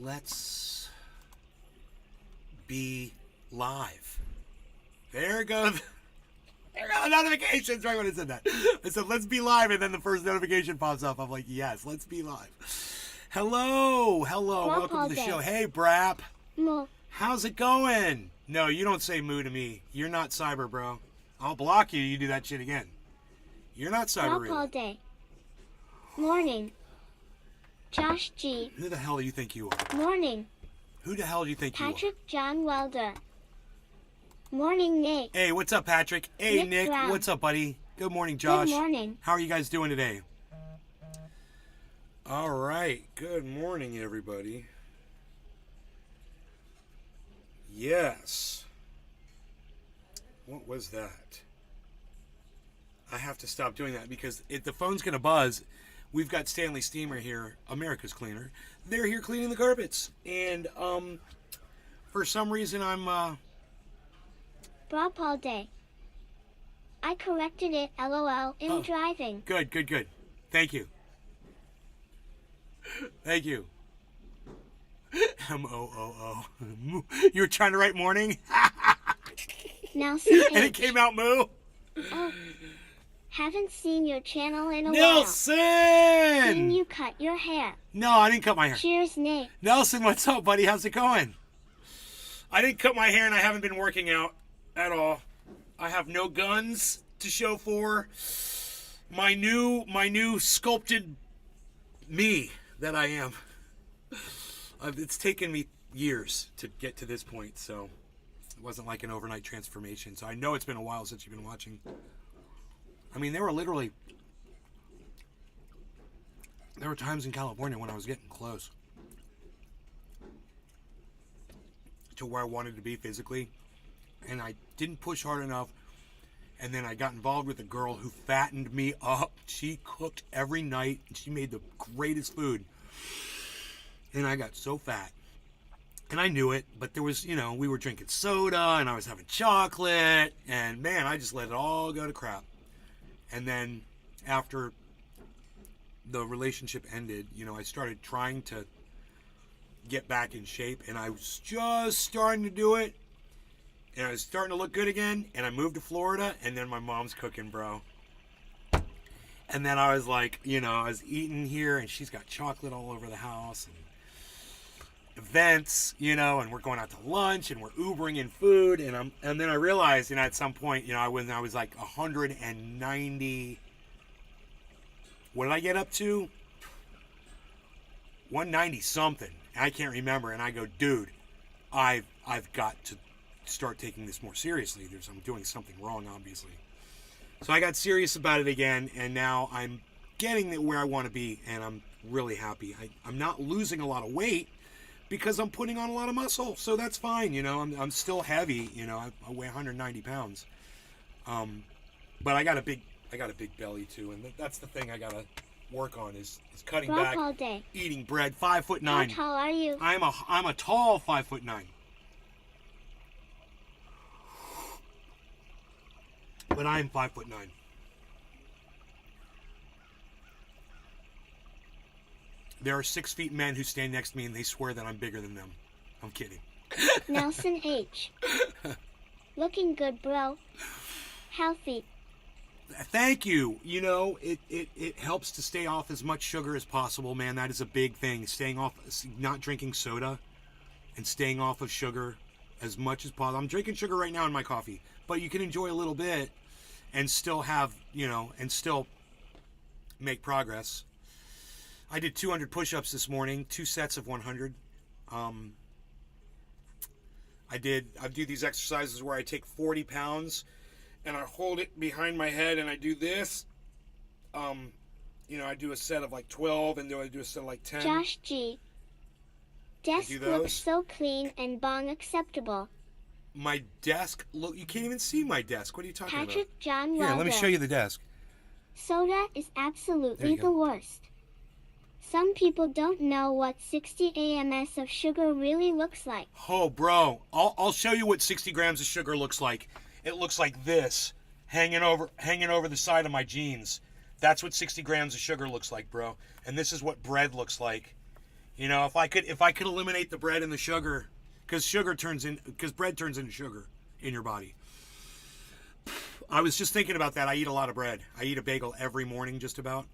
Let's be live. There goes the notifications right when I said that. I said, let's be live, and then the first notification pops up. I'm like, yes, let's be live. Hello, welcome to the show. Hey, Brap. Moo. How's it going? No, you don't say moo to me. You're not cyber, bro. I'll block you. You do that shit again. You're not cyber real. All day. Morning. Josh G. Who the hell do you think you are? Morning. Who the hell do you think you are? Patrick John Welder. Morning, Nick. Hey, what's up, Patrick? Hey, Nick. Brown. What's up, buddy? Good morning, Josh. Good morning. How are you guys doing today? All right. Good morning, everybody. Yes. What was that? I have to stop doing that because if the phone's going to buzz, we've got Stanley Steamer here, America's cleaner. They're here cleaning the carpets. And for some reason, I'm... Brop all day. I corrected it, LOL, in driving. Good. Thank you. Thank you. M-O-O-O. You were trying to write morning? Nelson H. And it came out moo? Oh. Haven't seen your channel in a Nelson! while. Seen you cut your hair. No, I didn't cut my hair. Cheers, Nate. Nelson, what's up, buddy? How's it going? I didn't cut my hair and I haven't been working out at all. I have no guns to show for my new sculpted me that I am. It's taken me years to get to this point, so it wasn't like an overnight transformation. So I know it's been a while since you've been watching. I mean, there were times in California when I was getting close to where I wanted to be physically, and I didn't push hard enough, and then I got involved with a girl who fattened me up. She cooked every night, and she made the greatest food, and I got so fat. And I knew it, but there was, we were drinking soda, and I was having chocolate, and man, I just let it all go to crap. And then after the relationship ended, I started trying to get back in shape, and I was just starting to do it, and I was starting to look good again, and I moved to Florida, and then my mom's cooking, bro. And then I was like, I was eating here, and she's got chocolate all over the house, and events, and we're going out to lunch, and we're Ubering in food, and then I realized, at some point, when I was like 190, what did I get up to? 190 something. I can't remember, and I go, dude, I've got to start taking this more seriously. I'm doing something wrong, obviously. So I got serious about it again, and now I'm getting where I want to be, and I'm really happy. I'm not losing a lot of weight, because I'm putting on a lot of muscle, so that's fine. I'm still heavy. I weigh 190 pounds, but I got a big belly too, and that's the thing I gotta work on is cutting back, all day. eating bread. 5'9". How tall are you? I'm a tall 5'9". But I'm 5'9". There are 6 feet men who stand next to me and they swear that I'm bigger than them. I'm kidding. Nelson H. Looking good, bro. Healthy. Thank you. It helps to stay off as much sugar as possible, man. That is a big thing. Staying off, not drinking soda and staying off of sugar as much as possible. I'm drinking sugar right now in my coffee, but you can enjoy a little bit and still have, and still make progress. I did 200 push-ups this morning, 2 sets of 100. I do these exercises where I take 40 pounds and I hold it behind my head and I do this. I do a set of like 12 and then I do a set of like 10. Josh G. Desk looks so clean and bong acceptable. My desk, look, you can't even see my desk. What are you talking about? Patrick John Welder. Here, let me show you the desk. Soda is absolutely the worst. Some people don't know what 60 AMS of sugar really looks like. Oh, bro, I'll show you what 60 grams of sugar looks like. It looks like this, hanging over the side of my jeans. That's what 60 grams of sugar looks like, bro. And this is what bread looks like. You know, if I could eliminate the bread and the sugar, because bread turns into sugar in your body. I was just thinking about that. I eat a lot of bread. I eat a bagel every morning, just about.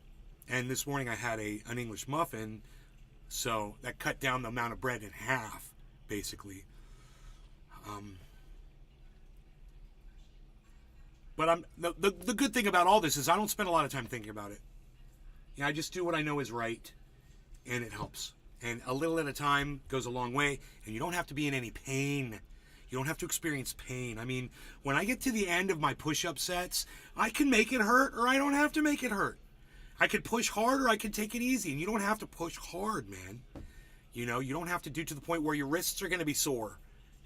And this morning I had an English muffin, so that cut down the amount of bread in half, basically. But the good thing about all this is I don't spend a lot of time thinking about it. Yeah, I just do what I know is right, and it helps. And a little at a time goes a long way, and you don't have to be in any pain. You don't have to experience pain. I mean, when I get to the end of my push-up sets, I can make it hurt, or I don't have to make it hurt. I could push hard, or I could take it easy, and you don't have to push hard, man. You know, you don't have to do to the point where your wrists are going to be sore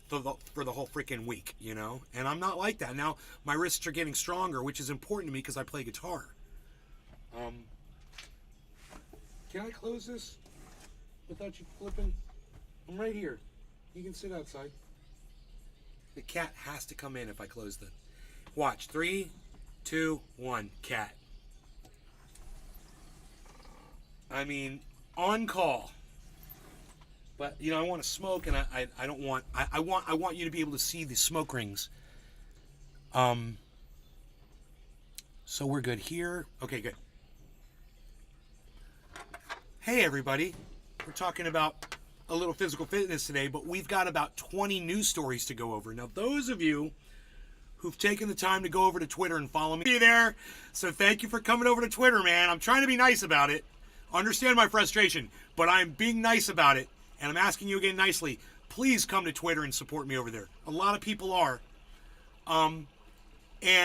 for the whole freaking week, you know? And I'm not like that. Now, my wrists are getting stronger, which is important to me because I play guitar. Can I close this without you flipping? I'm right here. You can sit outside. The cat has to come in if I close the... Watch. 3, 2, 1. Cat. I mean, on call. But, you know, I want to smoke, and I don't want... I want you to be able to see the smoke rings. So we're good here. Okay, good. Hey, everybody. We're talking about a little physical fitness today, but we've got about 20 news stories to go over. Now, those of you who've taken the time to go over to Twitter and follow me there, so thank you for coming over to Twitter, man. I'm trying to be nice about it. Understand my frustration, but I'm being nice about it, and I'm asking you again nicely, please come to Twitter and support me over there. A lot of people are. And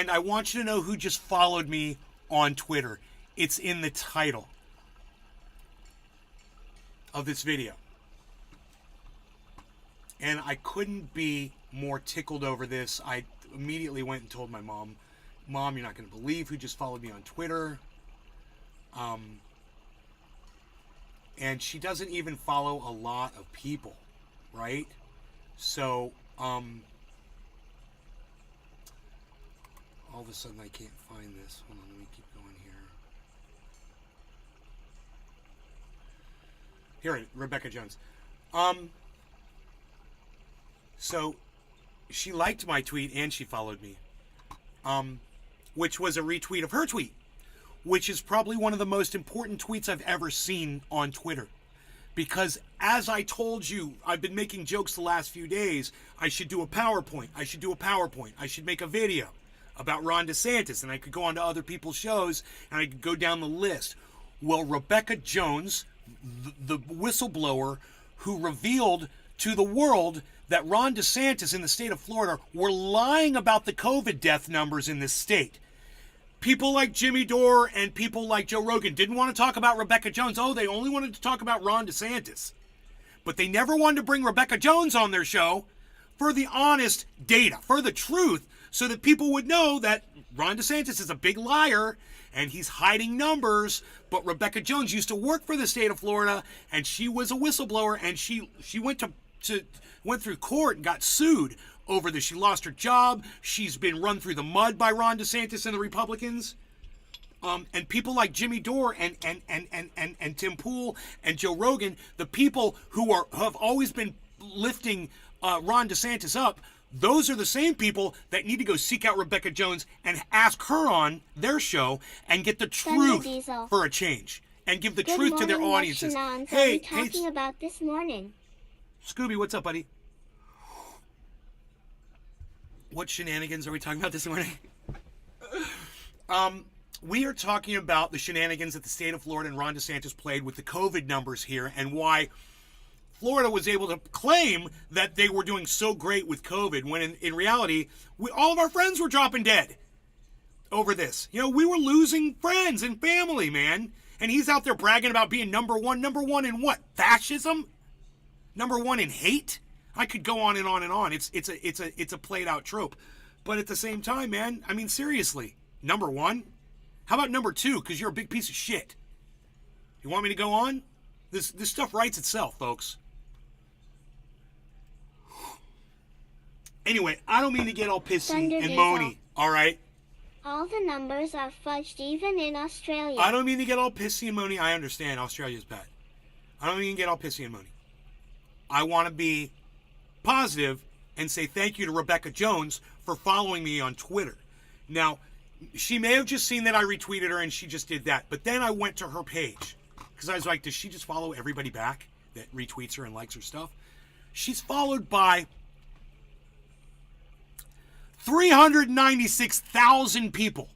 I want you to know who just followed me on Twitter. It's in the title of this video. And I couldn't be more tickled over this. I immediately went and told my mom, Mom, you're not going to believe who just followed me on Twitter. And she doesn't even follow a lot of people, right? So, all of a sudden I can't find this. Hold on, let me keep going here. Here, Rebekah Jones. So she liked my tweet and she followed me, which was a retweet of her tweet, which is probably one of the most important tweets I've ever seen on Twitter. Because as I told you, I've been making jokes the last few days. I should do a PowerPoint. I should make a video about Ron DeSantis, and I could go on to other people's shows and I could go down the list. Well, Rebekah Jones, the whistleblower who revealed to the world that Ron DeSantis in the state of Florida were lying about the COVID death numbers in this state. People like Jimmy Dore and people like Joe Rogan didn't want to talk about Rebekah Jones. Oh, they only wanted to talk about Ron DeSantis. But they never wanted to bring Rebekah Jones on their show for the honest data, for the truth, so that people would know that Ron DeSantis is a big liar and he's hiding numbers. But Rebekah Jones used to work for the state of Florida, and she was a whistleblower, and she went through court and got sued over this. She lost her job. She's been run through the mud by Ron DeSantis and the Republicans. And people like Jimmy Dore and Tim Pool and Joe Rogan, the people who have always been lifting Ron DeSantis up, those are the same people that need to go seek out Rebekah Jones and ask her on their show and get the truth for a change and give the truth to their audiences. Hey, talking about this morning. Scooby, what's up, buddy? What shenanigans are we talking about this morning? We are talking about the shenanigans that the state of Florida and Ron DeSantis played with the COVID numbers here, and why Florida was able to claim that they were doing so great with COVID, when in reality, all of our friends were dropping dead over this. You know, we were losing friends and family, man. And he's out there bragging about being number one. Number one in what? Fascism? Number one in hate? I could go on and on and on. It's a played out trope. But at the same time, man, I mean, seriously, number one? How about number two? Because you're a big piece of shit. You want me to go on? This stuff writes itself, folks. Anyway, I don't mean to get all pissy and moany, all right? All the numbers are fudged even in Australia. I don't mean to get all pissy and moany. I understand Australia's bad. I don't even get all pissy and moany. I want to be positive and say thank you to Rebekah Jones for following me on Twitter. Now, she may have just seen that I retweeted her and she just did that. But then I went to her page because I was like, does she just follow everybody back that retweets her and likes her stuff? She's followed by 396,000 people.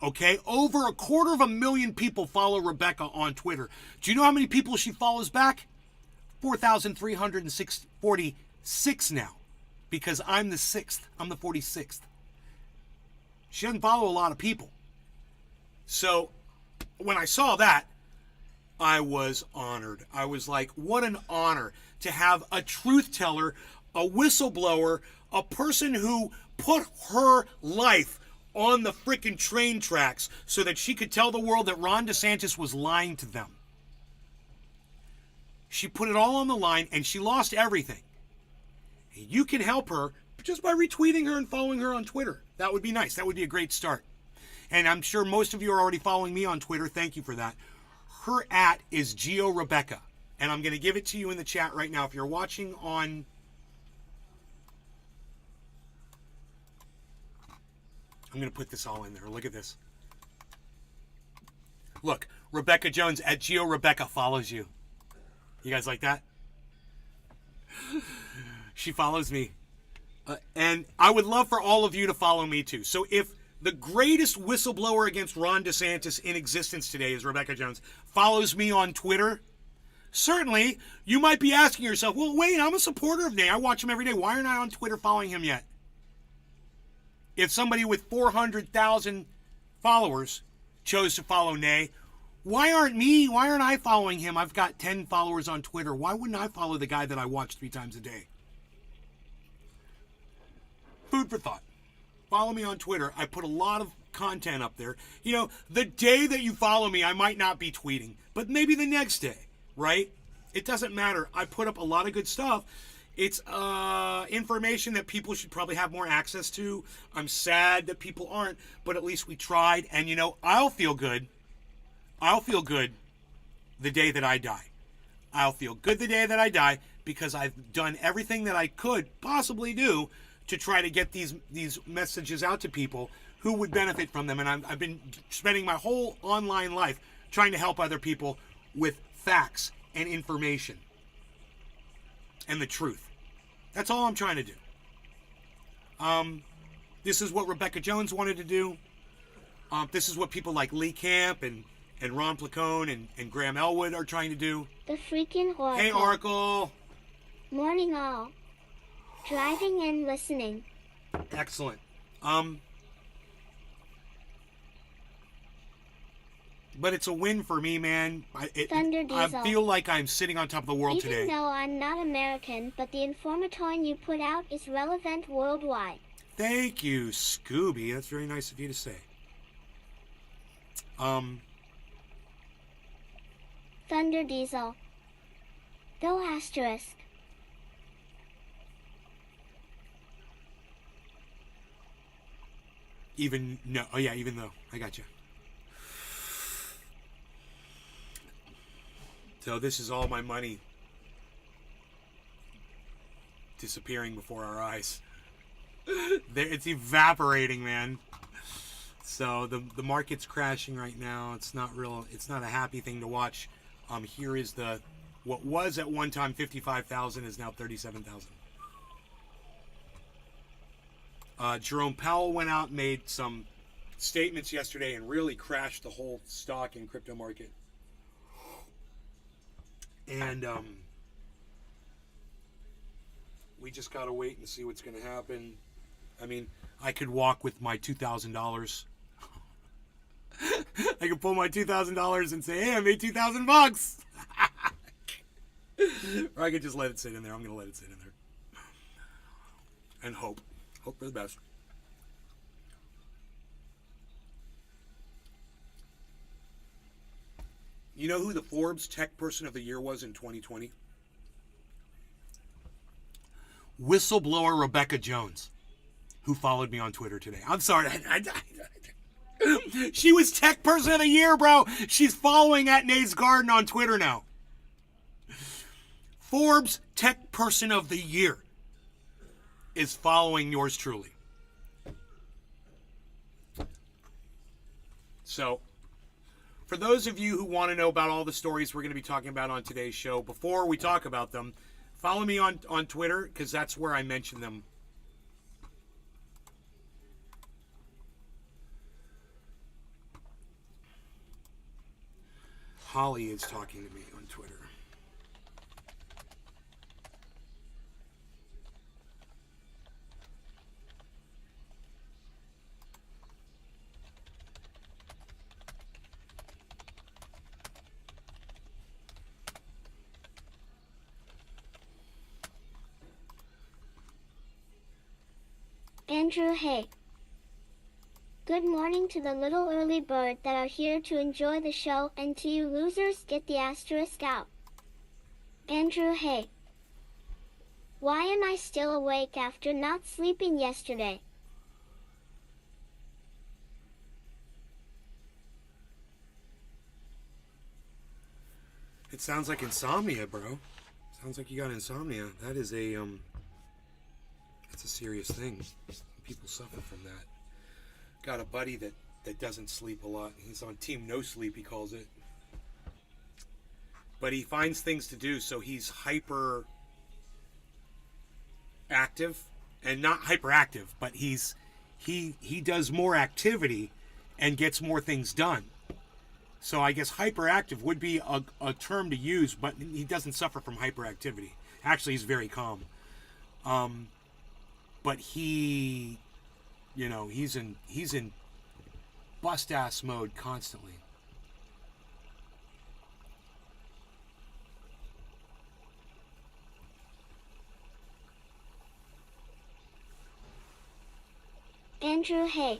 Okay, over 250,000 people follow Rebekah on Twitter. Do you know how many people she follows back? 4,346 now. Because I'm the 6th. I'm the 46th. She doesn't follow a lot of people. So, when I saw that, I was honored. I was like, what an honor to have a truth teller, a whistleblower, a person who put her life on the freaking train tracks so that she could tell the world that Ron DeSantis was lying to them. She put it all on the line and she lost everything. You can help her just by retweeting her and following her on Twitter. That would be nice. That would be a great start. And I'm sure most of you are already following me on Twitter. Thank you for that. Her @ is GeoRebekah. And I'm going to give it to you in the chat right now. If you're watching on... I'm going to put this all in there. Look at this. Look, Rebekah Jones @ GeoRebekah follows you. You guys like that? She follows me. And I would love for all of you to follow me too. So if the greatest whistleblower against Ron DeSantis in existence today is Rebekah Jones follows me on Twitter, certainly you might be asking yourself, well, wait, I'm a supporter of Nay. I watch him every day. Why aren't I on Twitter following him yet? If somebody with 400,000 followers chose to follow Nay, why aren't I following him? I've got 10 followers on Twitter. Why wouldn't I follow the guy that I watch 3 times a day? Food for thought. Follow me on Twitter. I put a lot of content up there. You know, the day that you follow me, I might not be tweeting, but maybe the next day, right? It doesn't matter. I put up a lot of good stuff. It's information that people should probably have more access to. I'm sad that people aren't, but at least we tried. And, you know, I'll feel good. I'll feel good the day that I die. I'll feel good the day that I die because I've done everything that I could possibly do to try to get these messages out to people who would benefit from them. And I've been spending my whole online life trying to help other people with facts and information. And the truth. That's all I'm trying to do. This is what Rebekah Jones wanted to do. This is what people like Lee Camp and Ron Placone and Graham Elwood are trying to do. The freaking Oracle. Hey, Oracle. Morning all. Driving and listening. Excellent. But it's a win for me, man. Thunder Diesel. I feel like I'm sitting on top of the world today. Even though I'm not American, but the information you put out is relevant worldwide. Thank you, Scooby. That's very nice of you to say. Thunder Diesel. Go asterisk. Even though. I got you. So this is all my money disappearing before our eyes. It's evaporating, man. So the market's crashing right now. It's not a happy thing to watch. Here is what was at one time 55,000 is now 37,000. Jerome Powell went out and made some statements yesterday and really crashed the whole stock and crypto market. And we just got to wait and see what's going to happen. I mean, I could walk with my $2,000. I could pull my $2,000 and say, hey, I made $2,000. Or I could just let it sit in there. I'm going to let it sit in there. And hope. Hope for the best. You know who the Forbes Tech Person of the Year was in 2020? Whistleblower Rebekah Jones, who followed me on Twitter today. I'm sorry. She was Tech Person of the Year, bro. She's following @Nate's Garden on Twitter now. Forbes Tech Person of the Year is following yours truly. So, for those of you who want to know about all the stories we're going to be talking about on today's show, before we talk about them, follow me on Twitter, because that's where I mention them. Holly is talking to me on Twitter. Andrew, hey. Good morning to the little early bird that are here to enjoy the show, and to you losers, get the asterisk out. Andrew, hey. Why am I still awake after not sleeping yesterday? It sounds like insomnia, bro. Sounds like you got insomnia. That is that's a serious thing. People suffer from that. Got a buddy that doesn't sleep a lot. He's on team no sleep, he calls it. But he finds things to do, so he's hyper active, and not hyperactive, but he does more activity and gets more things done. So I guess hyperactive would be a term to use, but he doesn't suffer from hyperactivity. Actually, he's very calm. But he, he's in bust ass mode constantly. Andrew, hey.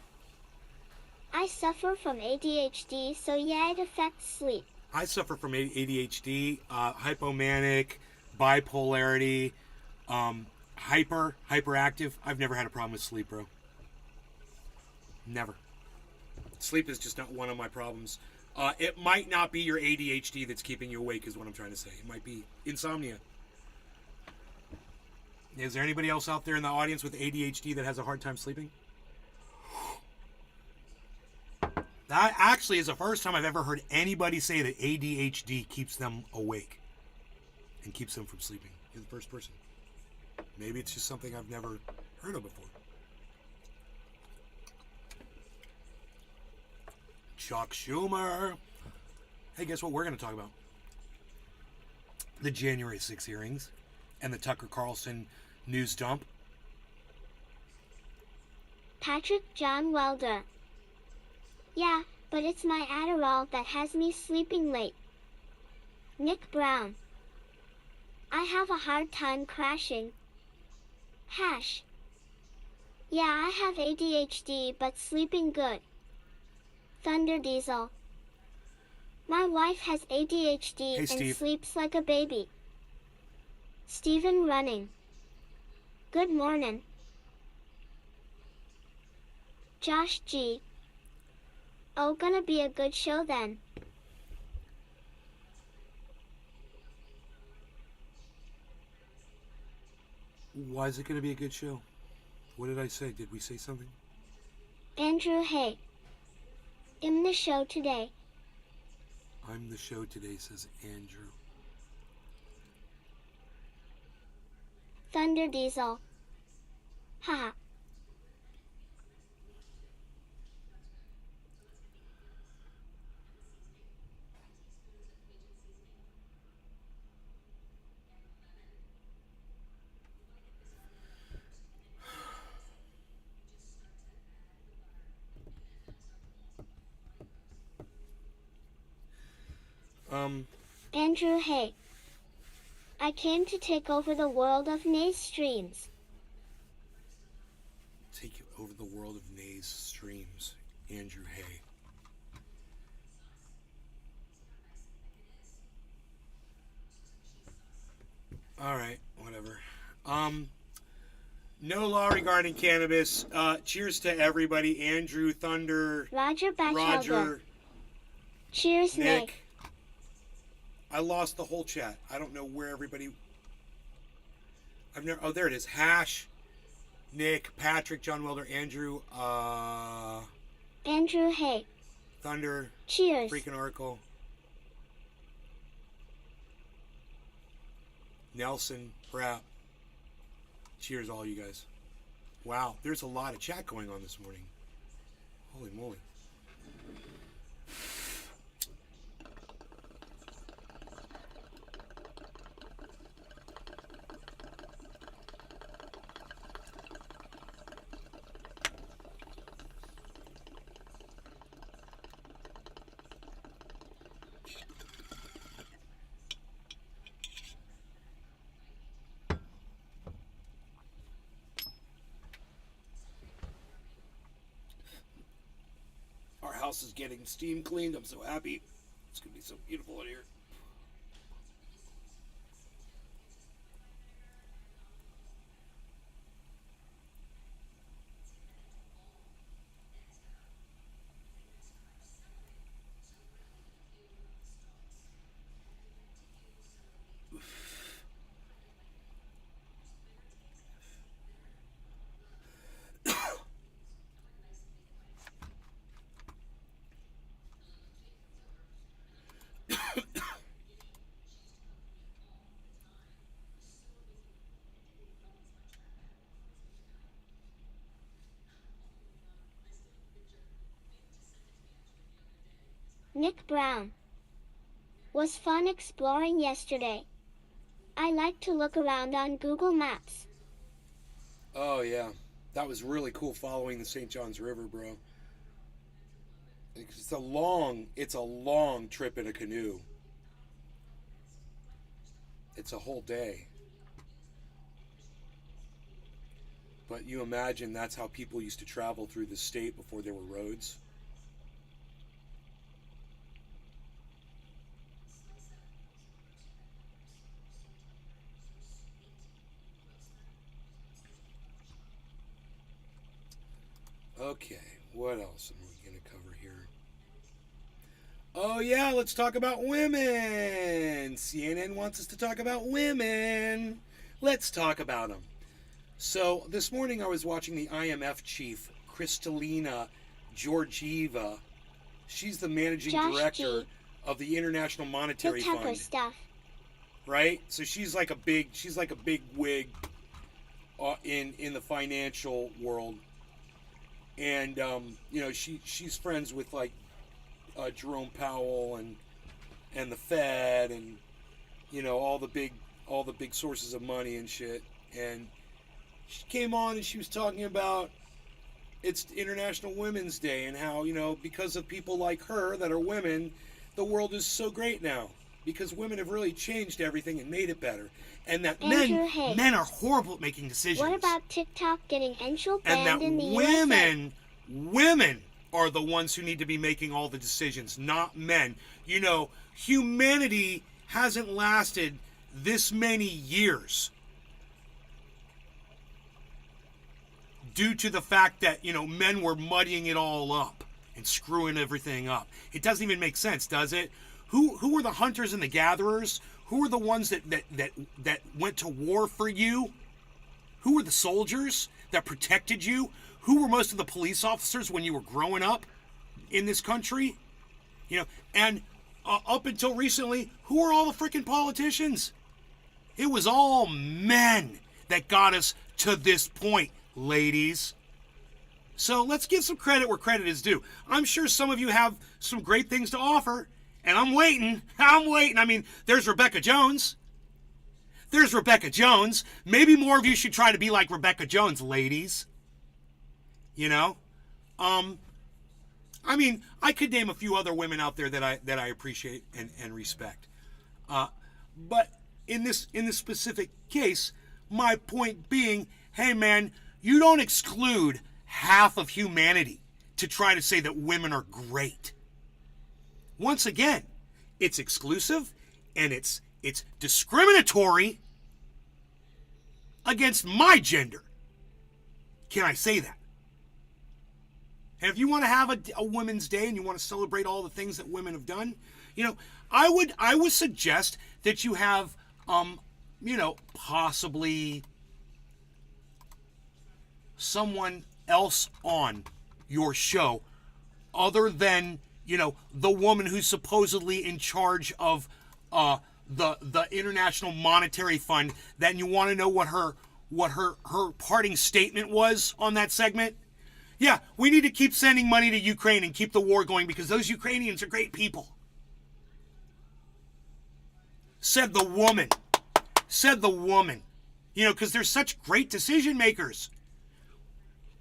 I suffer from ADHD, so yeah, it affects sleep. I suffer from ADHD, hypomanic, bipolarity, hyperactive. I've never had a problem with sleep, bro. Never. Sleep is just not one of my problems. It might not be your ADHD that's keeping you awake, is what I'm trying to say. It might be insomnia. Is there anybody else out there in the audience with ADHD that has a hard time sleeping? That actually is the first time I've ever heard anybody say that ADHD keeps them awake and keeps them from sleeping. You're the first person. Maybe it's just something I've never heard of before. Chuck Schumer. Hey, guess what we're going to talk about? The January 6 hearings and the Tucker Carlson news dump. Patrick John Welder. Yeah, but it's my Adderall that has me sleeping late. Nick Brown. I have a hard time crashing. Hash. Yeah, I have ADHD but sleeping good. Thunder Diesel. My wife has ADHD and Steve. sleeps like a baby. Stephen Running. Good morning. Josh G. Oh, gonna be a good show then. Why is it going to be a good show? What did I say? Did we say something? Andrew, hey. I'm the show today. I'm the show today, says Andrew. Thunder Diesel. Haha. Andrew, hey. I came to take over the world of Nays streams. Take over the world of Nays streams. Andrew Hay. Alright, whatever. No law regarding cannabis. Cheers to everybody. Andrew, Thunder, Roger Batchelder. Roger, Cheers, Nick. I lost the whole chat. I don't know where everybody... I've never. Oh, there it is. Hash, Nick, Patrick, John Welder, Andrew, Andrew, hey. Thunder. Cheers. Freaking Oracle. Nelson, Brap. Cheers, all you guys. Wow, there's a lot of chat going on this morning. Holy moly. Our house is getting steam cleaned. I'm so happy. It's going to be so beautiful in here. Nick Brown. Was fun exploring yesterday. I like to look around on Google Maps. Oh, yeah. That was really cool following the St. Johns River, bro. It's a long trip in a canoe. It's a whole day. But you imagine that's how people used to travel through the state before there were roads. Okay, what else am we going to cover here? Oh yeah, let's talk about women. CNN wants us to talk about women. Let's talk about them. So this morning I was watching the IMF chief, Kristalina Georgieva. She's the managing director of the International Monetary The Tucker Fund. Stuff. Right? So she's like a big wig in the financial world. And you know, she's friends with like Jerome Powell and the Fed and you know all the big sources of money and shit. And she came on and she was talking about it's International Women's Day and how, you know, because of people like her that are women, the world is so great now because women have really changed everything and made it better. And that men are horrible at making decisions. What about TikTok getting Angel and banned that in the USA? women are the ones who need to be making all the decisions, not men. You know, humanity hasn't lasted this many years due to the fact that, you know, men were muddying it all up and screwing everything up. It doesn't even make sense, does it? Who were the hunters and the gatherers? Who were the ones that went to war for you? Who were the soldiers that protected you? Who were most of the police officers when you were growing up in this country? You know, and up until recently, who were all the freaking politicians? It was all men that got us to this point, ladies. So let's give some credit where credit is due. I'm sure some of you have some great things to offer, and I'm waiting. I mean, there's Rebekah Jones. Maybe more of you should try to be like Rebekah Jones, ladies. You know? I mean, I could name a few other women out there that I appreciate and respect. But in this specific case, my point being, hey man, you don't exclude half of humanity to try to say that women are great. Once again, it's exclusive and it's discriminatory against my gender. Can I say that? And if you want to have a Women's Day and you want to celebrate all the things that women have done, you know, I would suggest that you have, you know, possibly someone else on your show other than, you know, the woman who's supposedly in charge of the International Monetary Fund, then you want to know what her parting statement was on that segment? Yeah, we need to keep sending money to Ukraine and keep the war going because those Ukrainians are great people. Said the woman. Said the woman. You know, because they're such great decision makers.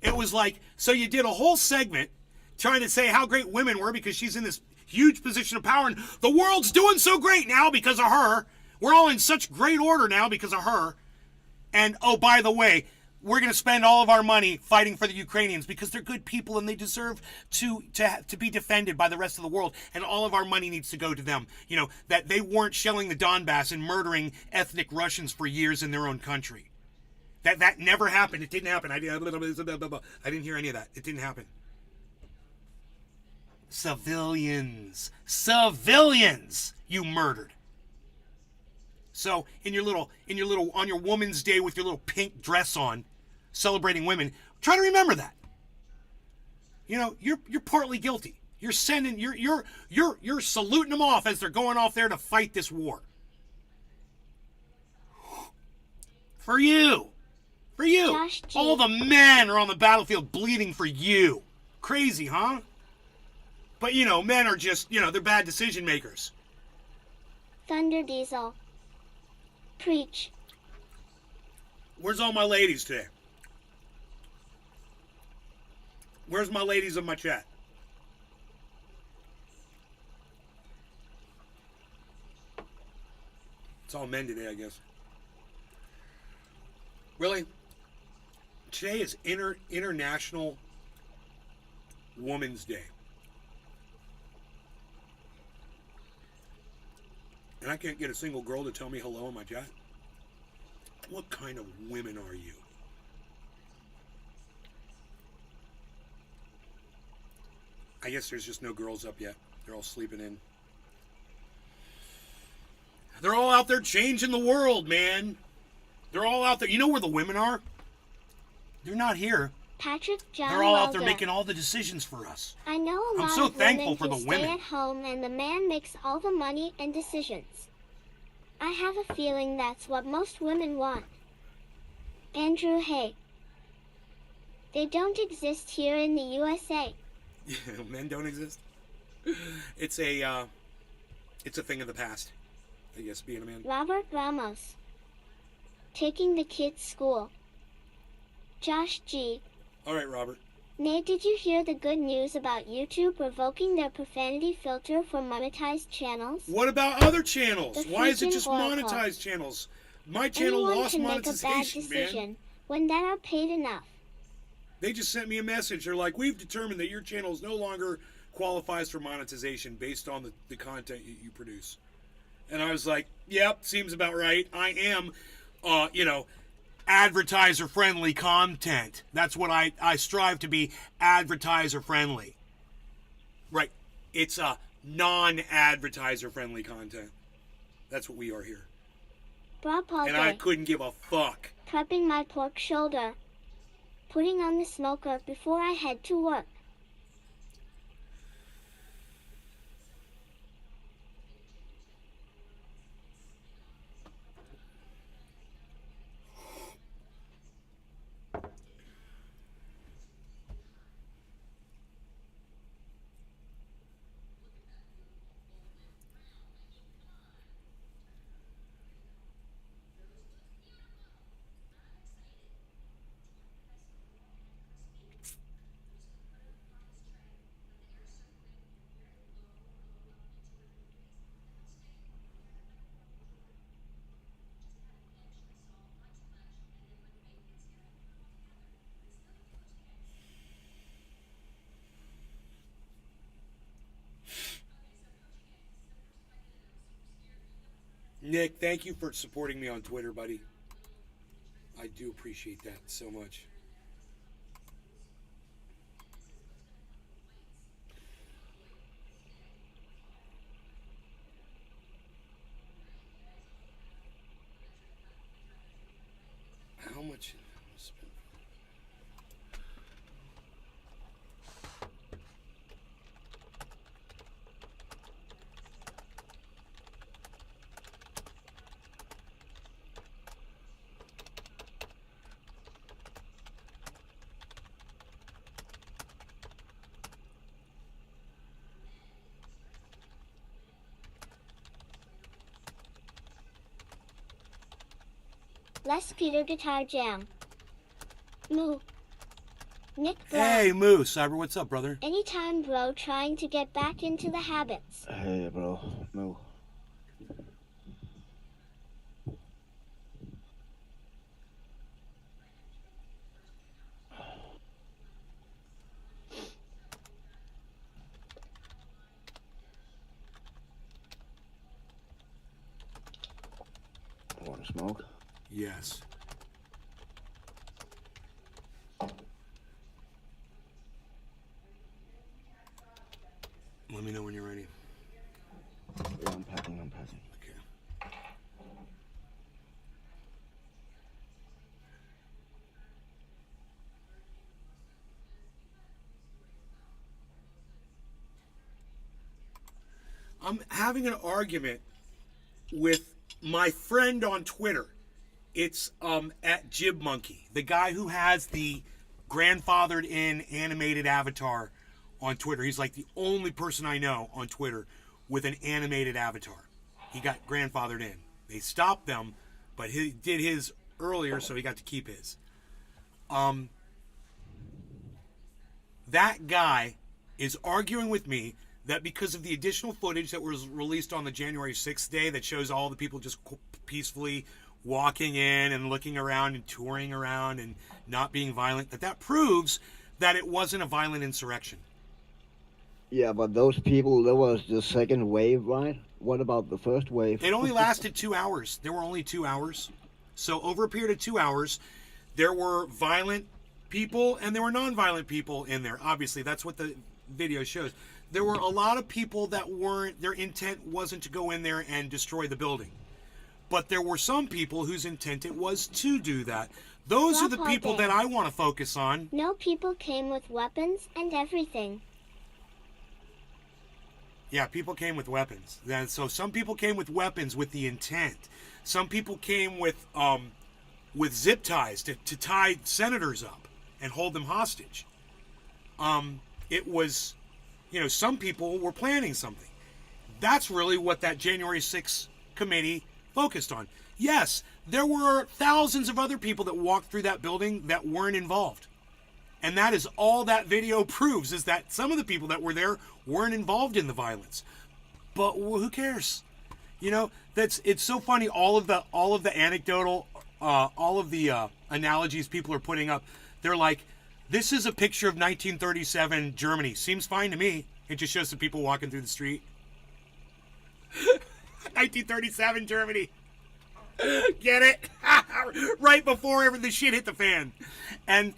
It was like, so you did a whole segment trying to say how great women were because she's in this huge position of power and the world's doing so great now because of her. We're all in such great order now because of her. And, oh, by the way, we're going to spend all of our money fighting for the Ukrainians because they're good people and they deserve to be defended by the rest of the world. And all of our money needs to go to them. You know, that they weren't shelling the Donbass and murdering ethnic Russians for years in their own country. That never happened. It didn't happen. I didn't hear any of that. It didn't happen. Civilians, you murdered. So in your little on your Woman's Day with your little pink dress on, celebrating women, try to remember that. You know, you're partly guilty. You're sending you're saluting them off as they're going off there to fight this war. For you. All the men are on the battlefield bleeding for you. Crazy, huh? But, you know, men are just, you know, they're bad decision makers. Thunder Diesel. Preach. Where's all my ladies today? Where's my ladies in my chat? It's all men today, I guess. Really? Today is International Women's Day. And I can't get a single girl to tell me hello in my chat? What kind of women are you? I guess there's just no girls up yet. They're all sleeping in. They're all out there changing the world, man. They're all out there. You know where the women are? They're not here. Patrick John They're all out Welder. there making all the decisions for us. I know a lot I'm so of thankful women for who the women. stay at home and the man makes all the money and decisions. I have a feeling that's what most women want. Andrew Hay. They don't exist here in the USA. Men don't exist. It's a thing of the past. I guess being a man. Robert Ramos. Taking the kids' school. Josh G. All right, Robert. Nate, did you hear the good news about YouTube revoking their profanity filter for monetized channels? What about other channels? The Why is it freaking just Oracle. monetized channels? My channel Anyone lost can make a bad monetization, decision man. when they are paid enough. They just sent me a message. They're like, we've determined that your channel no longer qualifies for monetization based on the content you produce. And I was like, yep, seems about right. I am, advertiser-friendly content. That's what I strive to be, advertiser-friendly. Right. It's non-advertiser-friendly content. That's what we are here. Bob all And day. I couldn't give a fuck. Prepping my pork shoulder. Putting on the smoker before I head to work. Nick, thank you for supporting me on Twitter, buddy. I do appreciate that so much. How much? Less Peter Guitar Jam. Moo. Nick Brown. Hey, Moo. Cyber, what's up, brother? Anytime, bro, trying to get back into the habits. Hey, bro. Moo. Want to smoke? Yes. Let me know when you're ready. Yeah, I'm packing. Okay. I'm having an argument with my friend on Twitter. It's at Jib Monkey, the guy who has the grandfathered in animated avatar on Twitter. He's like the only person I know on Twitter with an animated avatar. He got grandfathered in. They stopped them, but he did his earlier, so he got to keep his. That guy is arguing with me that because of the additional footage that was released on the January 6th day that shows all the people just peacefully walking in and looking around and touring around and not being violent, that proves that it wasn't a violent insurrection. Yeah, but those people, there was the second wave, right? What about the first wave? It only lasted 2 hours. There were only 2 hours. So over a period of 2 hours, there were violent people and there were non-violent people in there. Obviously, that's what the video shows. There were a lot of people that their intent wasn't to go in there and destroy the building. But there were some people whose intent it was to do that. Those are the people that I want to focus on. No, people came with weapons and everything. Yeah, people came with weapons. So some people came with weapons with the intent. Some people came with zip ties to tie senators up and hold them hostage. It was, some people were planning something. That's really what that January 6th committee focused on. Yes, there were thousands of other people that walked through that building that weren't involved. And that is all that video proves, is that some of the people that were there weren't involved in the violence. But who cares? It's so funny, all of the anecdotal, all of the analogies people are putting up. They're like, this is a picture of 1937 Germany. Seems fine to me. It just shows some people walking through the street. 1937 Germany. Get it? Right before the shit hit the fan. And,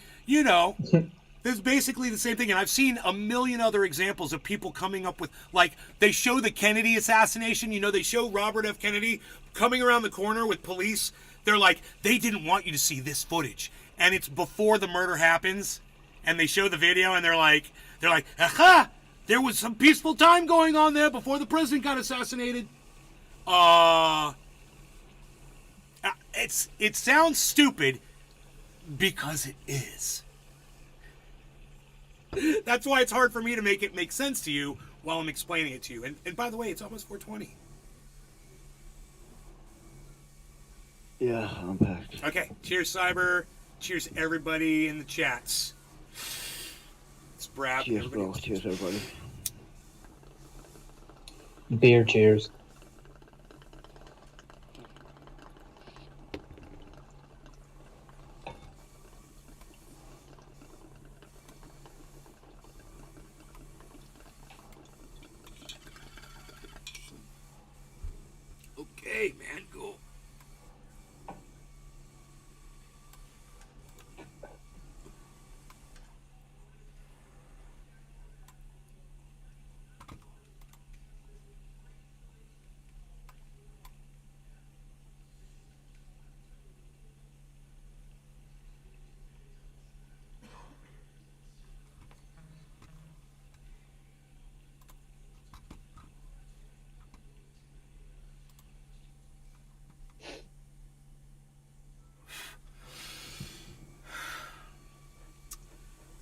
there's basically the same thing. And I've seen a million other examples of people coming up with, like, they show the Kennedy assassination. They show Robert F. Kennedy coming around the corner with police. They're like, they didn't want you to see this footage. And it's before the murder happens. And they show the video and they're like, aha! There was some peaceful time going on there before the president got assassinated. It sounds stupid because it is. That's why it's hard for me to make it make sense to you while I'm explaining it to you. And by the way, it's almost 4:20. Yeah, I'm packed. Okay, cheers, Cyber. Cheers, everybody in the chats. It's Brad. Cheers, bro. Cheers, everybody. Beer cheers. Okay, man, cool.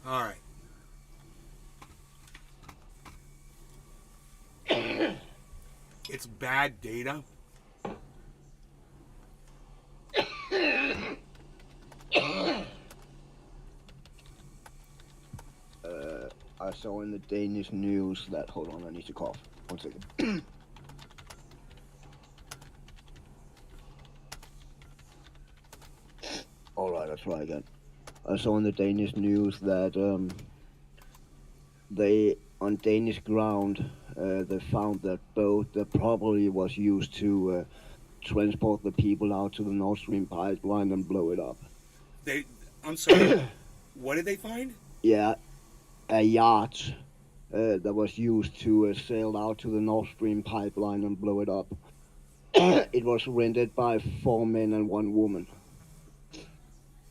All right. It's bad data. saw in the Danish news that. Hold on, I need to cough. 1 second. Alright, I'll try again. I saw in the Danish news that they, on Danish ground, they found that boat that probably was used to transport the people out to the Nord Stream pipeline and blow it up. I'm sorry. What did they find? Yeah, a yacht that was used to sail out to the Nord Stream pipeline and blow it up. It was rented by 4 men and 1 woman.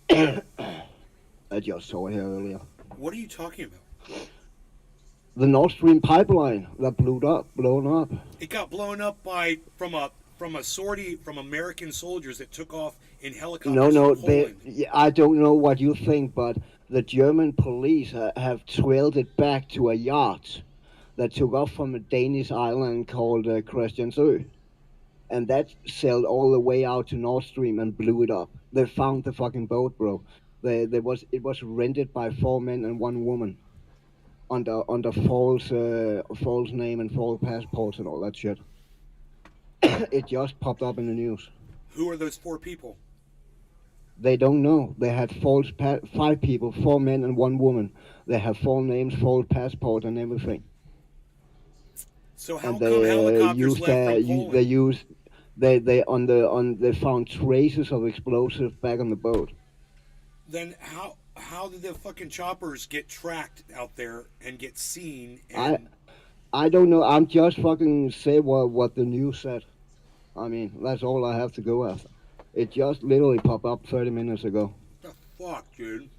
I just saw it here earlier. What are you talking about? The Nord Stream pipeline that blown up. It got blown up from a sortie from American soldiers that took off in helicopters No, from Poland. I don't know what you think, but the German police have trailed it back to a yacht that took off from a Danish island called Christiansø. And that sailed all the way out to Nord Stream and blew it up. They found the fucking boat, bro. It was rented by 4 men and 1 woman under false name and false passports and all that shit. It just popped up in the news. Who are those 4 people? They don't know. They had 5 people, 4 men and 1 woman. They have false names, false passport, and everything. So how And come helicopters left from Poland? They found traces of explosives back on the boat. Then how did the fucking choppers get tracked out there and get seen? And I don't know. I'm just fucking say what the news said. I mean, that's all I have to go after. It just literally popped up 30 minutes ago. what the fuck, dude?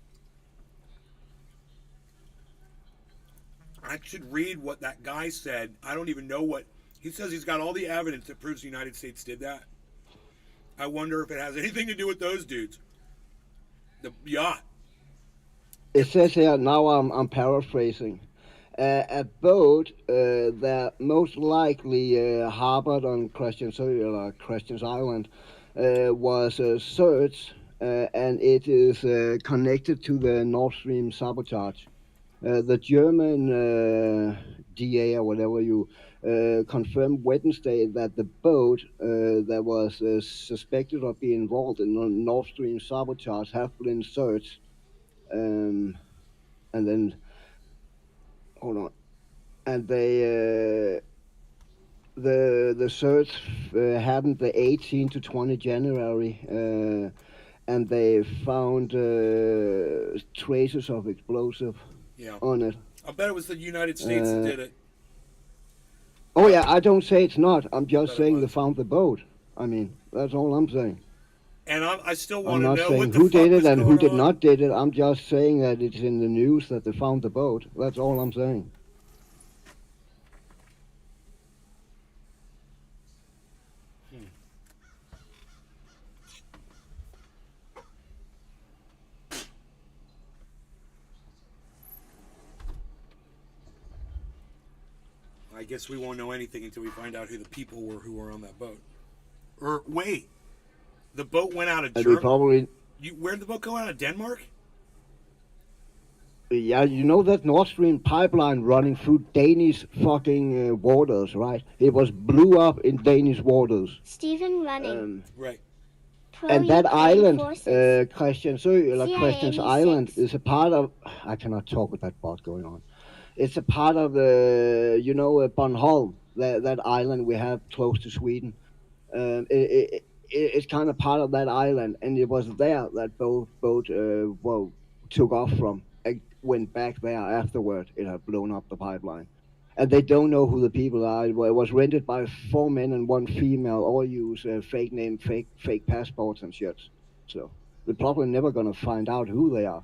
I should read what that guy said. I don't even know what he says. He's got all the evidence that proves the United States did that. I wonder if it has anything to do with those dudes. The yacht. It says here, now I'm paraphrasing. A boat that most likely harbored on Christian's Island was searched, and it is connected to the Nord Stream sabotage. The German DA or whatever you confirmed Wednesday that the boat that was suspected of being involved in the Nord Stream sabotage have been searched. And then, hold on, and they the search happened the 18th to 20 January, and they found traces of explosive on it. I bet it was the United States that did it. Oh yeah, I don't say it's not. I'm just saying they found the boat. I mean, that's all I'm saying. And I still I'm want to not know saying what the who fuck did was it and who going did on. not did it. I'm just saying that it's in the news that they found the boat. That's all I'm saying. I guess we won't know anything until we find out who the people were who were on that boat. Or wait, the boat went out of And Germany. they probably, Where did the boat go out of Denmark? yeah, you know that Nord Stream pipeline running through Danish fucking waters, right? It was blew up in Danish waters. Stephen running. Right. Pro And that Ukraine island, forces. Christian's Island, is a part of. I cannot talk with that bot going on. It's a part of the, Bornholm, that island we have close to Sweden. It's kind of part of that island, and it was there that boat took off from. And went back there afterward. It had blown up the pipeline, and they don't know who the people are. It was rented by 4 men and 1 female. All use fake name, fake passports and shit. So they're probably never gonna find out who they are.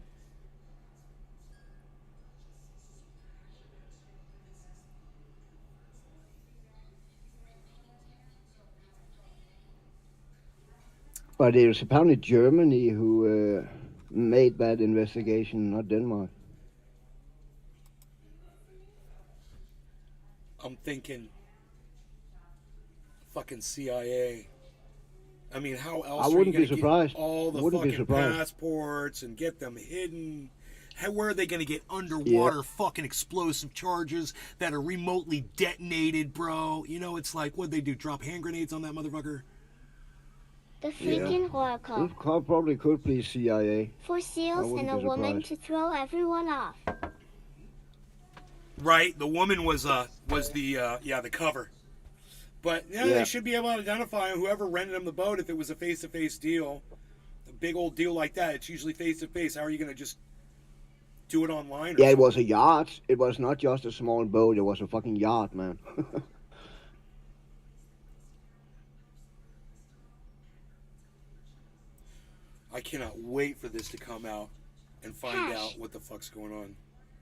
But it was apparently Germany who made that investigation, not Denmark. I'm thinking fucking CIA. I mean, how else I are you wouldn't going be to get surprised. all the Wouldn't be fucking surprised. passports and get them hidden? Where are they going to get underwater fucking explosive charges that are remotely detonated, bro? You know, it's like, what'd they do? Drop hand grenades on that motherfucker? The freaking oracle. It probably could be CIA. For seals and a woman to throw everyone off. Right, the woman was the cover. But yeah, they should be able to identify whoever rented them the boat if it was a face-to-face deal. A big old deal like that, it's usually face-to-face. How are you going to just do it online? Yeah, it was a yacht. It was not just a small boat. It was a fucking yacht, man. I cannot wait for this to come out and find out what the fuck's going on.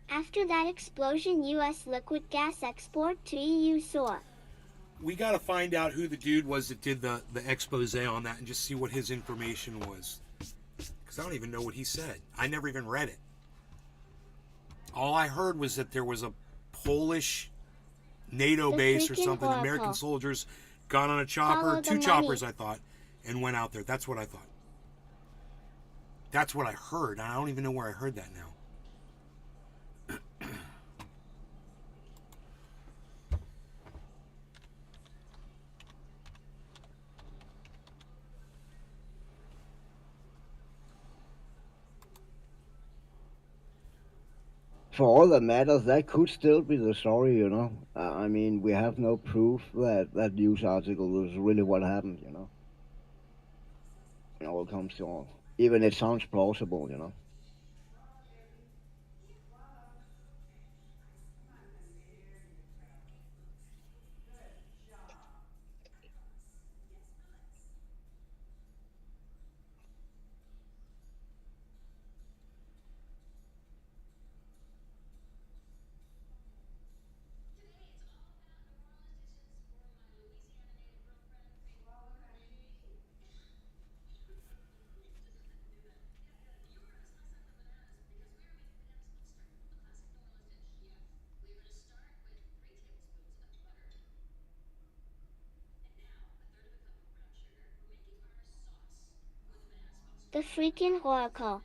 After that explosion, U.S. liquid gas export to EU soar. We got to find out who the dude was that did the expose on that and just see what his information was. Because I don't even know what he said. I never even read it. All I heard was that there was a Polish NATO base or something. Oracle. American soldiers got on a chopper, two choppers, I thought, and went out there. That's what I thought. That's what I heard. I don't even know where I heard that now. For all that matters, that could still be the story, you know. I mean, we have no proof that that news article was really what happened, you know. It all comes to all. Even it sounds plausible, you know. The freaking oracle.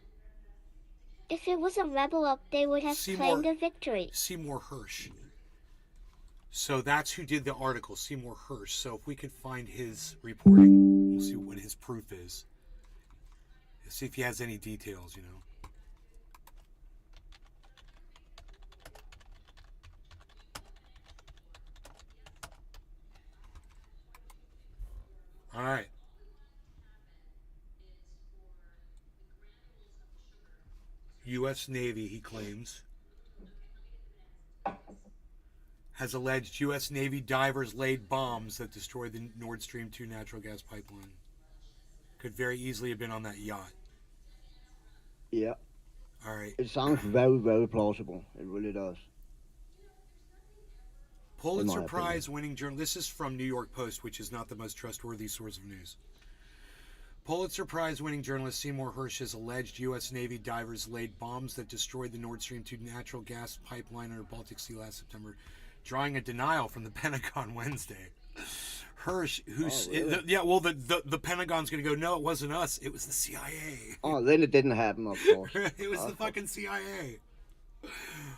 If it was a rebel up, they would have claimed a victory. Seymour Hirsch. So that's who did the article, Seymour Hirsch. So if we could find his reporting, we'll see what his proof is. See if he has any details, you know. All right. U.S. Navy, he claims, has alleged U.S. Navy divers laid bombs that destroyed the Nord Stream 2 natural gas pipeline. Could very easily have been on that yacht. Yeah. All right. It sounds very, very plausible. It really does. Pulitzer Prize winning journal. This is from New York Post, which is not the most trustworthy source of news. Pulitzer Prize winning journalist Seymour Hirsch has alleged U.S. Navy divers laid bombs that destroyed the Nord Stream 2 natural gas pipeline under Baltic Sea last September, drawing a denial from the Pentagon Wednesday. Hirsch, who's the Pentagon's going to go, no, it wasn't us, it was the CIA. Oh, then it didn't happen, of course. It was the fucking CIA.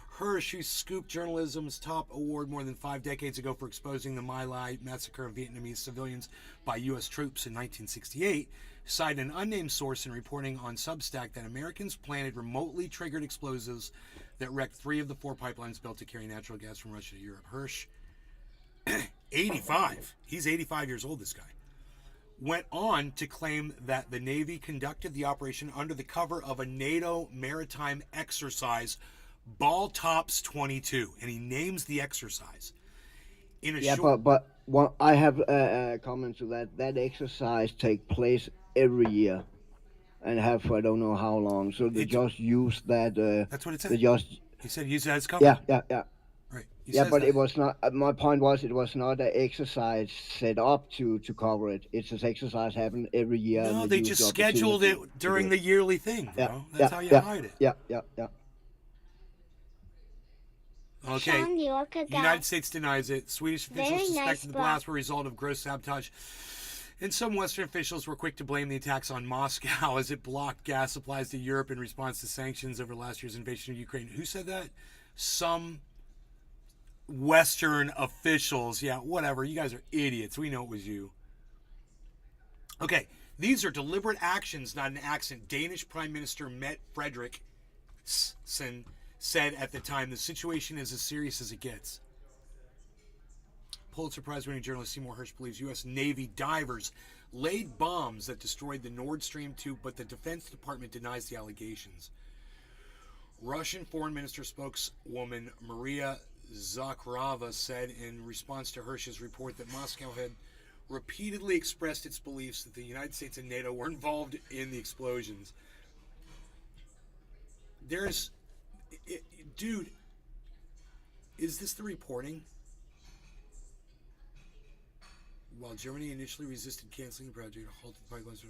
Hirsch, who scooped journalism's top award more than 5 decades ago for exposing the My Lai massacre of Vietnamese civilians by U.S. troops in 1968, cited an unnamed source in reporting on Substack that Americans planted remotely triggered explosives that wrecked 3 of the 4 pipelines built to carry natural gas from Russia to Europe. Hirsch, 85, he's 85 years old, this guy, went on to claim that the Navy conducted the operation under the cover of a NATO maritime exercise, Ball Tops 22, and he names the exercise. But I have a comment to that. That exercise take place every year, and have for I don't know how long. So they just use that. That's what it said. He said use it as cover. Yeah. Right. It was not. My point was, it was not an exercise set up to cover it. It's an exercise happened every year. No, they just scheduled it during the yearly thing, bro. That's how you hide it. Yeah. Okay. United States denies it. Swedish officials suspected the blast were a result of gross sabotage And some Western officials were quick to blame the attacks on Moscow as it blocked gas supplies to Europe in response to sanctions over last year's invasion of Ukraine. Who said that? Some Western officials. Yeah, whatever. You guys are idiots. We know it was you. Okay, these are deliberate actions, not an accident. Danish Prime Minister Mette Frederiksen said at the time, the situation is as serious as it gets. Pulitzer Prize-winning journalist Seymour Hersh believes U.S. Navy divers laid bombs that destroyed the Nord Stream 2, but the Defense Department denies the allegations. Russian Foreign Minister spokeswoman Maria Zakharova said in response to Hersh's report that Moscow had repeatedly expressed its beliefs that the United States and NATO were involved in the explosions. Dude, is this the reporting? While Germany initially resisted canceling the project, halted the pipelines.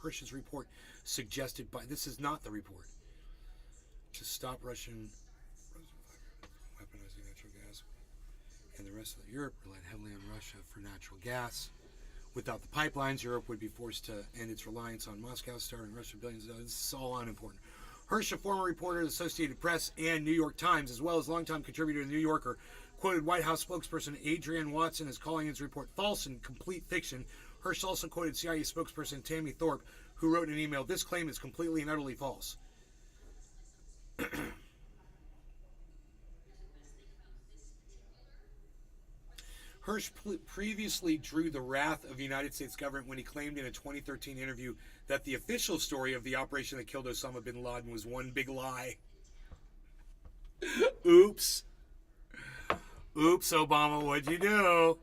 Hersh's report suggested by, this is not the report, to stop Russian weaponizing natural gas, and the rest of Europe relied heavily on Russia for natural gas. Without the pipelines, Europe would be forced to end its reliance on Moscow, starving Russia billions of dollars. This is all unimportant. Hersh, a former reporter of the Associated Press and New York Times, as well as longtime contributor to the New Yorker, quoted White House spokesperson Adrienne Watson as calling his report false and complete fiction. Hersh also quoted CIA spokesperson Tammy Thorpe, who wrote in an email, "This claim is completely and utterly false." Hersh previously drew the wrath of the United States government when he claimed in a 2013 interview that the official story of the operation that killed Osama bin Laden was one big lie. Oops. Oops, Obama, what'd you do?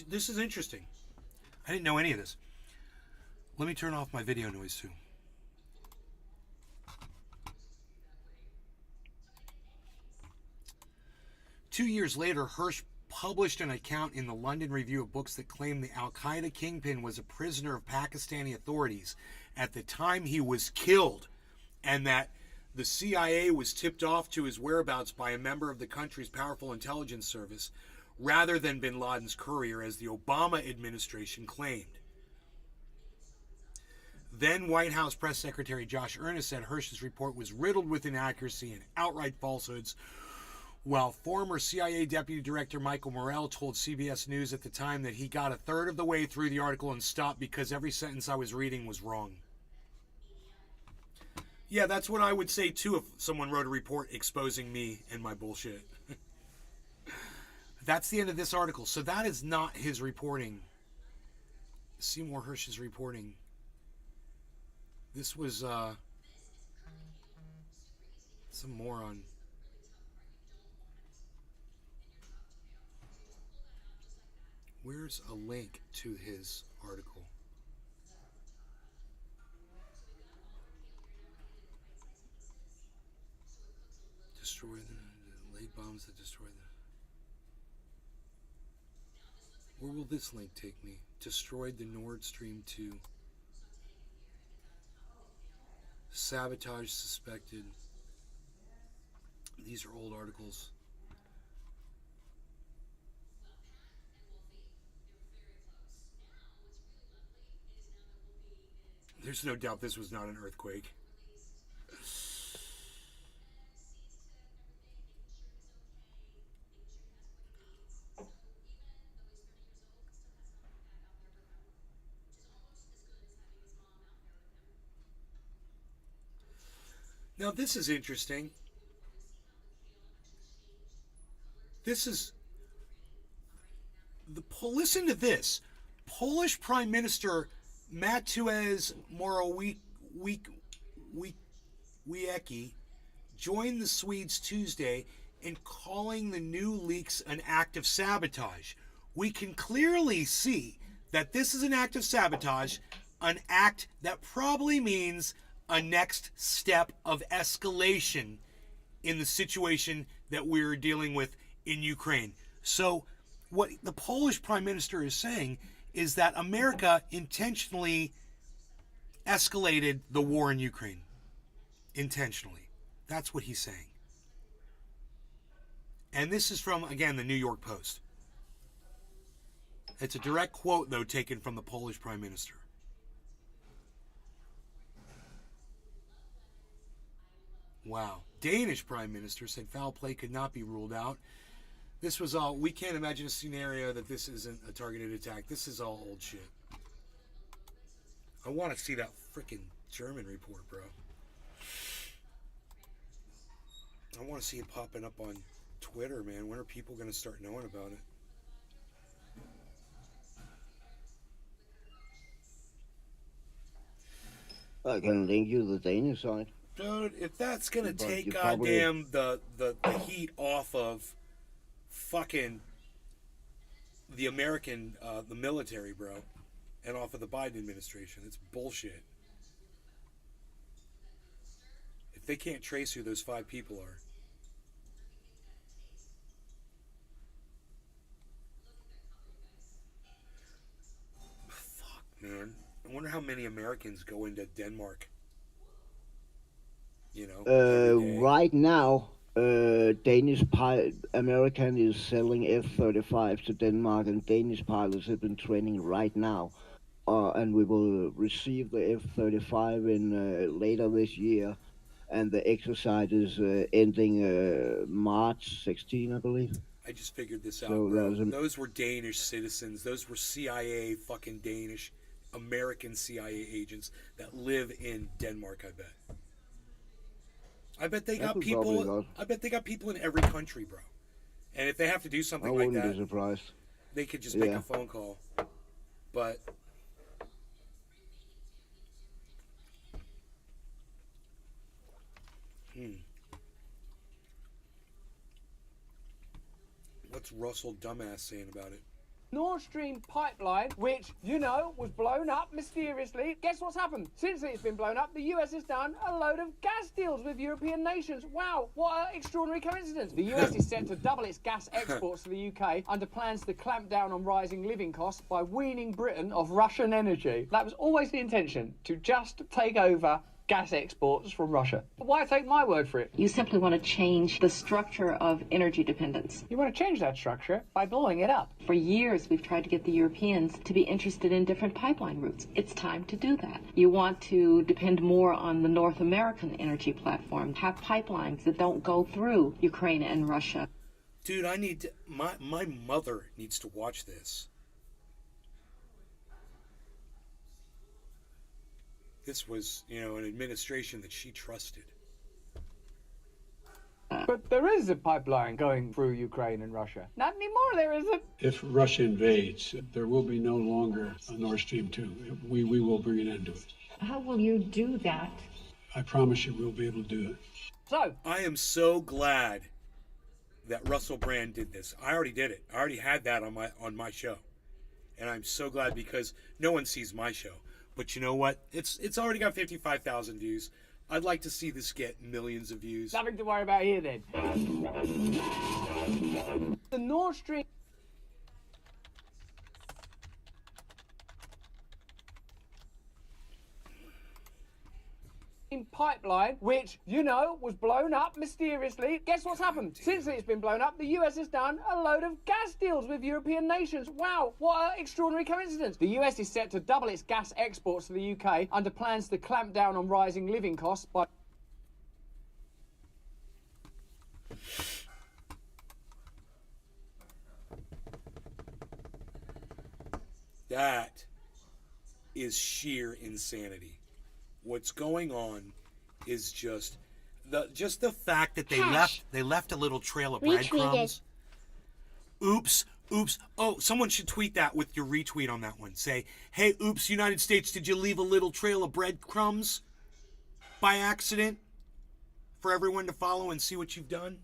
This is interesting. I didn't know any of this. Let me turn off my video noise too. Two years later, Hersh published an account in the London Review of Books that claimed the Al-Qaeda kingpin was a prisoner of Pakistani authorities at the time he was killed, and that the CIA was tipped off to his whereabouts by a member of the country's powerful intelligence service, rather than bin Laden's courier, as the Obama administration claimed. Then White House Press Secretary Josh Earnest said Hersh's report was riddled with inaccuracy and outright falsehoods, while former CIA Deputy Director Michael Morrell told CBS News at the time that he got a third of the way through the article and stopped because every sentence I was reading was wrong. Yeah, that's what I would say too if someone wrote a report exposing me and my bullshit. That's the end of this article. So that is not his reporting. Seymour Hersh's reporting. This was some moron. Where's a link to his article? Destroy the laid bombs that destroy the... Where will this link take me? Destroyed the Nord Stream 2. Sabotage suspected. These are old articles. There's no doubt this was not an earthquake. Now this is interesting. This is listen to this. Polish Prime Minister Mateusz Morawiecki joined the Swedes Tuesday in calling the new leaks an act of sabotage. We can clearly see that this is an act of sabotage, an act that probably means a next step of escalation in the situation that we're dealing with in Ukraine. So what the Polish Prime Minister is saying is that America intentionally escalated the war in Ukraine. Intentionally. That's what he's saying. And this is from, again, the New York Post. It's a direct quote, though, taken from the Polish Prime Minister. Wow. Danish Prime Minister said foul play could not be ruled out. This was all, we can't imagine a scenario that this isn't a targeted attack. This is all old shit. I want to see that freaking German report, bro. I want to see it popping up on Twitter, man. When are people going to start knowing about it? I can link you the Danish side. Dude, if that's going to But take you goddamn the heat off of fucking the American, the military, bro, and off of the Biden administration, it's bullshit. If they can't trace who those 5 people are. Fuck, man. I wonder how many Americans go into Denmark. You know, every day. Right now, American is selling F-35 to Denmark, and Danish pilots have been training right now. And we will receive the F-35 in later this year, and the exercise is ending March 16, I believe. I just figured this out, So bro. Those were Danish citizens. Those were CIA fucking Danish, American CIA agents that live in Denmark, I bet. I bet they got people. I bet they got people in every country, bro. And if they have to do something like that, I wouldn't be surprised. They could just make a phone call. But what's Russell dumbass saying about it? Nord Stream pipeline, which, you know, was blown up mysteriously. Guess what's happened? Since it's been blown up, the US has done a load of gas deals with European nations. Wow, what an extraordinary coincidence. The US is set to double its gas exports to the UK under plans to clamp down on rising living costs by weaning Britain of Russian energy. That was always the intention, to just take over gas exports from Russia. But why take my word for it? You simply want to change the structure of energy dependence. You want to change that structure by blowing it up. For years, we've tried to get the Europeans to be interested in different pipeline routes. It's time to do that. You want to depend more on the North American energy platform, have pipelines that don't go through Ukraine and Russia. Dude, I need to, my mother needs to watch this. This was, you know, an administration that she trusted. But there is a pipeline going through Ukraine and Russia. Not anymore, there isn't. If Russia invades, there will be no longer a Nord Stream 2. We will bring an end to it. How will you do that? I promise you we'll be able to do it. So, I am so glad that Russell Brand did this. I already did it. I already had that on my show. And I'm so glad because no one sees my show. But you know what? It's already got 55,000 views. I'd like to see this get millions of views. nothing to worry about here then. The Nord Stream pipeline, which, you know, was blown up mysteriously. Guess what's happened? Since it's been blown up, the US has done a load of gas deals with European nations. Wow, what an extraordinary coincidence. The US is set to double its gas exports to the UK under plans to clamp down on rising living costs by... That is sheer insanity. What's going on is just the fact that they left a little trail of breadcrumbs. Oops. Oh, someone should tweet that with your retweet on that one. Say, hey, oops, United States, did you leave a little trail of breadcrumbs by accident for everyone to follow and see what you've done?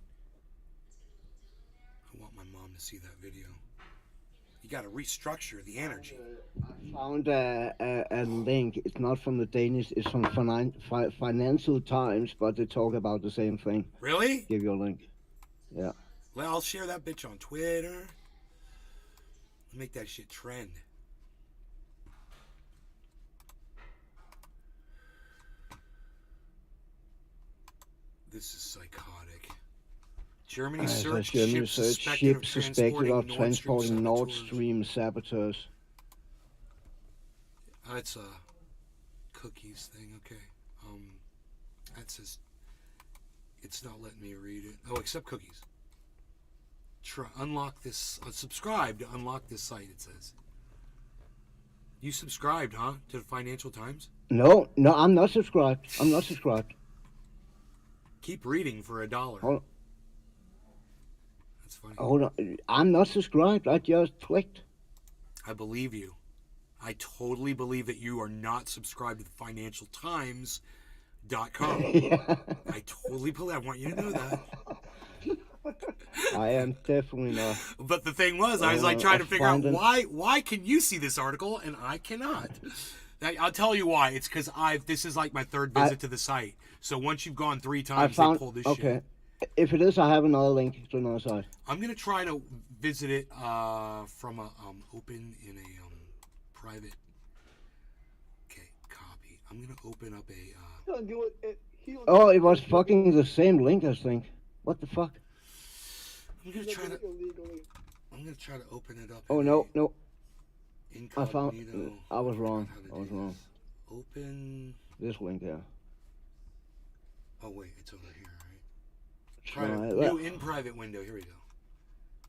I want my mom to see that video. You got to restructure the energy. I found a link. It's not from the Danish. It's from Financial Times, but they talk about the same thing. Really? Give you a link. Yeah. Well, I'll share that bitch on Twitter. Make that shit trend. this is psychotic. Germany As searched Germany ships searched suspected of ships suspected of transporting Nord saboteurs. Stream saboteurs. That's a cookies thing. Okay. That says it's not letting me read it. Oh, accept cookies. Unlock this. Subscribe to unlock this site. It says. You subscribed, huh, to the Financial Times? No, I'm not subscribed. I'm not subscribed. Keep reading for $1. Hold, That's funny. hold on. I'm not subscribed. I just clicked. I believe you. I totally believe that you are not subscribed to the FinancialTimes.com. Yeah. I totally believe. I want you to know that. I am definitely not. But the thing was, I was like trying to figure out finding- why can you see this article and I cannot. I'll tell you why. It's because this is like my third visit to the site. So once you've gone 3 times, they pull this shit. If it is, I have another link to another site. I'm gonna try to visit it from a open in a private. Okay, copy. I'm gonna open up a. Oh, it was fucking the same link, I think. What the fuck? I'm gonna try to open it up. Oh no. I Incognito. I was wrong. Forgot how to I was do wrong. this. Open. This link here. Oh wait, it's over here, right? Try New in private window. Here we go.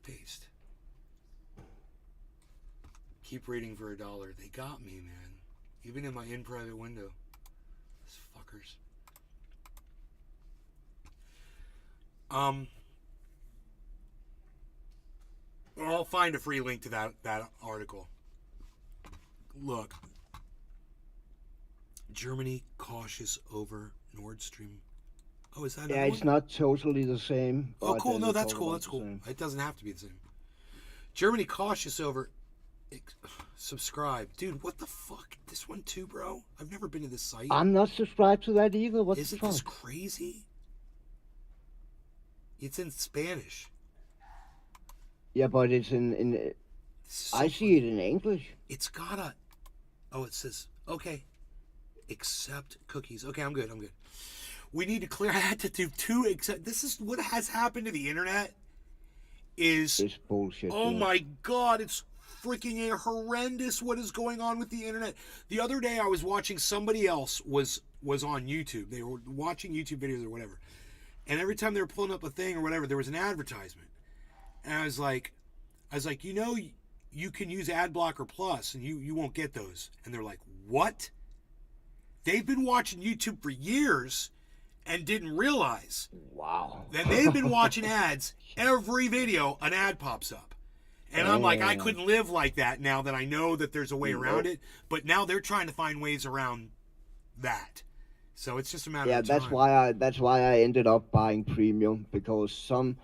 Paste. Keep reading for $1. They got me, man. Even in my in private window. These fuckers. I'll find a free link to that article. Look. Germany cautious over Nord Stream. Oh, is that Yeah, another it's one? not totally the same. Oh, but cool. No, it's that's all cool. about That's the cool. same. It doesn't have to be the same. Germany cautious over. Subscribe. Dude, what the fuck? This one too, bro? I've never been to this site. I'm not subscribed to that either. What the Isn't fuck? this crazy? It's in Spanish. Yeah, but it's in This is so I see it in English. It's gotta. Oh, it says okay. Accept cookies. Okay, I'm good. We need to clear. I had to do 2 accept. This is what has happened to the internet. Is It's bullshit. oh yeah. my god, it's freaking horrendous what is going on with the internet. The other day I was watching somebody else was on YouTube. They were watching YouTube videos or whatever. And every time they were pulling up a thing or whatever, there was an advertisement. And I was like, you know, you can use Adblocker Plus and you won't get those. And they're like, what? They've been watching YouTube for years and didn't realize. Wow. Then they've been watching ads. Every video, an ad pops up. And I'm like, I couldn't live like that now that I know that there's a way around it. But now they're trying to find ways around that. So it's just a matter of time. that's why I ended up buying premium, because some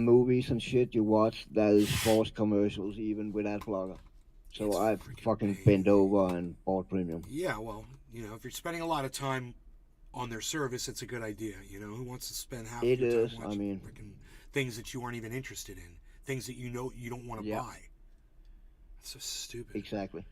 movies and shit you watch, that is forced commercials even with Adblocker. So It's I freaking fucking pain. bent over and bought premium. Yeah, well, you know, if you're spending a lot of time on their service, it's a good idea. You know, who wants to spend half It your time is, I watching mean- freaking things that you aren't even interested in, things that you know you don't want to Yeah. buy. That's so stupid. Exactly.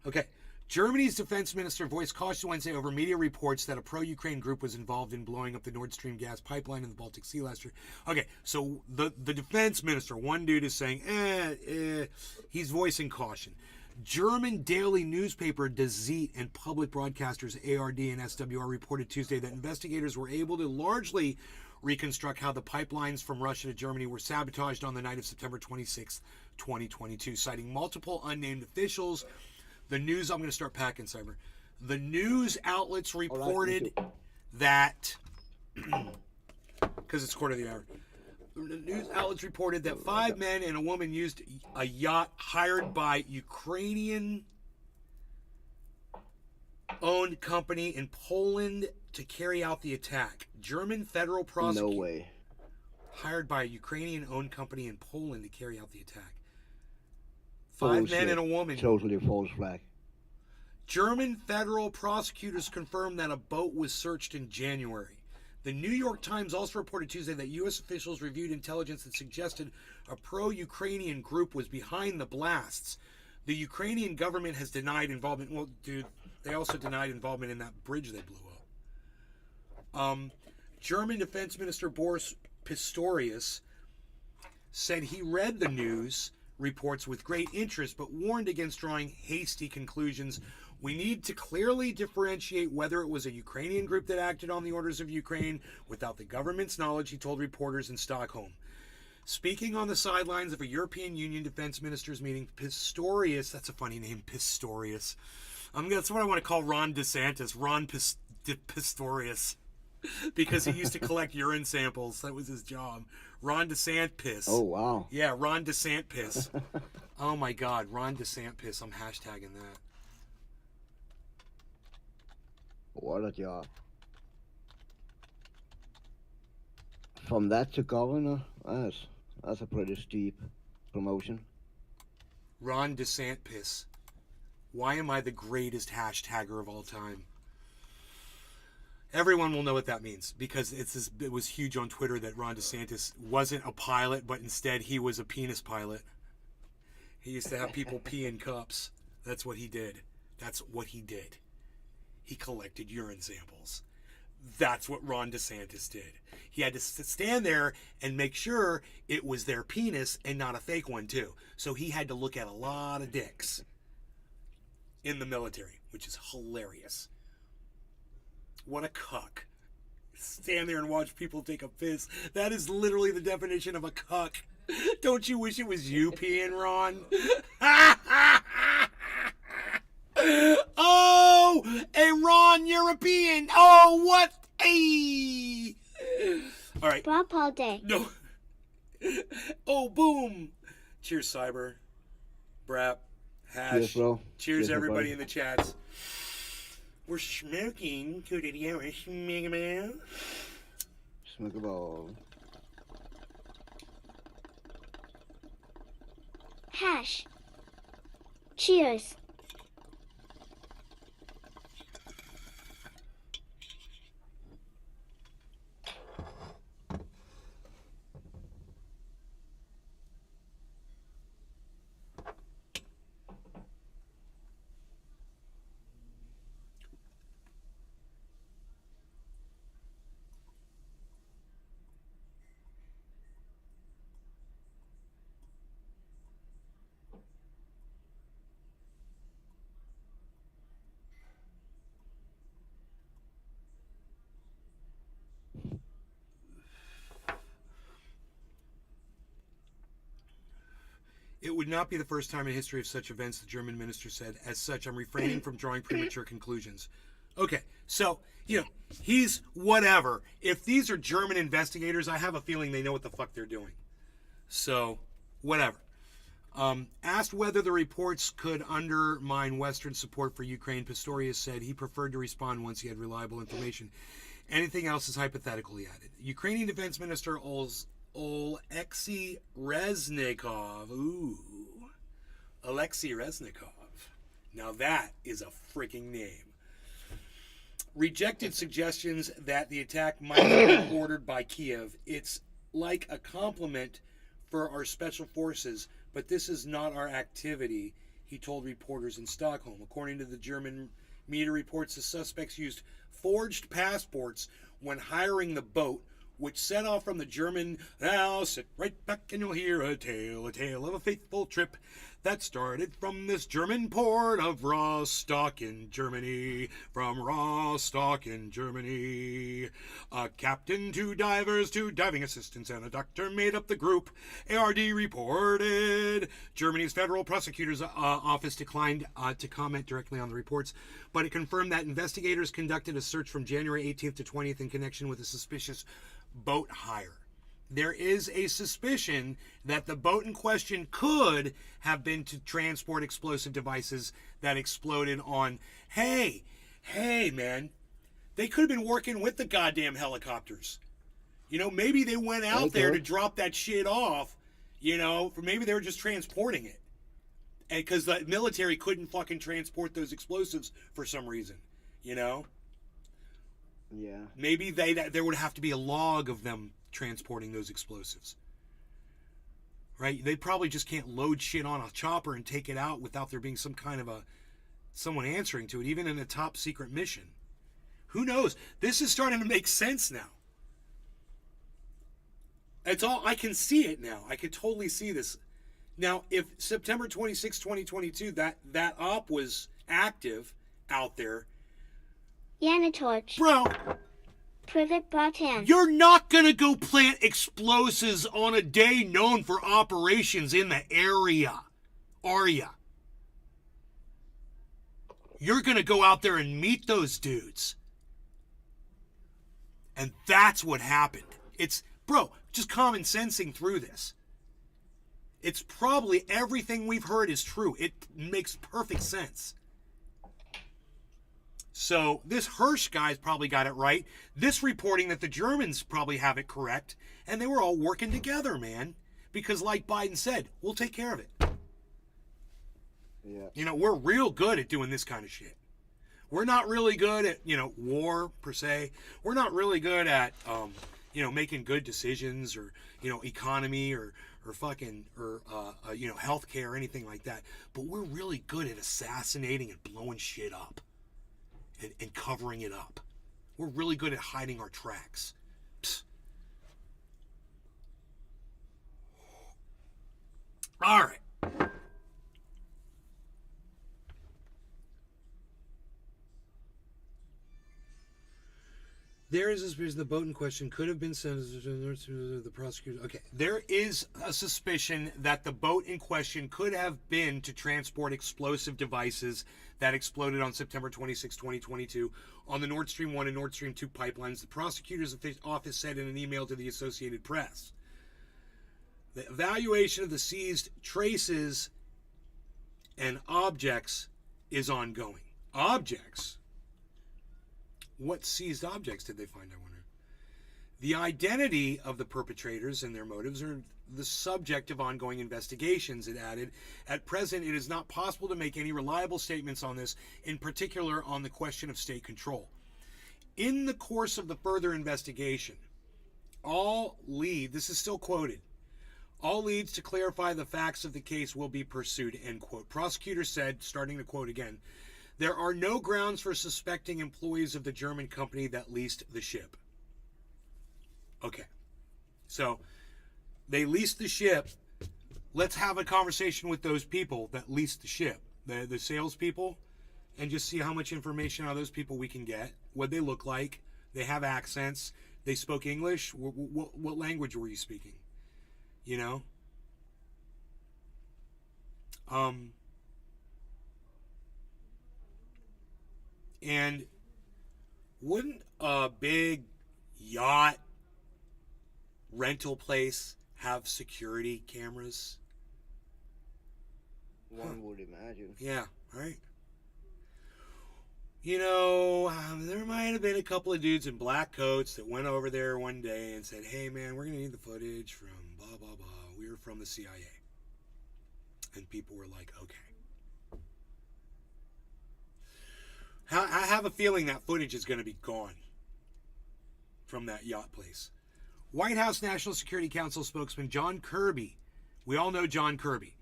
Okay. Germany's defense minister voiced caution Wednesday over media reports that a pro-Ukraine group was involved in blowing up the Nord Stream gas pipeline in the Baltic Sea last year. Okay, so the defense minister, one dude is saying, he's voicing caution. German daily newspaper Die Zeit and public broadcasters ARD and SWR reported Tuesday that investigators were able to largely reconstruct how the pipelines from Russia to Germany were sabotaged on the night of September 26, 2022, citing multiple unnamed officials. The news, I'm going to start packing, Cyber. The news outlets reported that, because it's quarter of the hour, the news outlets reported that 5 men and a woman used a yacht hired by Ukrainian-owned company in Poland to carry out the attack. German federal No prosecutor way. hired by a Ukrainian-owned company in Poland to carry out the attack. 5 men and a woman. Totally false flag. German federal prosecutors confirmed that a boat was searched in January. The New York Times also reported Tuesday that U.S. officials reviewed intelligence that suggested a pro-Ukrainian group was behind the blasts. The Ukrainian government has denied involvement. Well, dude, they also denied involvement in that bridge they blew German Defense Minister Boris Pistorius said he read the news reports with great interest, but warned against drawing hasty conclusions. We need to clearly differentiate whether it was a Ukrainian group that acted on the orders of Ukraine without the government's knowledge, he told reporters in Stockholm. Speaking on the sidelines of a European Union defense ministers meeting, Pistorius, that's a funny name, Pistorius. That's what I want to call Ron DeSantis, Ron Pistorius, because he used to collect urine samples. That was his job. Ron DeSantis. Oh, wow. Yeah, Ron DeSantis. Oh, my God, Ron DeSantis. I'm hashtagging that. What a job. From that to governor, that's a pretty steep promotion. Ron DeSantis. Why am I the greatest hashtagger of all time? Everyone will know what that means, because it was huge on Twitter that Ron DeSantis wasn't a pilot, but instead he was a penis pilot. He used to have people pee in cups. That's what he did. That's what he did. He collected urine samples. That's what Ron DeSantis did. He had to stand there and make sure it was their penis and not a fake one, too. So he had to look at a lot of dicks in the military, which is hilarious. What a cuck. Stand there and watch people take a piss. That is literally the definition of a cuck. Don't you wish it was you peeing, Ron? Oh, hey, Ron, European. Oh, what? Hey. All right. Brap all day. No. Oh, boom. Cheers, Cyber. Brap. Hash. Cheers, bro. Cheers, everybody everybody. in the chats. We're smoking. Good idea. We're smoking. Smoke a ball. Hash. Cheers. It would not be the first time in history of such events, the German minister said. As such, I'm refraining from drawing premature conclusions. Okay, so, he's whatever. If these are German investigators, I have a feeling they know what the fuck they're doing. So, whatever. Asked whether the reports could undermine Western support for Ukraine, Pistorius said he preferred to respond once he had reliable information. Anything else is hypothetical, he added. Ukrainian Defense Minister Oleksiy Reznikov. Ooh. Oleksiy Reznikov. Now that is a freaking name. Rejected suggestions that the attack might have been ordered by Kiev. It's like a compliment for our special forces, but this is not our activity, he told reporters in Stockholm. According to the German media reports, the suspects used forged passports when hiring the boat, which set off from the German. Now sit right back and you'll hear a tale of a faithful trip that started from this German port of Rostock in Germany. From Rostock in Germany. A captain, 2 divers, 2 diving assistants, and a doctor made up the group, ARD reported. Germany's federal prosecutor's office declined to comment directly on the reports, but it confirmed that investigators conducted a search from January 18th to 20th in connection with a suspicious boat hire. There is a suspicion that the boat in question could have been to transport explosive devices that exploded on. Hey, man, they could have been working with the goddamn helicopters. Maybe they went out there to drop that shit off, or maybe they were just transporting it. And because the military couldn't fucking transport those explosives for some reason, Yeah. Maybe there would have to be a log of them transporting those explosives. Right? They probably just can't load shit on a chopper and take it out without there being some kind of someone answering to it, even in a top secret mission. Who knows? This is starting to make sense now. It's all, I can see it now. I can totally see this. Now, if September 26, 2022, that op was active out there. Yanatorch. Bro, Privet Bartan. you're not going to go plant explosives on a day known for operations in the area, are ya? You're going to go out there and meet those dudes. And that's what happened. It's, bro, just common sensing through this. It's probably everything we've heard is true. It makes perfect sense. So this Hirsch guy's probably got it right. This reporting that the Germans probably have it correct. And they were all working together, man. Because like Biden said, we'll take care of it. Yeah. You know, we're real good at doing this kind of shit. We're not really good at, war per se. We're not really good at, making good decisions or, economy or healthcare or anything like that. But we're really good at assassinating and blowing shit up and covering it up. We're really good at hiding our tracks. Psst. All right. There is a suspicion the boat in question could have been sent to the prosecutor. Okay, there is a suspicion that the boat in question could have been to transport explosive devices that exploded on September 26, 2022 on the Nord Stream 1 and Nord Stream 2 pipelines, the prosecutor's office said in an email to the Associated Press. The evaluation of the seized traces and objects is ongoing. Objects? What seized objects did they find, I wonder? The identity of the perpetrators and their motives are the subject of ongoing investigations, it added. At present, it is not possible to make any reliable statements on this, in particular on the question of state control. In the course of the further investigation, this is still quoted, all leads to clarify the facts of the case will be pursued, end quote. Prosecutor said, starting to quote again, there are no grounds for suspecting employees of the German company that leased the ship. Okay. So, they leased the ship. Let's have a conversation with those people that leased the ship, the salespeople, and just see how much information out of those people we can get, what they look like. They have accents. They spoke English. What language were you speaking? And wouldn't a big yacht rental place have security cameras? One would imagine. Yeah, right? There might have been a couple of dudes in black coats that went over there one day and said, hey, man, we're going to need the footage from blah, blah, blah. We were from the CIA. And people were like, okay. I have a feeling that footage is going to be gone from that yacht place. White House National Security Council spokesman John Kirby, we all know John Kirby,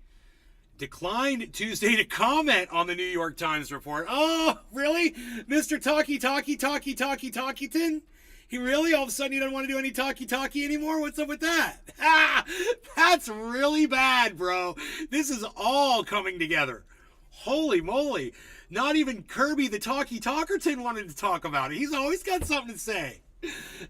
declined Tuesday to comment on the New York Times report. Oh, really? Mr. Talkie-Talkie-Talkie-Talkie-Talkieton? He really, all of a sudden, he doesn't want to do any talkie-talkie anymore? What's up with that? That's really bad, bro. This is all coming together. Holy moly. Not even Kirby the Talkie-Talkerton wanted to talk about it. He's always got something to say.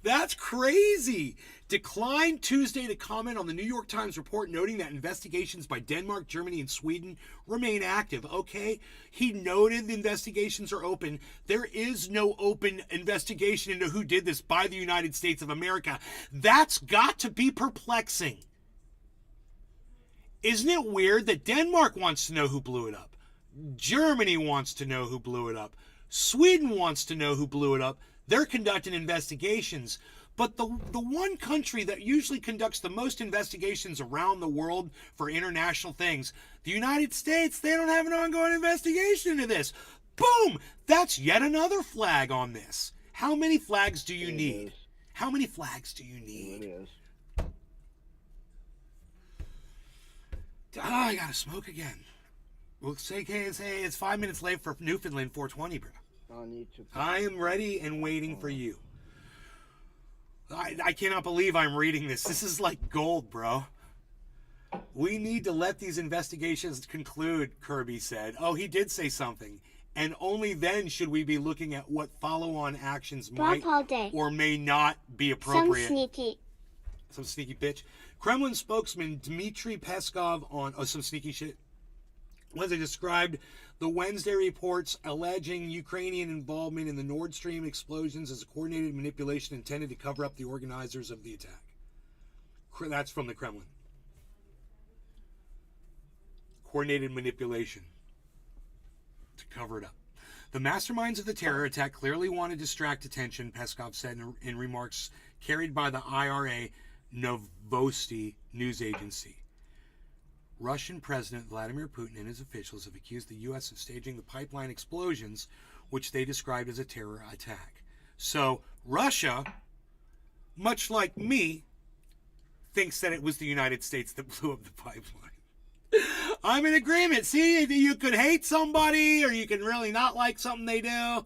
That's crazy. Declined Tuesday to comment on the New York Times report noting that investigations by Denmark, Germany, and Sweden remain active. Okay, he noted the investigations are open. There is no open investigation into who did this by the United States of America. That's got to be perplexing. Isn't it weird that Denmark wants to know who blew it up? Germany wants to know who blew it up. Sweden wants to know who blew it up. They're conducting investigations. But the one country that usually conducts the most investigations around the world for international things, the United States, they don't have an ongoing investigation into this. Boom! That's yet another flag on this. How many flags do you need? How many flags do you need? It is. I gotta smoke again. We'll say it's 5 minutes late for Newfoundland 420, bro. I need to. I am ready and waiting for you. I cannot believe I'm reading this. This is like gold, bro. We need to let these investigations conclude, Kirby said. Oh, he did say something. And only then should we be looking at what follow-on actions might all day. or may not be Some appropriate. sneaky. Some sneaky bitch. Kremlin spokesman Dmitry Peskov on some sneaky shit. Once they described the Wednesday reports alleging Ukrainian involvement in the Nord Stream explosions as a coordinated manipulation intended to cover up the organizers of the attack. That's from the Kremlin. Coordinated manipulation to cover it up. The masterminds of the terror attack clearly want to distract attention, Peskov said in remarks carried by the IRA Novosti news agency. Russian President Vladimir Putin and his officials have accused the U.S. of staging the pipeline explosions, which they described as a terror attack. So Russia, much like me, thinks that it was the United States that blew up the pipeline. I'm in agreement. See, you could hate somebody or you can really not like something they do.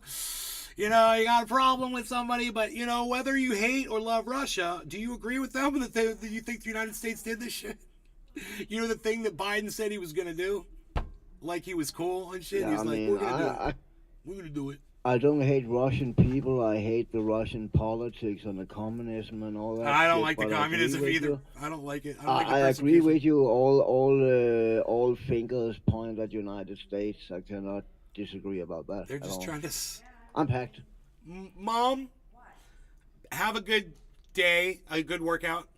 You know, you got a problem with somebody, but, you know, whether you hate or love Russia, do you agree with them that you think the United States did this shit? You know, the thing that Biden said he was going to do? Like he was cool and shit? Yeah, He's I like, mean, we're going to do it. We're going to do it. I don't hate Russian people. I hate the Russian politics and the communism and all that. I don't shit, like the but I communism agree with either. you. I don't like it. I don't like the I agree persecution. with you. All fingers point at United States. I cannot disagree about that. They're at just all. trying to... I'm packed. Mom, have a good day, a good workout.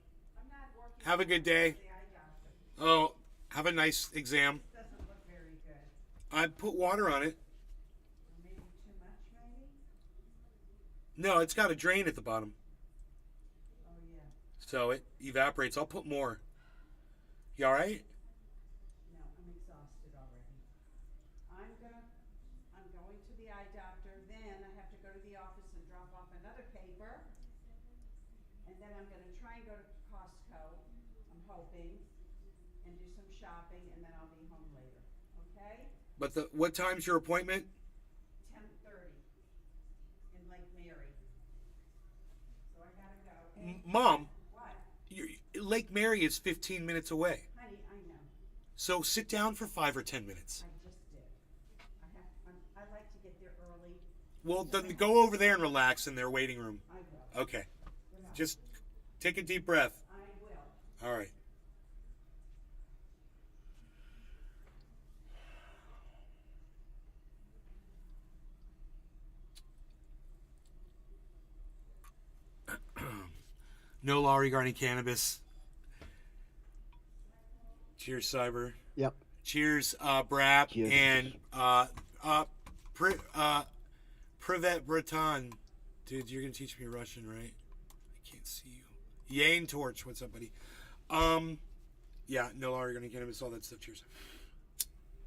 Have a good day. Oh, have a nice exam. I put water on it. No, it's got a drain at the bottom. So it evaporates. I'll put more. You all right? No, I'm exhausted already. I'm going to the eye doctor, then I have to go to the office and drop off another paper. And then I'm gonna try and go to Costco, I'm hoping, and do some shopping, and then I'll be home later, okay? But what time's your appointment? 10:30 in Lake Mary. So I gotta go. Mom, What? Lake Mary is 15 minutes away. Honey, I know, So sit down for 5 or 10 minutes. I just did. I like to get there early. Well, then go over there and relax in their waiting room. I will. Okay. Just take a deep breath. I will. All right. No law regarding cannabis. Cheers, Cyber. Yep. Cheers, Brap. Cheers. And Privet Breton. Dude, you're going to teach me Russian, right? I can't see you. Yane Torch. What's up, buddy? Yeah, no law regarding cannabis, all that stuff. Cheers.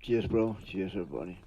Cheers, bro. Cheers, everybody.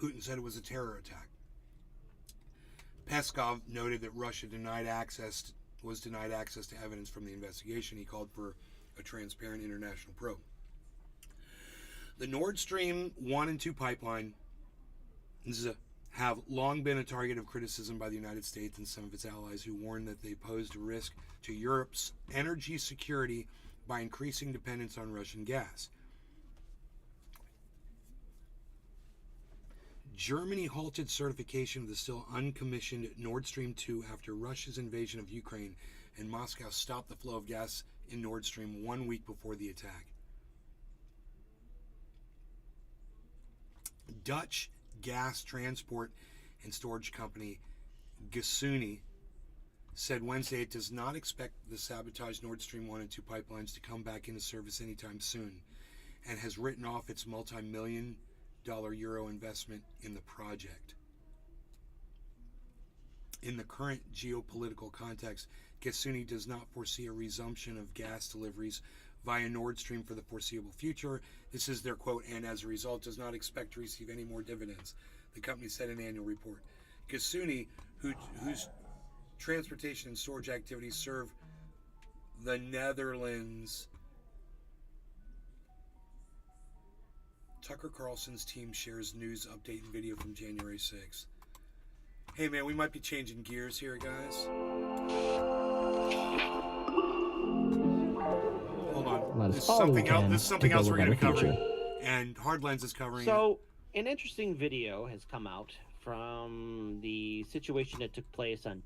Putin said it was a terror attack. Peskov noted that Russia was denied access to evidence from the investigation. He called for a transparent international probe. The Nord Stream 1 and 2 pipeline have long been a target of criticism by the United States and some of its allies, who warned that they posed a risk to Europe's energy security by increasing dependence on Russian gas. Germany halted certification of the still uncommissioned Nord Stream 2 after Russia's invasion of Ukraine, and Moscow stopped the flow of gas in Nord Stream 1 week before the attack. Dutch gas transport and storage company Gasunie said Wednesday it does not expect the sabotaged Nord Stream 1 and 2 pipelines to come back into service anytime soon, and has written off its multi-million euro investment in the project. In the current geopolitical context, Gasunie does not foresee a resumption of gas deliveries via Nord Stream for the foreseeable future. This is their quote, and as a result does not expect to receive any more dividends, the company said in an annual report. Gasunie, whose transportation and storage activities serve the Netherlands. Tucker Carlson's team shares news update and video from January 6th. Hey man, we might be changing gears here, guys. Hold on. This is something else we're going to be covering. And Hardlens is covering it. So, an interesting video has come out from the situation that took place on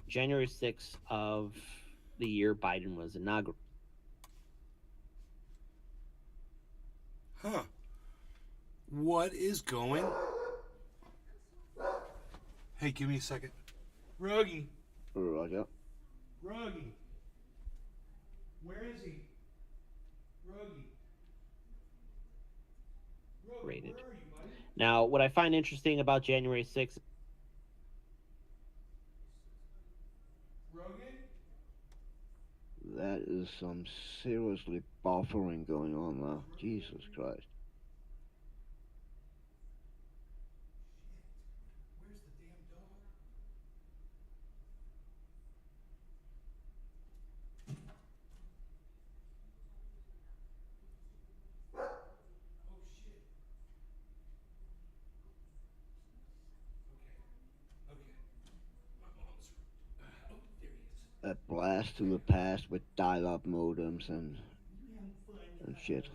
January 6th of the year Biden was inaugurated. Huh. What is going? Hey, give me a second. Ruggy. Roger. Ruggy. Where is he? Ruggy. Ruggy, where are you, buddy? Now, what I find interesting about January 6th That is some seriously buffering going on now. Jesus Christ. Where's the damn dog? Oh shit. Okay. My mom's. Oh, there he is. A blast to the past with dial-up modems and shit.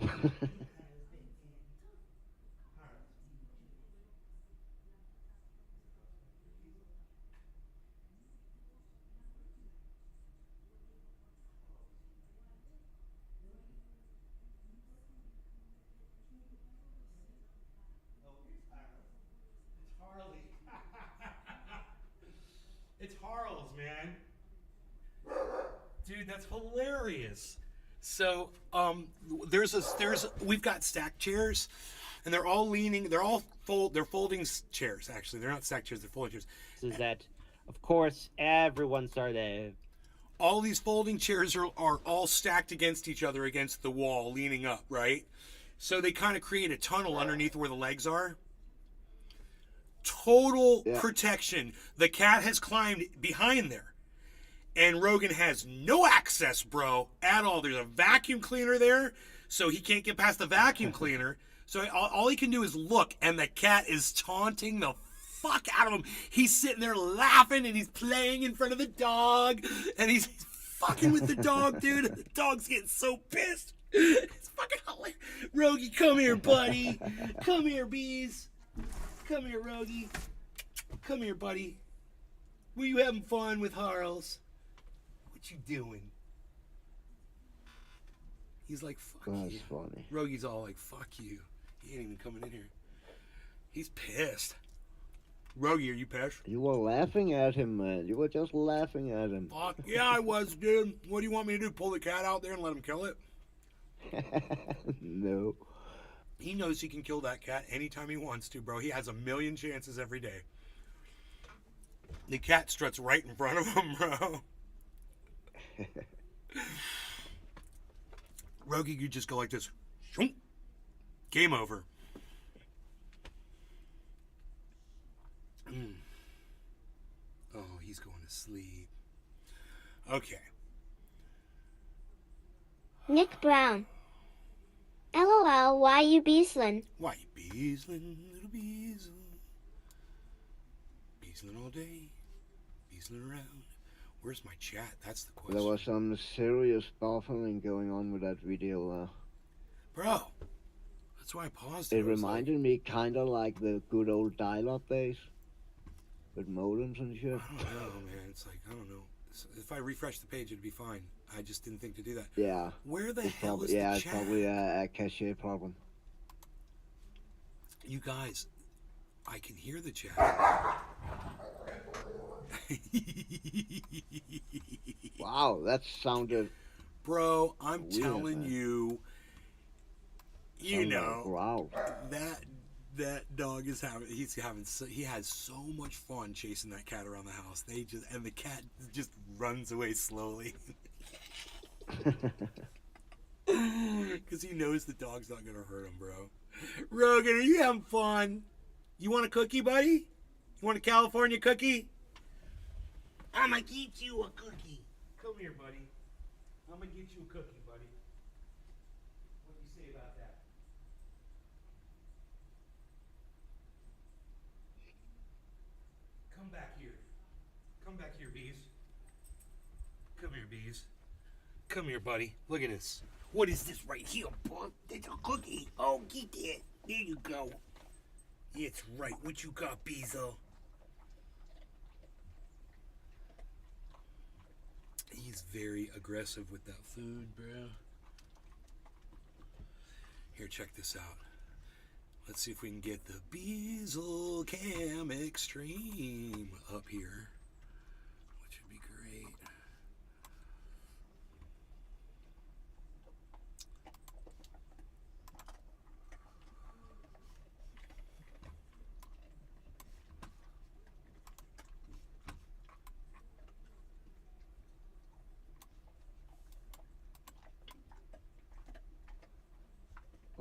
It's Harles, man. Dude, that's hilarious. So, we've got stacked chairs, and they're all leaning. They're folding chairs. Actually, they're not stacked chairs. They're folding chairs. is that, of course, everyone started. All these folding chairs are all stacked against each other against the wall, leaning up, right? So they kind of create a tunnel underneath where the legs are. Total protection. The cat has climbed behind there. And Rogan has no access, bro, at all. There's a vacuum cleaner there, so he can't get past the vacuum cleaner. So all he can do is look, and the cat is taunting the fuck out of him. He's sitting there laughing, and he's playing in front of the dog, and he's fucking with the dog, dude. The dog's getting so pissed. It's fucking hilarious. Rogie, come here, buddy. Come here, bees. Come here, Rogie. Come here, buddy. Were you having fun with Harles? What you doing? He's like, fuck you. That's funny. Rogie's all like, fuck you. He ain't even coming in here. He's pissed. Rogie, are you pissed? You were laughing at him, man. You were just laughing at him. Fuck, yeah, I was, dude. What do you want me to do? Pull the cat out there and let him kill it? No. He knows he can kill that cat anytime he wants to, bro. He has 1,000,000 chances every day. The cat struts right in front of him, bro. Rogie, you just go like this. Game over. Oh, he's going to sleep. Okay. Nick Brown. LOL, why you beaslin'? Why you beaslin', little beaslin'? Beaslin' all day, beaslin' around. Where's my chat? That's the There question. was some serious buffering going on with that video. Bro, that's why I paused it. It reminded me kind of like the good old dial-up days with modems and shit. I don't know, man. It's like, I don't know. If I refresh the page, it'd be fine. I just didn't think to do that. Yeah. Where the hell Probably, is the yeah, it's chat? probably a cache problem. You guys, I can hear the chat. Wow, that sounded... Bro, I'm weird, telling man. you, Sounded like a growl. that dog is he has so much fun chasing that cat around the house. The cat just runs away slowly. Because he knows the dog's not gonna hurt him, bro. Rogan, are you having fun? You want a cookie, buddy? You want a California cookie? I'm gonna get you a cookie. Come here, buddy. I'm gonna get you a cookie, buddy. What do you say about that? Come back here. Come back here, bees. Come here, bees. Come here, buddy. Look at this. What is this right here, bud? It's a cookie. Oh, get that. There you go. It's right. What you got, Beezo? He's very aggressive with that food, bro. Here, check this out. Let's see if we can get the Beezle Cam Extreme up here, which would be great.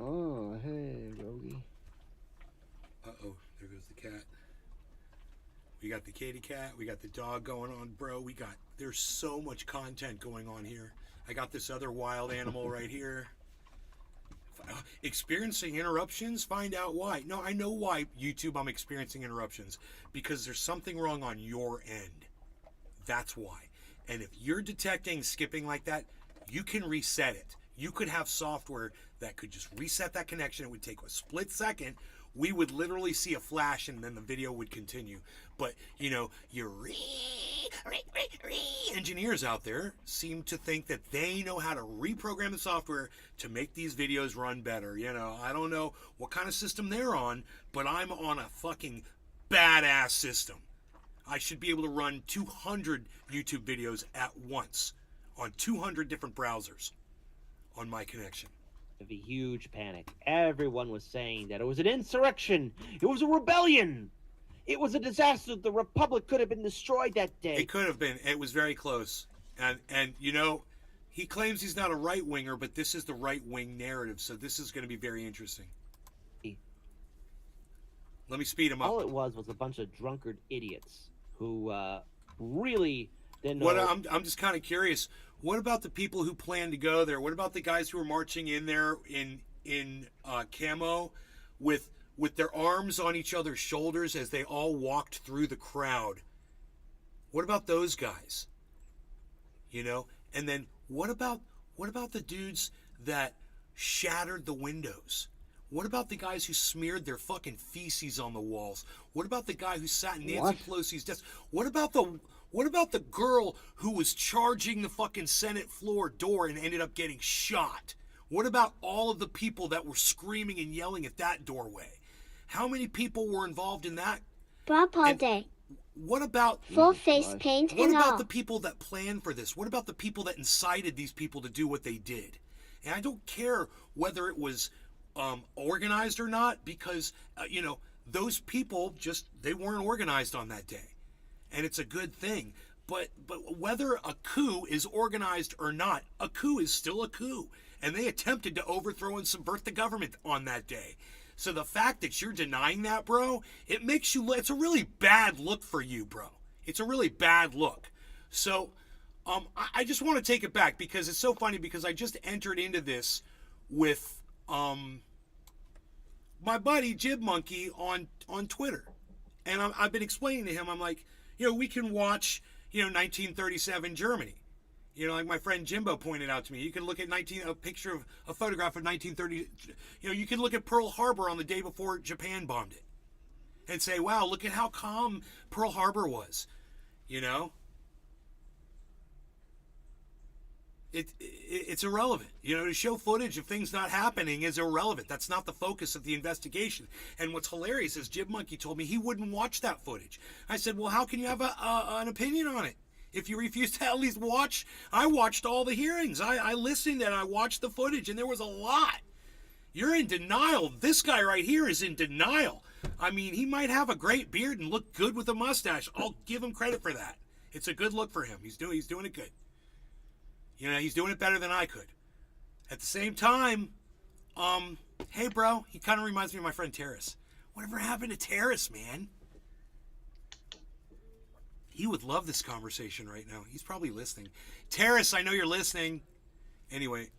Oh, hey, Rogie. Uh-oh, there goes the cat. We got the kitty cat, we got the dog going on, bro. There's so much content going on here. I got this other wild animal right here. Experiencing interruptions? Find out why. No, I know why, YouTube, I'm experiencing interruptions. Because there's something wrong on your end. That's why. And if you're detecting skipping like that, you can reset it. You could have software that could just reset that connection. It would take a split second. We would literally see a flash and then the video would continue. But, you know, your engineers out there seem to think that they know how to reprogram the software to make these videos run better. You know, I don't know what kind of system they're on, but I'm on a fucking badass system. I should be able to run 200 YouTube videos at once on 200 different browsers on my connection. Of a huge panic. Everyone was saying that it was an insurrection. It was a rebellion. It was a disaster. The Republic could have been destroyed that day. It could have been. It was very close. And you know, he claims he's not a right-winger, but this is the right-wing narrative, so this is going to be very interesting. Let me speed him up. All it was a bunch of drunkard idiots who really didn't know. What I'm just kind of curious. What about the people who plan to go there? What about the guys who are marching in there in camo with their arms on each other's shoulders as they all walked through the crowd? What about those guys? You know? And then what about the dudes that shattered the windows? What about the guys who smeared their fucking feces on the walls? What about the guy who sat in Nancy Pelosi's desk? What about the girl who was charging the fucking Senate floor door and ended up getting shot? What about all of the people that were screaming and yelling at that doorway? How many people were involved in that? Bob all day. What about full face paint what and about all? the people that planned for this? What about the people that incited these people to do what they did? And I don't care whether it was organized or not, because you know, those people they weren't organized on that day. And it's a good thing. But whether a coup is organized or not, a coup is still a coup. And they attempted to overthrow and subvert the government on that day. So the fact that you're denying that, bro, it's a really bad look for you, bro. It's a really bad look. So I just want to take it back because it's so funny, because I just entered into this with my buddy Jib Monkey on Twitter. And I've been explaining to him, I'm like, you know, we can watch, 1937 Germany. Like my friend Jimbo pointed out to me, you can look at a picture of a photograph of 1930. You can look at Pearl Harbor on the day before Japan bombed it, and say, "Wow, look at how calm Pearl Harbor was." It's irrelevant. To show footage of things not happening is irrelevant. That's not the focus of the investigation. And what's hilarious is Jib Monkey told me he wouldn't watch that footage. I said, well, how can you have an opinion on it if you refuse to at least watch? I watched all the hearings. I listened and I watched the footage, and there was a lot. You're in denial. This guy right here is in denial. I mean, he might have a great beard and look good with a mustache. I'll give him credit for that. It's a good look for him. He's doing it good. He's doing it better than I could. At the same time, hey, bro, he kind of reminds me of my friend Terrace. Whatever happened to Terrace, man? He would love this conversation right now. He's probably listening. Terrace, I know you're listening. Anyway,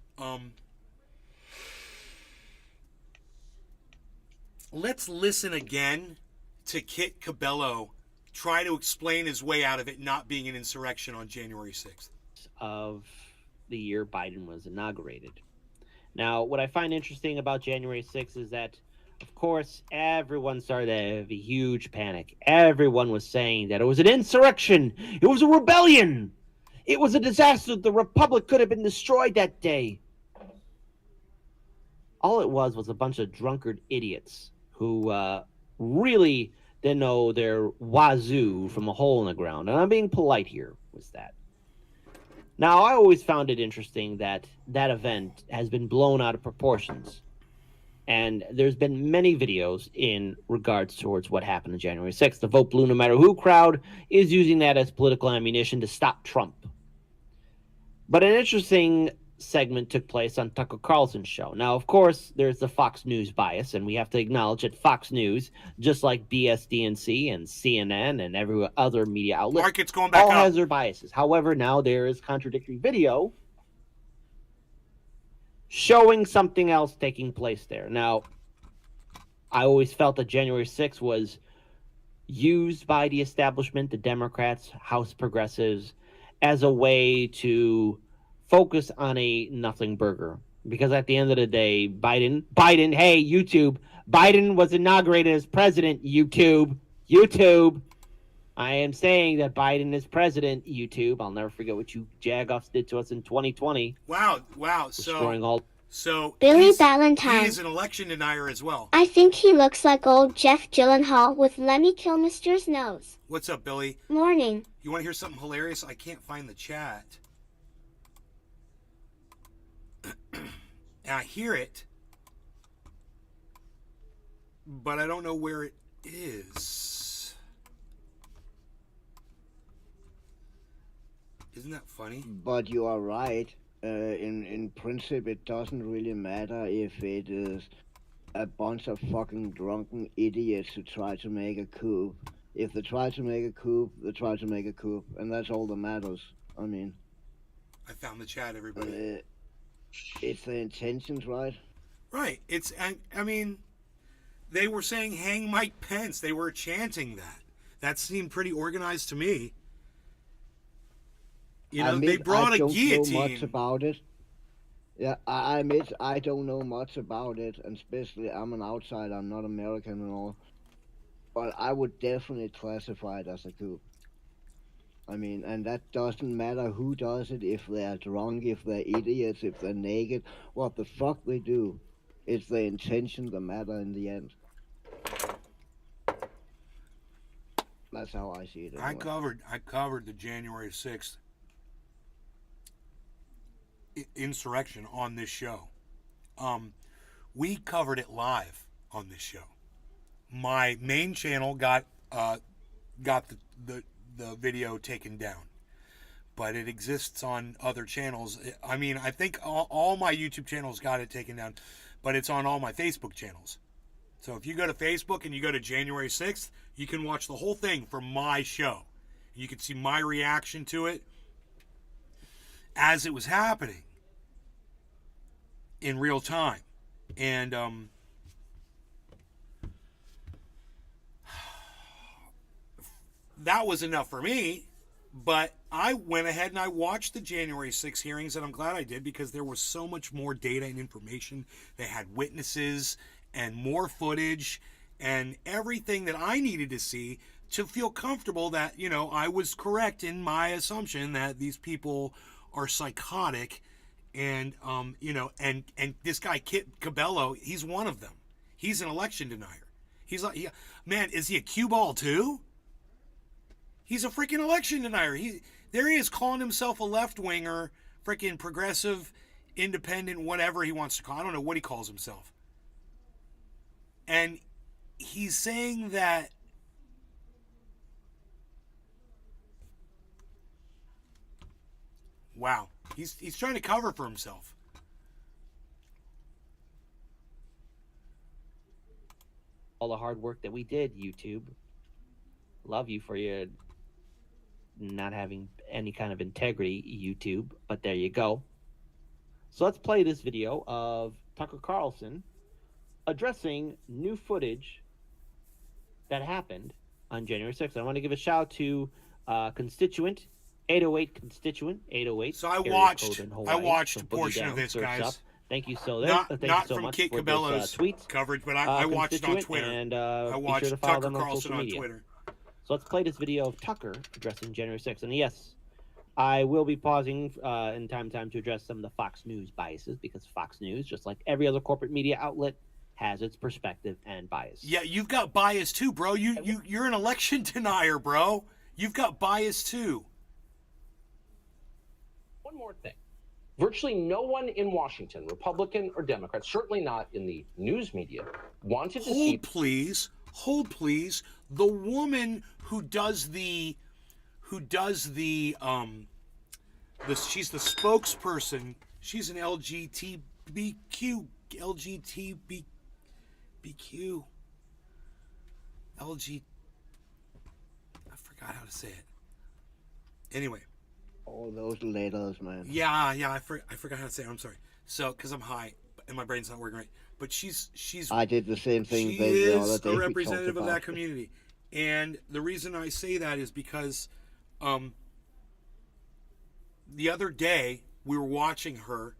let's listen again to Kit Cabello try to explain his way out of it not being an insurrection on January 6th. Of the year Biden was inaugurated. Now, what I find interesting about January 6th is that, of course, everyone started to have a huge panic. Everyone was saying that it was an insurrection. It was a rebellion. It was a disaster. The republic could have been destroyed that day. All it was a bunch of drunkard idiots who really didn't know their wazoo from a hole in the ground. And I'm being polite here with that. Now, I always found it interesting that that event has been blown out of proportions. And there's been many videos in regards towards what happened on January 6th. The Vote Blue No Matter Who crowd is using that as political ammunition to stop Trump. But an interesting segment took place on Tucker Carlson's show. Now, of course, there's the Fox News bias, and we have to acknowledge that Fox News, just like BSDNC and CNN and every other media outlet, market's going back all up. has their biases. However, now there is contradictory video showing something else taking place there. Now, I always felt that January 6th was used by the establishment, the Democrats, House progressives, as a way to focus on a nothing burger. Because at the end of the day, Biden, hey, YouTube, Biden was inaugurated as president, YouTube. I am saying that Biden is president, YouTube. I'll never forget what you jagoffs did to us in 2020. Wow. Destroying all. So Billy Valentine. He is an election denier as well. I think he looks like old Jeff Gyllenhaal with Lemmy Kilmister's nose. What's up, Billy? Morning. You want to hear something hilarious? I can't find the chat. And I hear it, but I don't know where it is. Isn't that funny? But you are right. In principle, it doesn't really matter if it is a bunch of fucking drunken idiots who try to make a coup. If they try to make a coup, they try to make a coup, and that's all that matters. I mean, I found the chat, everybody. It's the intentions, right? Right. I mean, they were saying hang Mike Pence. They were chanting that. That seemed pretty organized to me. They brought a guillotine. I don't know much about it. Yeah, I admit I don't know much about it, and especially I'm an outsider. I'm not American and all. But I would definitely classify it as a coup. I mean, and that doesn't matter who does it, if they're drunk, if they're idiots, if they're naked, what the fuck they do. It's the intention that matter in the end. That's how I see it. Anyway. I covered the January 6th insurrection on this show. We covered it live on this show. My main channel got the video taken down, but it exists on other channels. I mean, I think all my YouTube channels got it taken down, but it's on all my Facebook channels. So if you go to Facebook and you go to January 6th, you can watch the whole thing from my show. You can see my reaction to it as it was happening in real time. And that was enough for me, But I went ahead and I watched the January 6 hearings, and I'm glad I did because there was so much more data and information. They had witnesses and more footage and everything that I needed to see to feel comfortable that, you know, I was correct in my assumption that these people are psychotic. And, you know, and this guy, Kit Cabello, he's one of them. He's an election denier. He's like, yeah, man, is he a cue ball too? He's a freaking election denier. There he is calling himself a left-winger, freaking progressive, independent, whatever he wants to call. I don't know what he calls himself. And he's saying that wow, he's trying to cover for himself. All the hard work that we did, YouTube. Love you for your not having any kind of integrity, YouTube, but there you go. So let's play this video of Tucker Carlson addressing new footage that happened on January 6th. I want to give a shout out to constituent 808 constituent 808. So I watched a portion of this, guys. Up. Thank you so not thank you so from much Kit for Cabello's this, tweet coverage, but I watched it on Twitter. And I watched sure Tucker Carlson on Twitter. So let's play this video of Tucker addressing January 6th. And yes, I will be pausing in time to address some of the Fox News biases, because Fox News, just like every other corporate media outlet, has its perspective and bias. Yeah, you've got bias too, bro. You're an election denier, bro. You've got bias too. One more thing. Virtually no one in Washington, Republican or Democrat, certainly not in the news media, wanted to see... Hold please. The woman who does the she's the spokesperson. She's an LGBTQ. I forgot how to say it. Anyway. All those letters, man. Yeah, I forgot how to say it. I'm sorry. So, because I'm high and my brain's not working right. But she's. I did the same thing. She is a representative of that community, and the reason I say that is because, the other day we were watching her,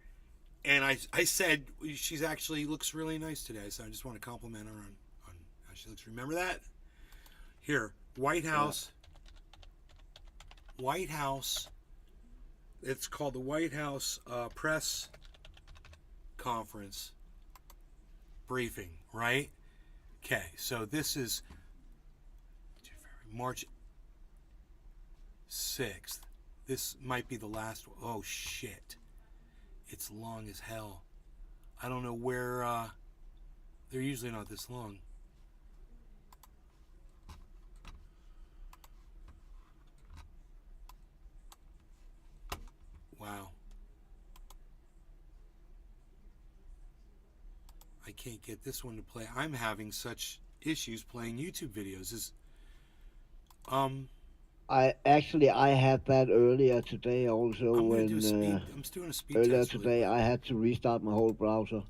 and I said she's actually looks really nice today. So I just want to compliment her on how she looks. Remember that? Here, White House. Yeah. White House. It's called the White House press conference briefing, right? Okay, so this is March 6th. This might be the last one. Oh, shit. It's long as hell. I don't know where, they're usually not this long. Wow. I can't get this one to play. I'm having such issues playing YouTube videos. I had that earlier today also. I'm doing a speed earlier test today I had to restart my whole browser.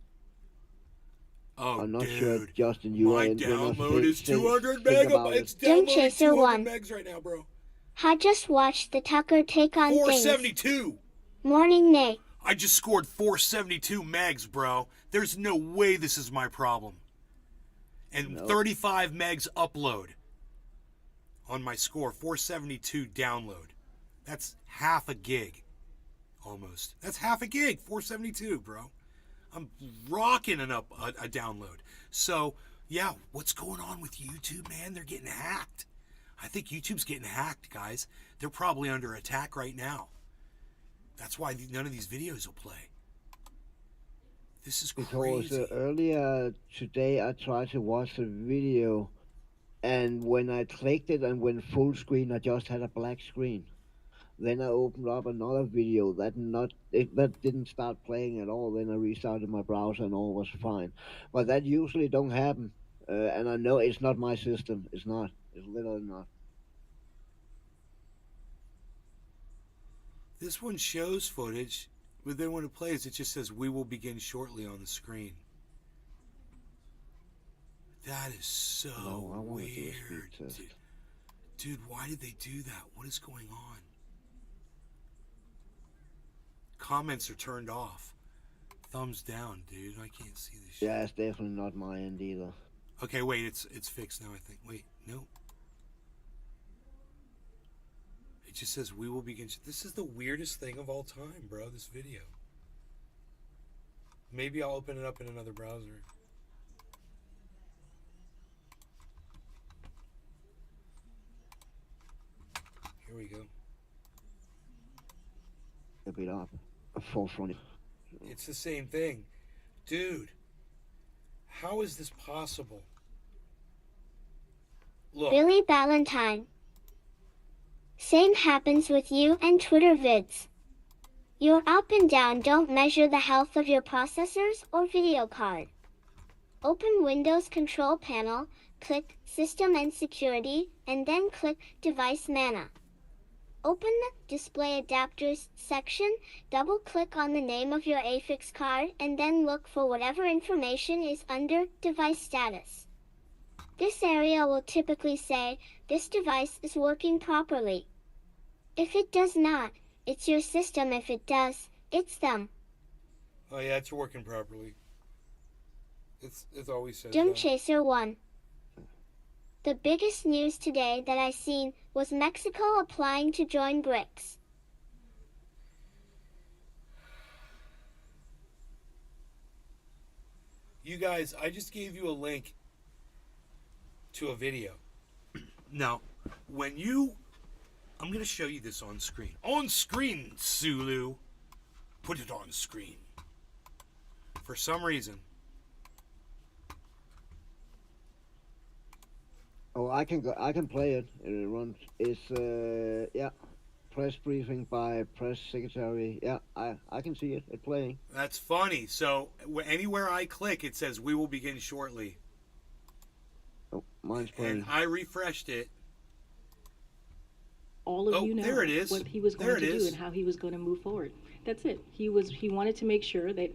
Oh, I'm not dude. sure, Justin, you my are download is 200 megabytes. It's downloading 200 megs right now, bro. I just watched the Tucker take on 472. Things. Morning, Nate. I just scored 472 megs, bro. There's no way this is my problem. And 35 megs upload on my score. 472 download. That's half a gig. Almost. That's half a gig. 472, bro. I'm rocking a download. So, yeah, what's going on with YouTube, man? They're getting hacked. I think YouTube's getting hacked, guys. They're probably under attack right now. That's why none of these videos will play. This is crazy. Because earlier today I tried to watch the video, and when I clicked it and went full screen, I just had a black screen. Then I opened up another video that didn't start playing at all. Then I restarted my browser and all was fine. But that usually don't happen, and I know it's not my system. It's not. It's literally not. This one shows footage, but then when it plays, it just says, "We will begin shortly" on the screen. That is so weird. Dude, why did they do that? What is going on? comments are turned off. Thumbs down, dude. I can't see this shit. Yeah, it's definitely not my end either. Okay, wait, it's fixed now, I think. Wait, no. It just says we will begin. This is the weirdest thing of all time, bro, this video. Maybe I'll open it up in another browser. Here we go. A bit up. A 420. It's the same thing. Dude, how is this possible? Look. Billy Ballantyne. Same happens with you and Twitter vids. Your up and down don't measure the health of your processors or video card. Open Windows Control Panel, click System and Security, and then click Device Mana. Open the Display Adapters section, double-click on the name of your AFIX card, and then look for whatever information is under Device Status. This area will typically say, this device is working properly. If it does not, it's your system. If it does, it's them. Oh yeah, it's working properly. It's always says Doom that. Chaser 1. The biggest news today that I seen was Mexico applying to join BRICS. You guys, I just gave you a link to a video. Now, when you... I'm going to show you this on screen. On screen, Sulu. Put it on screen. For some reason. Oh, I can go. I can play it. It runs. It's yeah, press briefing by press secretary. Yeah, I can see it. It's playing. That's funny. So anywhere I click, it says we will begin shortly. Oh, mine's playing. And I refreshed it. All of you know there it is. what he was going to do and how he was going to move forward. That's it. He wanted to make sure that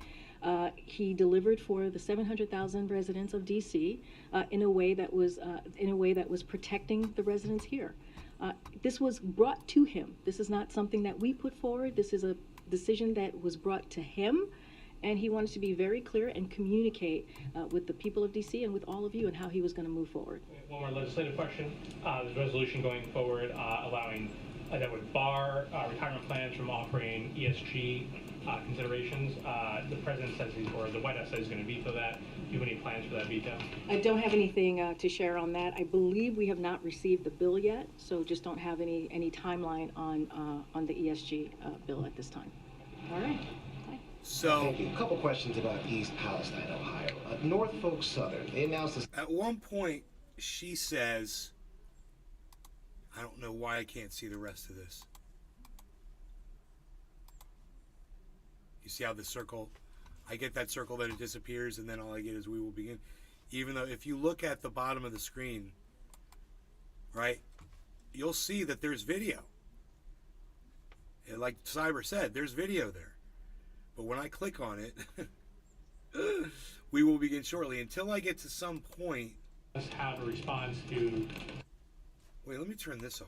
he delivered for the 700,000 residents of D.C. In a way that was protecting the residents here. This was brought to him. This is not something that we put forward. This is a decision that was brought to him, and he wanted to be very clear and communicate with the people of D.C. and with all of you and how he was going to move forward. One more legislative question. There's a resolution going forward allowing that would bar retirement plans from offering ESG considerations. The president says or the White House says he's going to veto that. Do you have any plans for that veto? I don't have anything to share on that. I believe we have not received the bill yet, so just don't have any timeline on the ESG bill at this time. All right. So, thank you. A couple questions about East Palestine, Ohio. Norfolk Southern, they announced this. At one point, she says, I don't know why I can't see the rest of this. You see how the circle, I get that circle, then it disappears, and then all I get is we will begin. Even though if you look at the bottom of the screen, right, you'll see that there's video. And like Cyber said, there's video there. But when I click on it, we will begin shortly. Until I get to some point. Just have a response to. Wait, let me turn this off.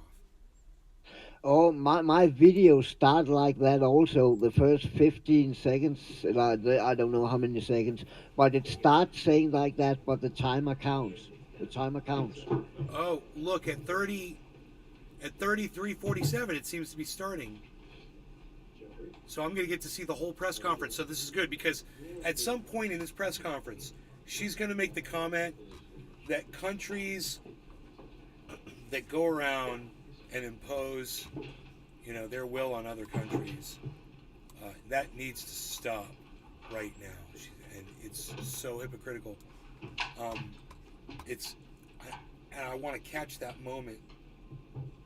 Oh, my video start like that also. The first 15 seconds, I don't know how many seconds, but it starts saying like that, but the timer counts. The timer counts. Oh, look, at 33:47, it seems to be starting. So I'm going to get to see the whole press conference. So this is good because at some point in this press conference, she's going to make the comment that countries that go around and impose, their will on other countries, that needs to stop right now. And it's so hypocritical. And I want to catch that moment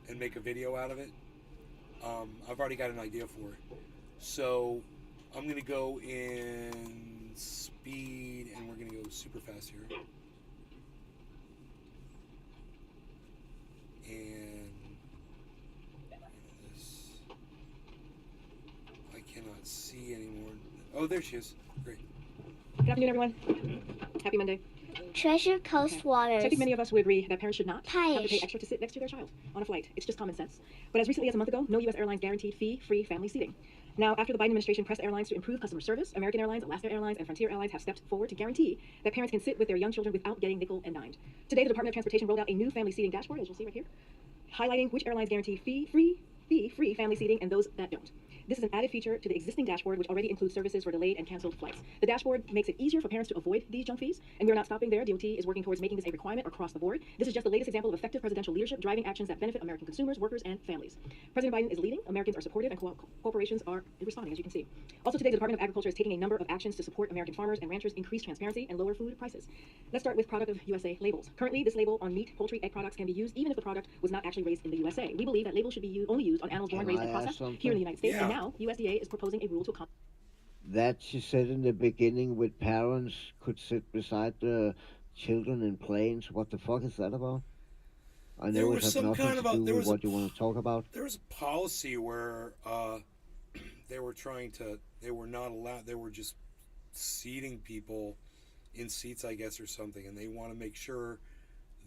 and make a video out of it. I've already got an idea for it. So I'm going to go in speed, and we're going to go super fast here. And this, I cannot see anymore. Oh, there she is. Great. Good afternoon, everyone. Happy Monday. Treasure Coast Waters. So I think many of us would agree that parents should not have to pay Paish. extra to sit next to their child on a flight. It's just common sense. But as recently as a month ago, no U.S. airlines guaranteed fee-free family seating. Now, after the Biden administration pressed airlines to improve customer service, American Airlines, Alaska Airlines, and Frontier Airlines have stepped forward to guarantee that parents can sit with their young children without getting nickel and dimed. Today, the Department of Transportation rolled out a new family seating dashboard, as you'll see right here, highlighting which airlines guarantee fee-free family seating and those that don't. This is an added feature to the existing dashboard, which already includes services for delayed and canceled flights. The dashboard makes it easier for parents to avoid these junk fees, and we're not stopping there. DOT is working towards making this a requirement across the board. This is just the latest example of effective presidential leadership driving actions that benefit American consumers, workers, and families. President Biden is leading, Americans are supportive, and corporations are responding, as you can see. Also today, the Department of Agriculture is taking a number of actions to support American farmers and ranchers, increase transparency, and lower food prices. Let's start with Product of USA labels. Currently, this label on meat, poultry, egg products can be used even if the product was not actually raised in the USA. We believe that labels should be only used on animals born, raised, and processed here in the United States, and now USDA is proposing a rule to accomplish that. She said in the beginning with parents could sit beside the children in planes. What the fuck is that about? I know it has nothing to do with what you want to talk about. There was a policy where they were not allowed, they were just seating people in seats, I guess, or something, and they want to make sure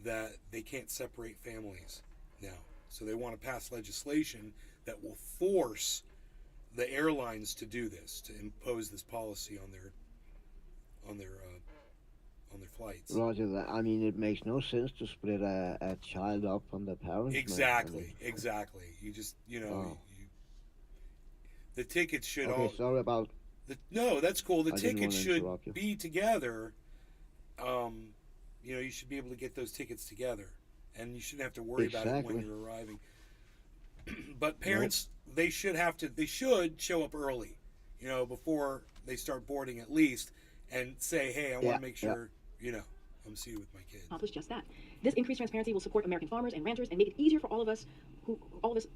that they can't separate families now. So they want to pass legislation that will force the airlines to do this, to impose this policy on their flights. Roger that. I mean, it makes no sense to split a child up from the parents. Exactly. You just, the tickets should all. Sorry about. No, that's cool. The tickets should be together. You should be able to get those tickets together, and you shouldn't have to worry about it when you're arriving. But parents, they should show up early, before they start boarding at least, and say, hey, I want to make sure, I'm seated with my kids. Accomplish just that. This increased transparency will support American farmers and ranchers and make it easier for all of us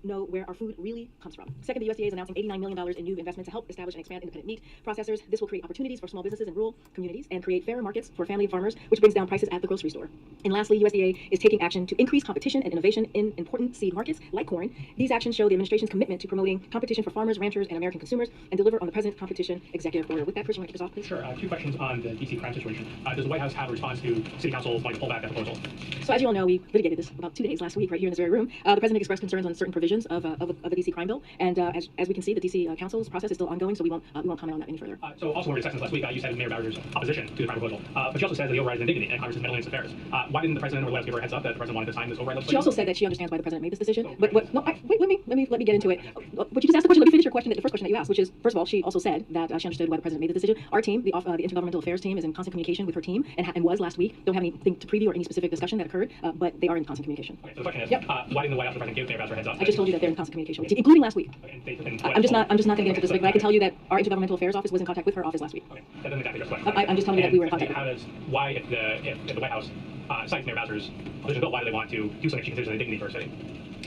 know where our food really comes from. Second, the USDA is announcing $89 million in new investment to help establish and expand independent meat processors. This will create opportunities for small businesses in rural communities and create fairer markets for family farmers, which brings down prices at the grocery store. And lastly, USDA is taking action to increase competition and innovation in important seed markets like corn. These actions show the administration's commitment to promoting competition for farmers, ranchers, and American consumers, and deliver on the President's competition executive order. With that, Chris, you want to kick us off, please? Sure. Two questions on the DC crime situation. Does the White House have a response to City Council wanting to pull back that proposal? So as you all know, we litigated this about 2 days last week right here in this very room. The President expressed concerns on certain provisions of the DC crime bill, and as we can see, the DC Council's process is still ongoing, so we won't comment on that any further. So also when we were discussing this last week, you said Mayor Bowser's opposition to the crime proposal, but she also says that he overrides indignity and Congress is meddling in its affairs. Why didn't the President or the White House give her a heads up that the President wanted to sign this override legislation? She also said that she understands why the President made this decision. But what? No, wait. Let me get into it. But you just asked the question. Let me finish your question. The first question that you asked, which is, first of all, she also said that she understood why the President made the decision. Our team, the Intergovernmental Affairs team, is in constant communication with her team and was last week. Don't have anything to preview or any specific discussion that occurred, but they are in constant communication. Okay, so the question is, why didn't the White House or the President give Mayor Bowser a heads up? I just told you that they're in constant communication with the team, including last week. Okay, I'm just not going to get into specific, but I can tell you that our Intergovernmental Affairs office was in contact with her office last week. Okay, that doesn't exactly address the question. I'm just telling you that we were in contact with her. Why, if the White House cites Mayor Bowser's opposition bill, why do they want to do something she considers an indignity for a city?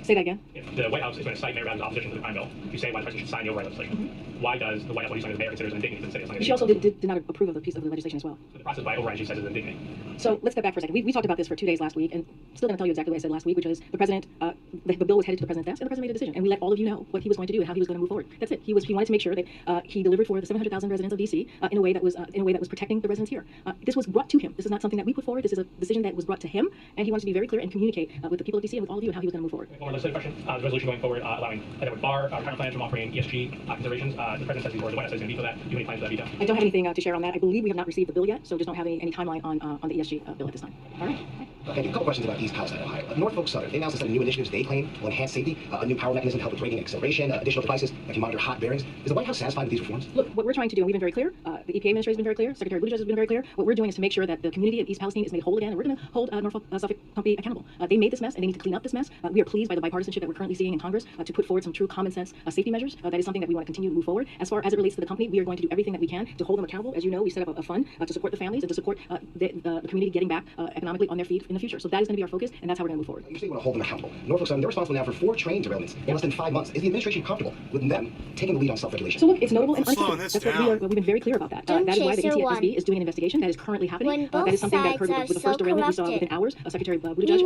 Say that again. If the White House is going to cite Mayor Bowser's opposition to the crime bill, you say why the President should sign the override legislation. Why does the White House, what the Mayor considers an indignity for the city? She also did not approve of the piece of the legislation as well. So the process by override, she says, is an indignity. So let's step back for a second. We talked about this for 2 days last week, and still going to tell you exactly what I said last week, which is the President, the bill was headed to the President's desk, and the President made a decision, and we let all of you know what he was going to do and how he was going to move forward. That's it. He wanted to make sure that he delivered for the 700,000 residents of DC in a way that was protecting the residents here. This was brought to him. This is not something that we put forward. This is a decision that was brought to him, and he wanted to be very clear and communicate with the people of DC and with all of you how he was going to move forward. One more legislative question. The resolution going forward allowing that would bar retirement plans from offering ESG considerations. The President says the White House is going to veto that. Do you have any plans for that veto? I don't have anything to share on that. I believe we have not received the bill yet, so just don't have any timeline on the ESG bill at this time. All right. Thank you. A couple questions about East Palestine, Ohio. Norfolk Southern, they announced a set of new initiatives they claim will enhance safety, a new power mechanism to help with braking and acceleration, additional devices that can monitor hot bearings. Is the White House satisfied with these reforms? Look, what we're trying to do, and we've been very clear, the EPA Administrator has been very clear, Secretary Buttigieg has been very clear, what we're doing is to make sure that the community of East Palestine is made whole again, and we're going to hold Norfolk Suffolk Company accountable. They made this mess, and they need to clean up this mess. We are pleased by the bipartisanship that we're currently seeing in Congress to put forward some true common sense safety measures. That is something that we want to continue to move forward. As far as it relates to the company, we are going to do everything that we can to hold them accountable. As you know, we set up a fund to support the families and to support the community getting back economically on their feet in the future. So that is going to be our focus, and that's how we're going to move forward. You say you want to hold them accountable. Norfolk Southern, they're responsible now for 4 train derailments in less than 5 months. Is the administration comfortable with them taking the lead on self-regulation? So look, it's notable and unacceptable. That's what we've been very clear about that. That is why the DTSB is doing an investigation that is currently happening. That is something that occurred with the first derailment we saw within hours. Secretary Buttigieg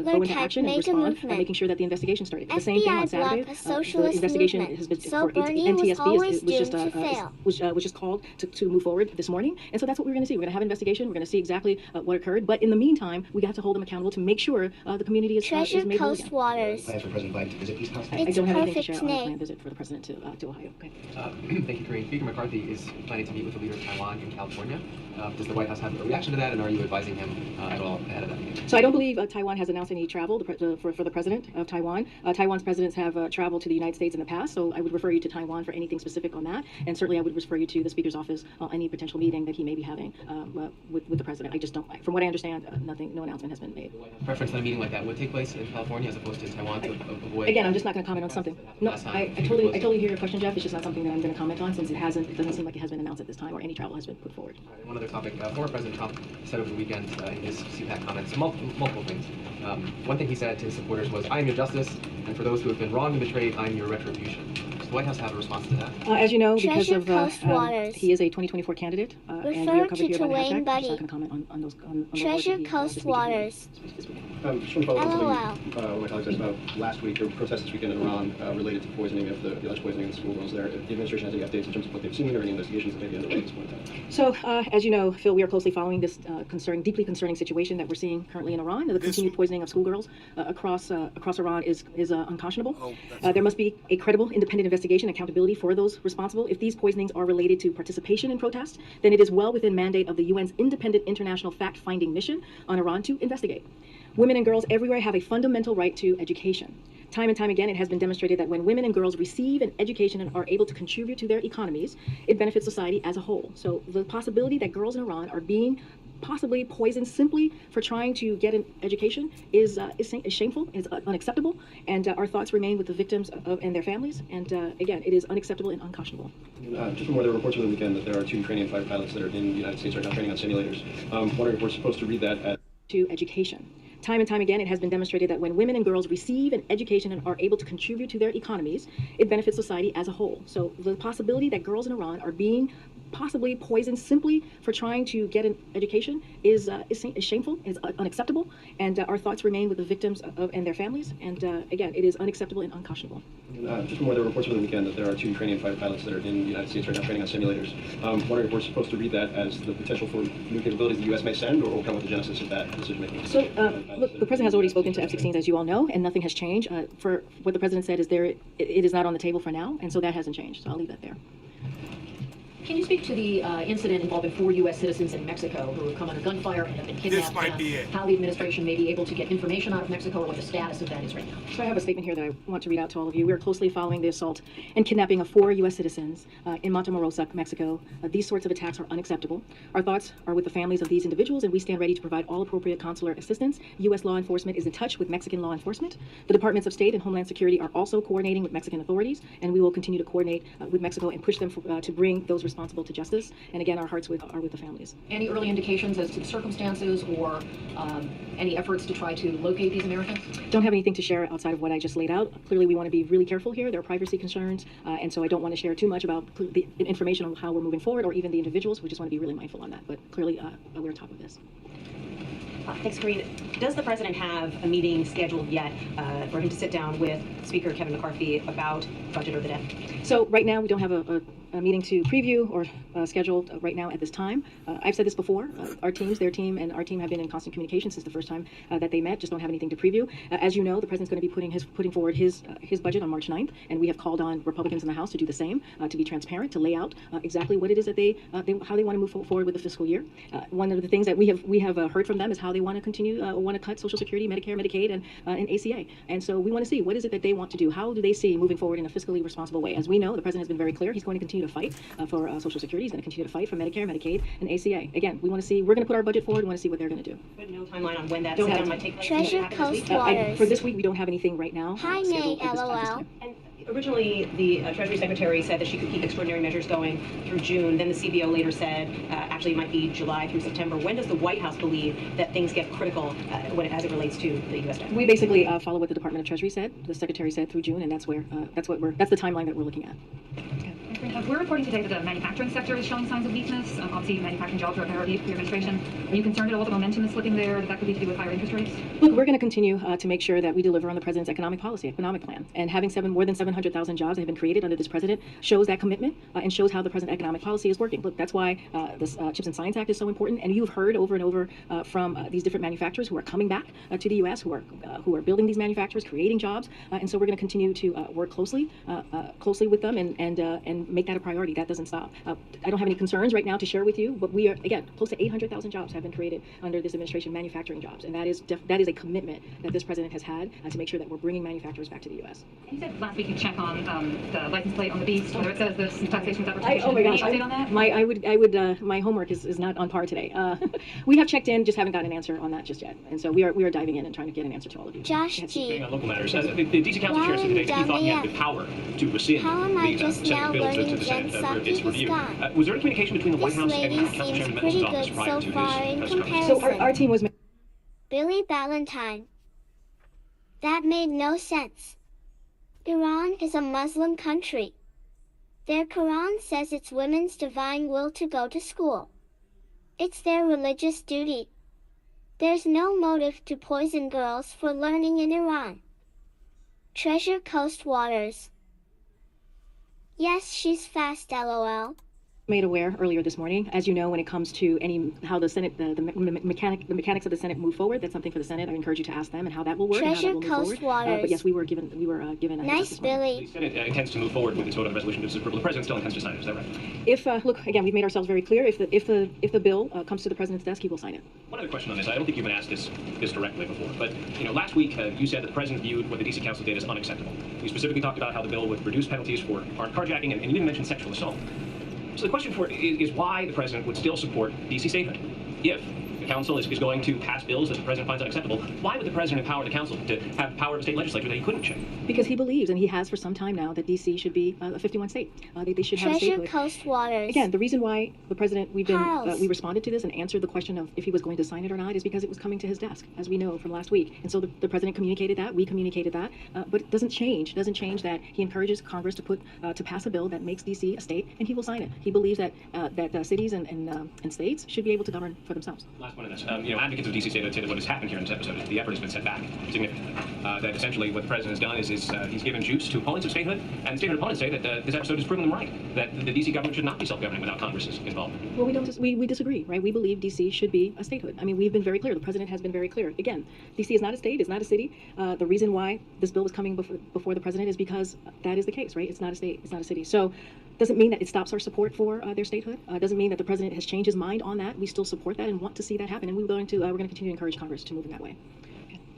go into action and respond, making sure that the investigation started. The same thing on Saturday. The investigation has been for NTSB was just called to move forward this morning, and so that's what we're going to see. We're going to have an investigation. We're going to see exactly what occurred. But in the meantime, we we have to hold them accountable to make sure the community is Treasure made whole Coast again. Waters. Plans for President Biden to visit East Coast? I It's don't have anything to perfect share on a name. planned visit for the president to Ohio. Okay. Thank you, Karine. Speaker McCarthy is planning to meet with the leader of Taiwan in California. Does the White House have a reaction to that, and are you advising him at all ahead of that meeting? So I don't believe Taiwan has announced any travel for the president of Taiwan. Taiwan's presidents have traveled to the United States in the past, so I would refer you to Taiwan for anything specific on that. And certainly I would refer you to the Speaker's office on any potential meeting that he may be having with the president. I just don't, from what I understand, no announcement has been made. Preference that a meeting like that would take place in California as opposed to Taiwan to avoid... Again, I'm just not going to comment on something. No, I totally hear your question, Jeff. It's just not something that I'm going to comment on since it doesn't seem like it has been announced at this time or any travel has been put forward. One other topic. Former President Trump said over the weekend in his CPAC comments multiple things. One thing he said to his supporters was, "I am your justice, and for those who have been wronged and betrayed, I am your retribution." Does the White House have a response to that? As you know, because Treasure of Coast Waters. he is a 2024 candidate, and we Refer are covered to here by the Tulane hashtag. I'm Buddy. just not going to comment on those. On the Treasure words that he Coast this Waters. this weekend. Just want to follow up LOL. on something my colleague said about last week. There were protests this weekend in Iran related to poisoning of the alleged poisoning of the schoolgirls there. If the administration has any updates in terms of what they've seen or any investigations that may be underway at this point in time. So, as you know, Phil, we are closely following this deeply concerning situation that we're seeing currently in Iran. The continued poisoning of schoolgirls across Iran is unconscionable. There must be a credible, independent investigation, accountability for those responsible. If these poisonings are related to participation in protests, then it is well within mandate of the UN's independent international fact-finding mission on Iran to investigate. Women and girls everywhere have a fundamental right to education. Time and time again, it has been demonstrated that when women and girls receive an education and are able to contribute to their economies, it benefits society as a whole. So the possibility that girls in Iran are being possibly poisoned simply for trying to get an education is shameful, is unacceptable, and our thoughts remain with the victims and their families. And again, it is unacceptable and unconscionable. Just from where there were reports over the weekend that there are 2 Ukrainian fighter pilots that are in the United States right now training on simulators. Wondering if we're supposed to read that as... To education. Time and time again, it has been demonstrated that when women and girls receive an education and are able to contribute to their economies, it benefits society as a whole. So the possibility that girls in Iran are being possibly poisoned simply for trying to get an education is shameful, is unacceptable, and our thoughts remain with the victims and their families. And again, it is unacceptable and unconscionable. Just from where there were reports over the weekend that there are 2 Ukrainian fighter pilots that are in the United States right now training on simulators. Wondering if we're supposed to read that as the potential for new capabilities the U.S. may send, or will come with the genesis of that decision making? So, look, the president has already spoken to F-16s, as you all know, and nothing has changed. For what the president said is it is not on the table for now, and so that hasn't changed. So I'll leave that there. Can you speak to the incident involving 4 U.S. citizens in Mexico who have come under gunfire and have been kidnapped? This might be it. How the administration may be able to get information out of Mexico, or what the status of that is right now? So I have a statement here that I want to read out to all of you. We are closely following the assault and kidnapping of 4 U.S. citizens in Montemorosa, Mexico. These sorts of attacks are unacceptable. Our thoughts are with the families of these individuals, and we stand ready to provide all appropriate consular assistance. U.S. law enforcement is in touch with Mexican law enforcement. The Departments of State and Homeland Security are also coordinating with Mexican authorities, and we will continue to coordinate with Mexico and push them to bring those responsible to justice. And again, our hearts are with the families. Any early indications as to the circumstances or any efforts to try to locate these Americans? Don't have anything to share outside of what I just laid out. Clearly, we want to be really careful here. There are privacy concerns, and so I don't want to share too much about the information on how we're moving forward or even the individuals. We just want to be really mindful on that. But clearly, we're on top of this. Thanks, Karine. Does the president have a meeting scheduled yet for him to sit down with Speaker Kevin McCarthy about budget or the debt? So right now, we don't have a meeting to preview or scheduled right now at this time. I've said this before. Their team, and our team have been in constant communication since the first time that they met. Just don't have anything to preview. As you know, the president's going to be putting forward his budget on March 9th, and we have called on Republicans in the House to do the same, to be transparent, to lay out exactly what it is that how they want to move forward with the fiscal year. One of the things that we have heard from them is how they want to continue, want to cut Social Security, Medicare, Medicaid, and ACA. And so we want to see what is it that they want to do. How do they see moving forward in a fiscally responsible way? As we know, the president has been very clear. He's going to continue to fight for Social Security. He's going to continue to fight for Medicare, Medicaid, and ACA. Again, we want to see. We're going to put our budget forward. We want to see what they're going to do. But no timeline on when that sit-down might take place. Treasure Coast Waters. For this week, we don't have anything right now. Hi, May, LOL. And originally, the Treasury Secretary said that she could keep extraordinary measures going through June. Then the CBO later said actually it might be July through September. When does the White House believe that things get critical as it relates to the U.S. debt? We basically follow what the Department of Treasury said. The Secretary said through June, and that's the timeline that we're looking at. Okay. We're reporting today that the manufacturing sector is showing signs of weakness. Obviously, manufacturing jobs are a priority for your administration. Are you concerned at all that momentum is slipping there, that could be to do with higher interest rates? Look, we're going to continue to make sure that we deliver on the president's economic plan. And having more than 700,000 jobs that have been created under this president shows that commitment and shows how the president's economic policy is working. Look, that's why this Chips and Science Act is so important. And you've heard over and over from these different manufacturers who are coming back to the U.S., who are building these manufacturers, creating jobs. And so we're going to continue to work closely with them and make that a priority. That doesn't stop. I don't have any concerns right now to share with you, but we are, again, close to 800,000 jobs have been created under this administration, manufacturing jobs. And that is a commitment that this president has had to make sure that we're bringing manufacturers back to the U.S. You said last week you check on the license plate on the Beast, whether it says this taxation without representation. Oh my gosh! Any update on that? My homework is not on par today. We have checked in, just haven't gotten an answer on that just yet. And so we are diving in and trying to get an answer to all of you. Josh G. On local matters, the DC Council Chair said today that he thought he had the power to rescind the Senate bill to the Senate for its review. Was there any communication between the White House and Council Chairman Mickelson's office prior to his press conference? So our team was. Billy Ballantyne. That made no sense. Iran is a Muslim country. Their Quran says it's women's divine will to go to school. It's their religious duty. There's no motive to poison girls for learning in Iran. Treasure Coast Waters. Yes, she's fast, LOL. Made aware earlier this morning. As you know, when it comes to how the Senate, the mechanics of the Senate move forward, that's something for the Senate. I encourage you to ask them and how that will work. Treasure and how that will Coast move forward. Waters. But yes, we were given a nice Billy. The Senate intends to move forward with its vote on the resolution to disapprove. The president still intends to sign it. Is that right? If look again, we've made ourselves very clear. If the bill comes to the president's desk, he will sign it. One other question on this. I don't think you've been asked this directly before, but last week you said that the president viewed what the DC Council did as unacceptable. You specifically talked about how the bill would reduce penalties for armed carjacking, and you didn't mention sexual assault. So the question is why the president would still support DC statehood. If the council is going to pass bills that the president finds unacceptable, why would the president empower the council to have power of a state legislature that he couldn't check? Because he believes, and he has for some time now, that DC should be a 51 state. They should have a statehood. Treasure Coast Waters. Again, the reason why the president, we responded to this and answered the question of if he was going to sign it or not is because it was coming to his desk, as we know from last week. And so the president communicated that, we communicated that, but it doesn't change that he encourages Congress to pass a bill that makes DC a state, and he will sign it. He believes that cities and states should be able to govern for themselves. Last one of this. Advocates of DC statehood say that what has happened here in this episode is the effort has been set back significantly. That essentially what the president has done is he's given juice to opponents of statehood, and statehood opponents say that this episode has proven them right, that the DC government should not be self-governing without Congress's involvement. Well, we disagree, right? We believe DC should be a statehood. I mean, we've been very clear. The president has been very clear. Again, DC is not a state. It's not a city. The reason why this bill is coming before the president is because that is the case, right? It's not a state. It's not a city. So doesn't mean that it stops our support for their statehood. Doesn't mean that the president has changed his mind on that. We still support that and want to see that happen. And we're going to continue to encourage Congress to move in that way.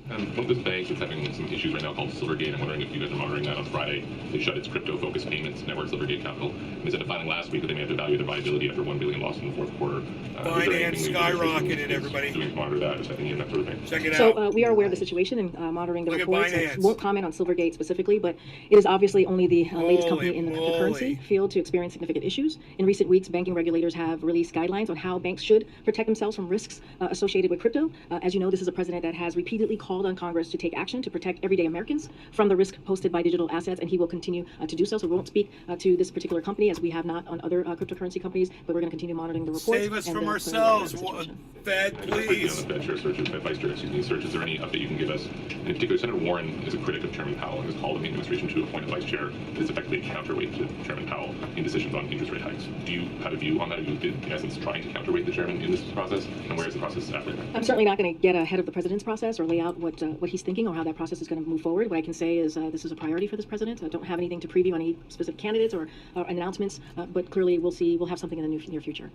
One of those banks that's having some issues right now called Silvergate. I'm wondering if you guys are monitoring that. On Friday, they shut its crypto-focused payments network, Silvergate Capital. And they said a filing last week that they may have to evaluate their viability after $1 billion lost in the fourth quarter. Finance skyrocketed, everybody. Doing to monitor that, or checking in, that sort of thing. Check it out. So we are aware of the situation and monitoring the reports. I won't comment on Silvergate specifically, but it is obviously only the latest company in the cryptocurrency field to experience significant issues. In recent weeks, banking regulators have released guidelines on how banks should protect themselves from risks associated with crypto. As you know, this is a president that has repeatedly called on Congress to take action to protect everyday Americans from the risk posted by digital assets, and he will continue to do so. So we won't speak to this particular company as we have not on other cryptocurrency companies, but we're going to continue monitoring the reports. Save us from ourselves, Fed, please. On the Fed Chair searches, Fed Vice Chair, search, is there any update you can give us? In particular, Senator Warren is a critic of Chairman Powell and has called on the administration to appoint a Vice Chair that is effectively a counterweight to Chairman Powell in decisions on interest rate hikes. Do you have a view on that? Are you, in essence, trying to counterweight the chairman in this process? And where is the process at right now? I'm certainly not going to get ahead of the president's process or lay out what he's thinking or how that process is going to move forward. What I can say is this is a priority for this president. I don't have anything to preview on any specific candidates or announcements, but clearly we'll have something in the near future.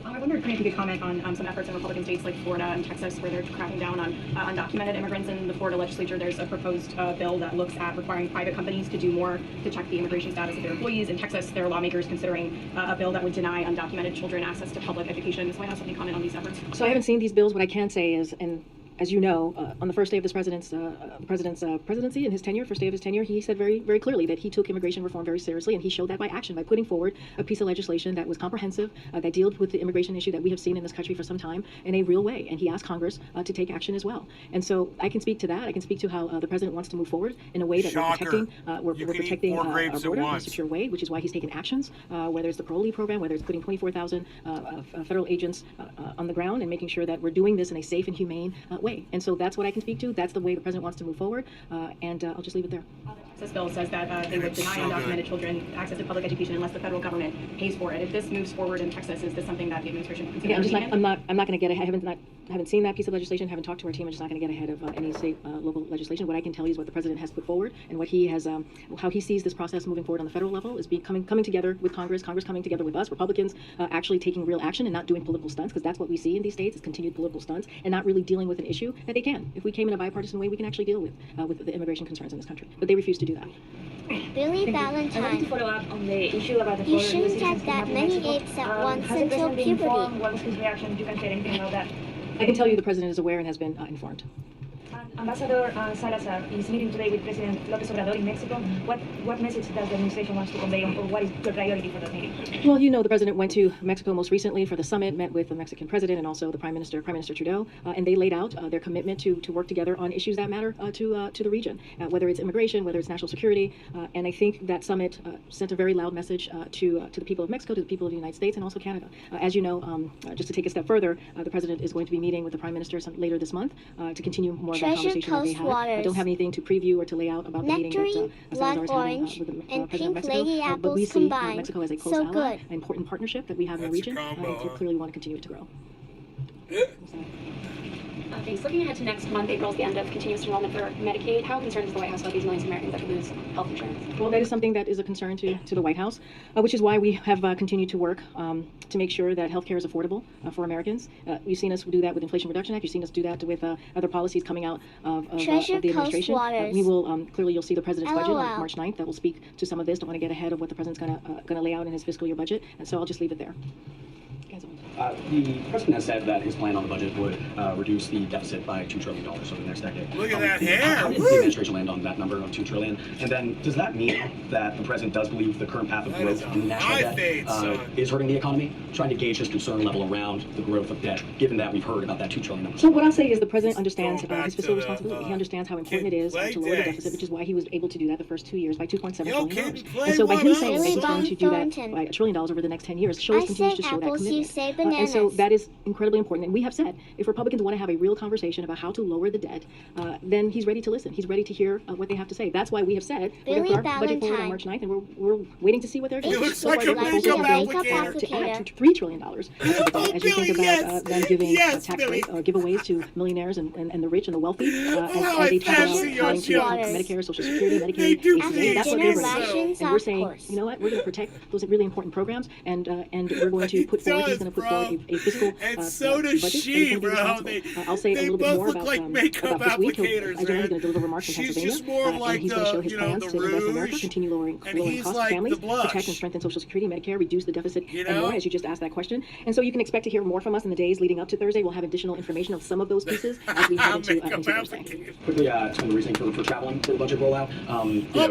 I wonder if you could comment on some efforts in Republican states like Florida and Texas where they're cracking down on undocumented immigrants. In the Florida legislature, there's a proposed bill that looks at requiring private companies to do more to check the immigration status of their employees. In Texas, there are lawmakers considering a bill that would deny undocumented children access to public education. Does White House have any comment on these efforts? So I haven't seen these bills. What I can say is, and as you know, on the first day of this president's presidency and his tenure, first day of his tenure, he said very, very clearly that he took immigration reform very seriously, and he showed that by action, by putting forward a piece of legislation that was comprehensive, that dealt with the immigration issue that we have seen in this country for some time in a real way. And he asked Congress to take action as well. And so I can speak to that. I can speak to how the president wants to move forward in a way that we're protecting our border in a secure way, which is why he's taken actions, whether it's the parolee program, whether it's putting 24,000 federal agents on the ground and making sure that we're doing this in a safe and humane way. And so that's what I can speak to. That's the way the president wants to move forward. And I'll just leave it there. This bill says that they would deny undocumented children access to public education unless the federal government pays for it. If this moves forward in Texas, is this something that the administration considers? I'm not going to get ahead. I haven't seen that piece of legislation. Haven't talked to our team. I'm just not going to get ahead of any state local legislation. What I can tell you is what the president has put forward and what he has, how he sees this process moving forward on the federal level is coming together with Congress coming together with us, Republicans actually taking real action and not doing political stunts, because that's what we see in these states is continued political stunts and not really dealing with an issue that they can. If we came in a bipartisan way, we can actually deal with the immigration concerns in this country. But they refuse to do that. Billy Valentine. I want to follow up on the issue about the You shouldn't have that many apes at once until puberty. What was his reaction? You can say anything about that. I can tell you the president is aware and has been informed. Ambassador Salazar is meeting today with President López Obrador in Mexico. What message does the administration want to convey, or what is the priority for that meeting? Well, you know, the president went to Mexico most recently for the summit, met with the Mexican president and also the Prime Minister Trudeau, and they laid out their commitment to work together on issues that matter to the region, whether it's immigration, whether it's national security. And I think that summit sent a very loud message to the people of Mexico, to the people of the United States, and also Canada. As you know, just to take a step further, the president is going to be meeting with the Prime Minister later this month to continue more of that conversation that they had. I don't have anything to preview or to lay out about the meeting that Salazar is having with the President of Mexico. But we see Mexico as a close ally, an important partnership that we have in the region, and clearly want to continue it to grow. Thanks. Looking ahead to next month, April is the end of continuous enrollment for Medicaid. How concerned is the White House about these millions of Americans that could lose health insurance? Well, that is something that is a concern to the White House, which is why we have continued to work to make sure that health care is affordable for Americans. You've seen us do that with Inflation Reduction Act. You've seen us do that with other policies coming out of the administration. We will, clearly you'll see the president's budget on March 9th that will speak to some of this. Don't want to get ahead of what the president's going to lay out in his fiscal year budget, and so I'll just leave it there. The president has said that his plan on the budget would reduce the deficit by $2 trillion over the next decade. Look at that hair! How did the administration land on that number of $2 trillion? And then, does that mean that the president does believe the current path of growth in the national debt is hurting the economy? Trying to gauge his concern level around the growth of debt, given that we've heard about that $2 trillion number. So what I'll say is the president understands his fiscal responsibility. He understands how important it is to lower the deficit, which is why he was able to do that the first 2 years by $2.7 trillion. And so by him saying that he's going to do that by $1 trillion over the next 10 years, continues to show that commitment. And so that is incredibly important. And we have said, if Republicans want to have a real conversation about how to lower the debt, then he's ready to listen. He's ready to hear what they have to say. That's why we have said we're going to put our budget forward on March 9th, and we're waiting to see what they're going to do. It looks like a makeup applicator. To add $3 trillion as you think about them giving tax rate giveaways to millionaires and the rich and the wealthy, as they talk about going to Medicare, Social Security, Medicaid, ACA. That's what they're bringing. And we're saying, you know what, we're going to protect those really important programs, and we're going to put forward, he's going to put forward a fiscal so does budget. she, bro. I'll say a little bit more about makeup this week. applicators, He's going to deliver remarks from Pennsylvania, just more like and he's going to show his plans to invest in America, continue lowering costs for families, protect and strengthen Social Security, Medicare, reduce the deficit, and more, as you just asked that question. And so you can expect to hear more from us in the days leading up to Thursday. We'll have additional information of some of those pieces as we head into Thursday. Quickly, explain the reasoning for traveling for the budget rollout.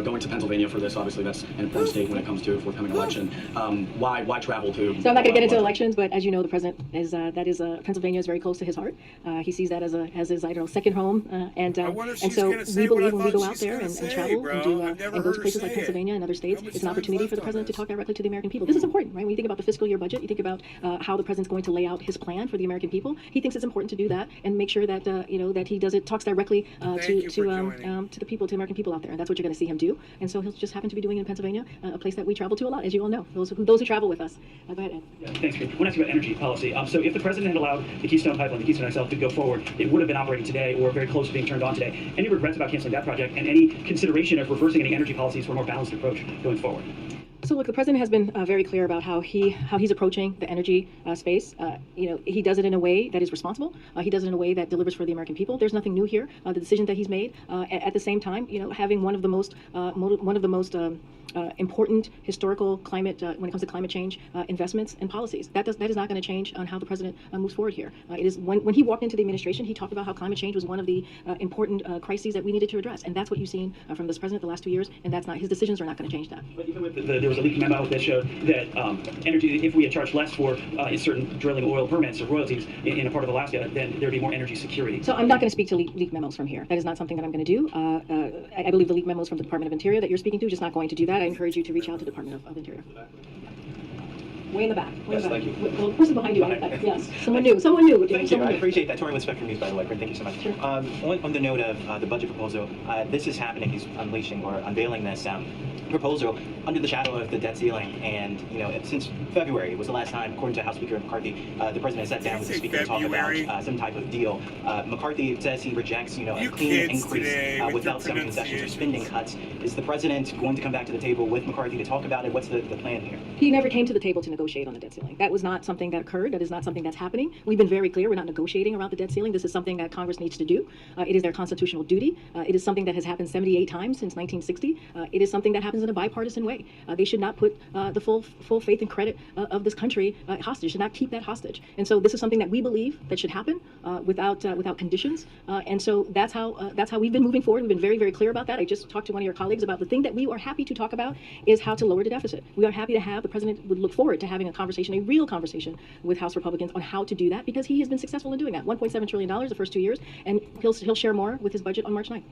Going to Pennsylvania for this, obviously that's an important state when it comes to a forthcoming election. Why travel to? So I'm not going to get into elections, but as you know, the president is Pennsylvania is very close to his heart. He sees that as his second home, and so we believe when we go out there and travel and go to places like Pennsylvania and other states, it's an opportunity for the president to talk directly to the American people. This is important, right? When you think about the fiscal year budget, you think about how the president's going to lay out his plan for the American people. He thinks it's important to do that and make sure that that he talks directly to the people, to American people out there, and that's what you're going to see him do. And so he'll just happen to be doing it in Pennsylvania, a place that we travel to a lot, as you all know. Those who travel with us. Go ahead, Ed. Yeah, thanks. I want to ask you about energy policy. So if the president had allowed the Keystone Pipeline, the Keystone XL, to go forward, it would have been operating today or very close to being turned on today. Any regrets about canceling that project, and any consideration of reversing any energy policies for a more balanced approach going forward? So look, the president has been very clear about how he's approaching the energy space. He does it in a way that is responsible. He does it in a way that delivers for the American people. There's nothing new here. The decision that he's made, at the same time, having one of the most important historical climate when it comes to climate change investments and policies. That is not going to change on how the president moves forward here. It is when he walked into the administration, he talked about how climate change was one of the important crises that we needed to address, and that's what you've seen from this president the last 2 years. And that's not his decisions are not going to change that. But even with there was a leaked memo that showed that energy, if we had charged less for certain drilling oil permits or royalties in a part of Alaska, then there'd be more energy security. So I'm not going to speak to leaked memos from here. That is not something that I'm going to do. I believe the leaked memos from the Department of Interior that you're speaking to, just not going to do that. I encourage you to reach out to the Department of Interior. Way in the back. Way yes, in the back. Thank you. Well, the person behind you. Yes, someone new. Someone new. Thank someone you. I new. appreciate that. Tori with Spectrum News, by the way. Thank you so much. Sure. On the note of the budget proposal, this is happening. He's unleashing or unveiling this proposal under the shadow of the debt ceiling. And, since February was the last time, according to House Speaker McCarthy, the president sat down with the speaker to talk about some type of deal. McCarthy says he rejects, a clean increase without some concessions or spending cuts. Is the president going to come back to the table with McCarthy to talk about it? What's the plan here? He never came to the table to negotiate on the debt ceiling. That was not something that occurred. That is not something that's happening. We've been very clear. We're not negotiating around the debt ceiling. This is something that Congress needs to do. It is their constitutional duty. It is something that has happened 78 times since 1960. It is something that happens in a bipartisan way. They should not put the full faith and credit of this country hostage. Should not keep that hostage. And so this is something that we believe that should happen without conditions. And so that's how we've been moving forward. We've been very, very clear about that. I just talked to one of your colleagues about the thing that we are happy to talk about is how to lower the deficit. We are happy to have the president would look forward to having a conversation, a real conversation with House Republicans on how to do that, because he has been successful in doing that. $1.7 trillion the first 2 years, and he'll share more with his budget on March 9th.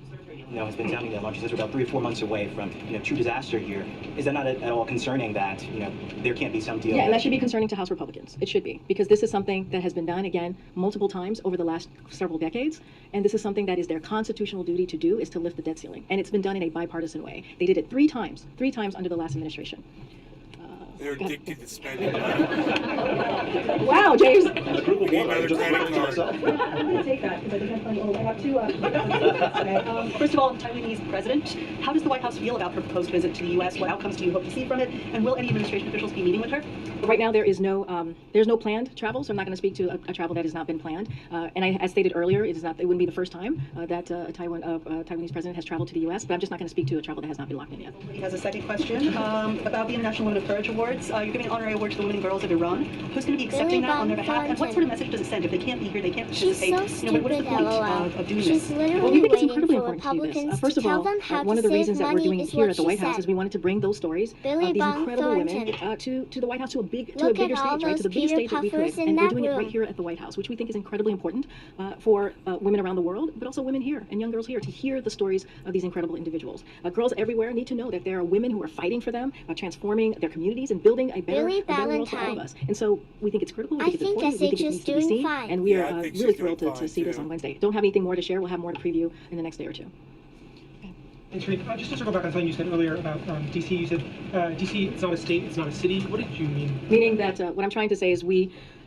Has been sounding that much. Says we're about 3 or 4 months away from true disaster here. Is that not at all concerning that there can't be some deal? Yeah, and that should be concerning to House Republicans. It should be, because this is something that has been done again multiple times over the last several decades, and this is something that is their constitutional duty to do, is to lift the debt ceiling, and it's been done in a bipartisan way. They did it three times under the last administration. They're addicted to spending. Wow, James. I'm going to take that because I think I'm playing. I have two. First of all, Taiwanese president, how does the White House feel about her proposed visit to the U.S.? What outcomes do you hope to see from it? And will any administration officials be meeting with her? Right now, there's no planned travel, so I'm not going to speak to a travel that has not been planned. And as stated earlier, it wouldn't be the first time that a Taiwanese president has traveled to the U.S. But I'm just not going to speak to a travel that has not been locked in yet. He has a second question about the International Women of Courage Awards. You're giving an honorary award to the women and girls of Iran. Who's going to be accepting that on their behalf? And what sort of message does it send? If they can't be here, they can't participate. She's so stupid, what is the point of doing She's this? Well, we literally think it's waiting incredibly for important to do Republicans this. to First of tell all, them how one to of the save reasons that we're money doing is here what at the she White House said. is we wanted to bring those stories, Billy these Bob incredible Thornton. women, to the White House, to a bigger Look stage, at all right? To the those biggest Peter stage that we Puffers could. in And we're that doing it right room. here at the White House, which we think is incredibly important for women around the world, but also women here and young girls here to hear the stories of these incredible individuals. Girls everywhere need to know that there are women who are fighting for them, transforming their communities and building a better world for all of us. And so we think it's critical, we think it's important, we think it needs to be seen, and we are really thrilled to see this on Wednesday. Don't have anything more to share. We'll have more to preview in the next day or two. And Sharif, just to circle back on something you said earlier about DC, you said DC, it's not a state, it's not a city. What did you mean? Meaning that what I'm trying to say is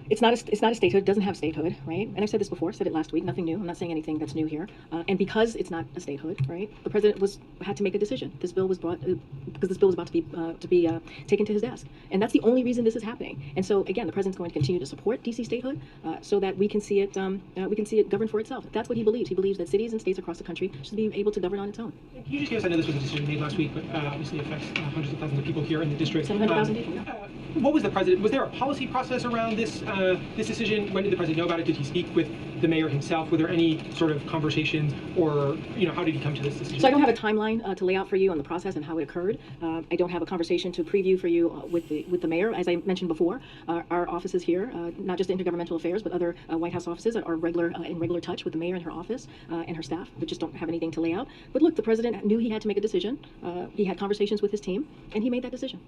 it's not a statehood, it doesn't have statehood, right? And I've said this before, said it last week, nothing new. I'm not saying anything that's new here. And because it's not a statehood, right, the president had to make a decision. This bill was brought because this bill was about to be taken to his desk, and that's the only reason this is happening. And so again, the president's going to continue to support DC statehood so that we can see it govern for itself. That's what he believes. He believes that cities and states across the country should be able to govern on its own. Can you just give us, I know this was a decision made last week, but obviously affects hundreds of thousands of people here in the district. 700,000 people. Yeah. What was there a policy process around this decision? When did the president know about it? Did he speak with the mayor himself? Were there any sort of conversations, or how did he come to this decision? So I don't have a timeline to lay out for you on the process and how it occurred. I don't have a conversation to preview for you with the mayor. As I mentioned before, our offices here, not just Intergovernmental Affairs, but other White House offices are in regular touch with the mayor and her office and her staff, but just don't have anything to lay out. But look, the president knew he had to make a decision. He had conversations with his team, and he made that decision.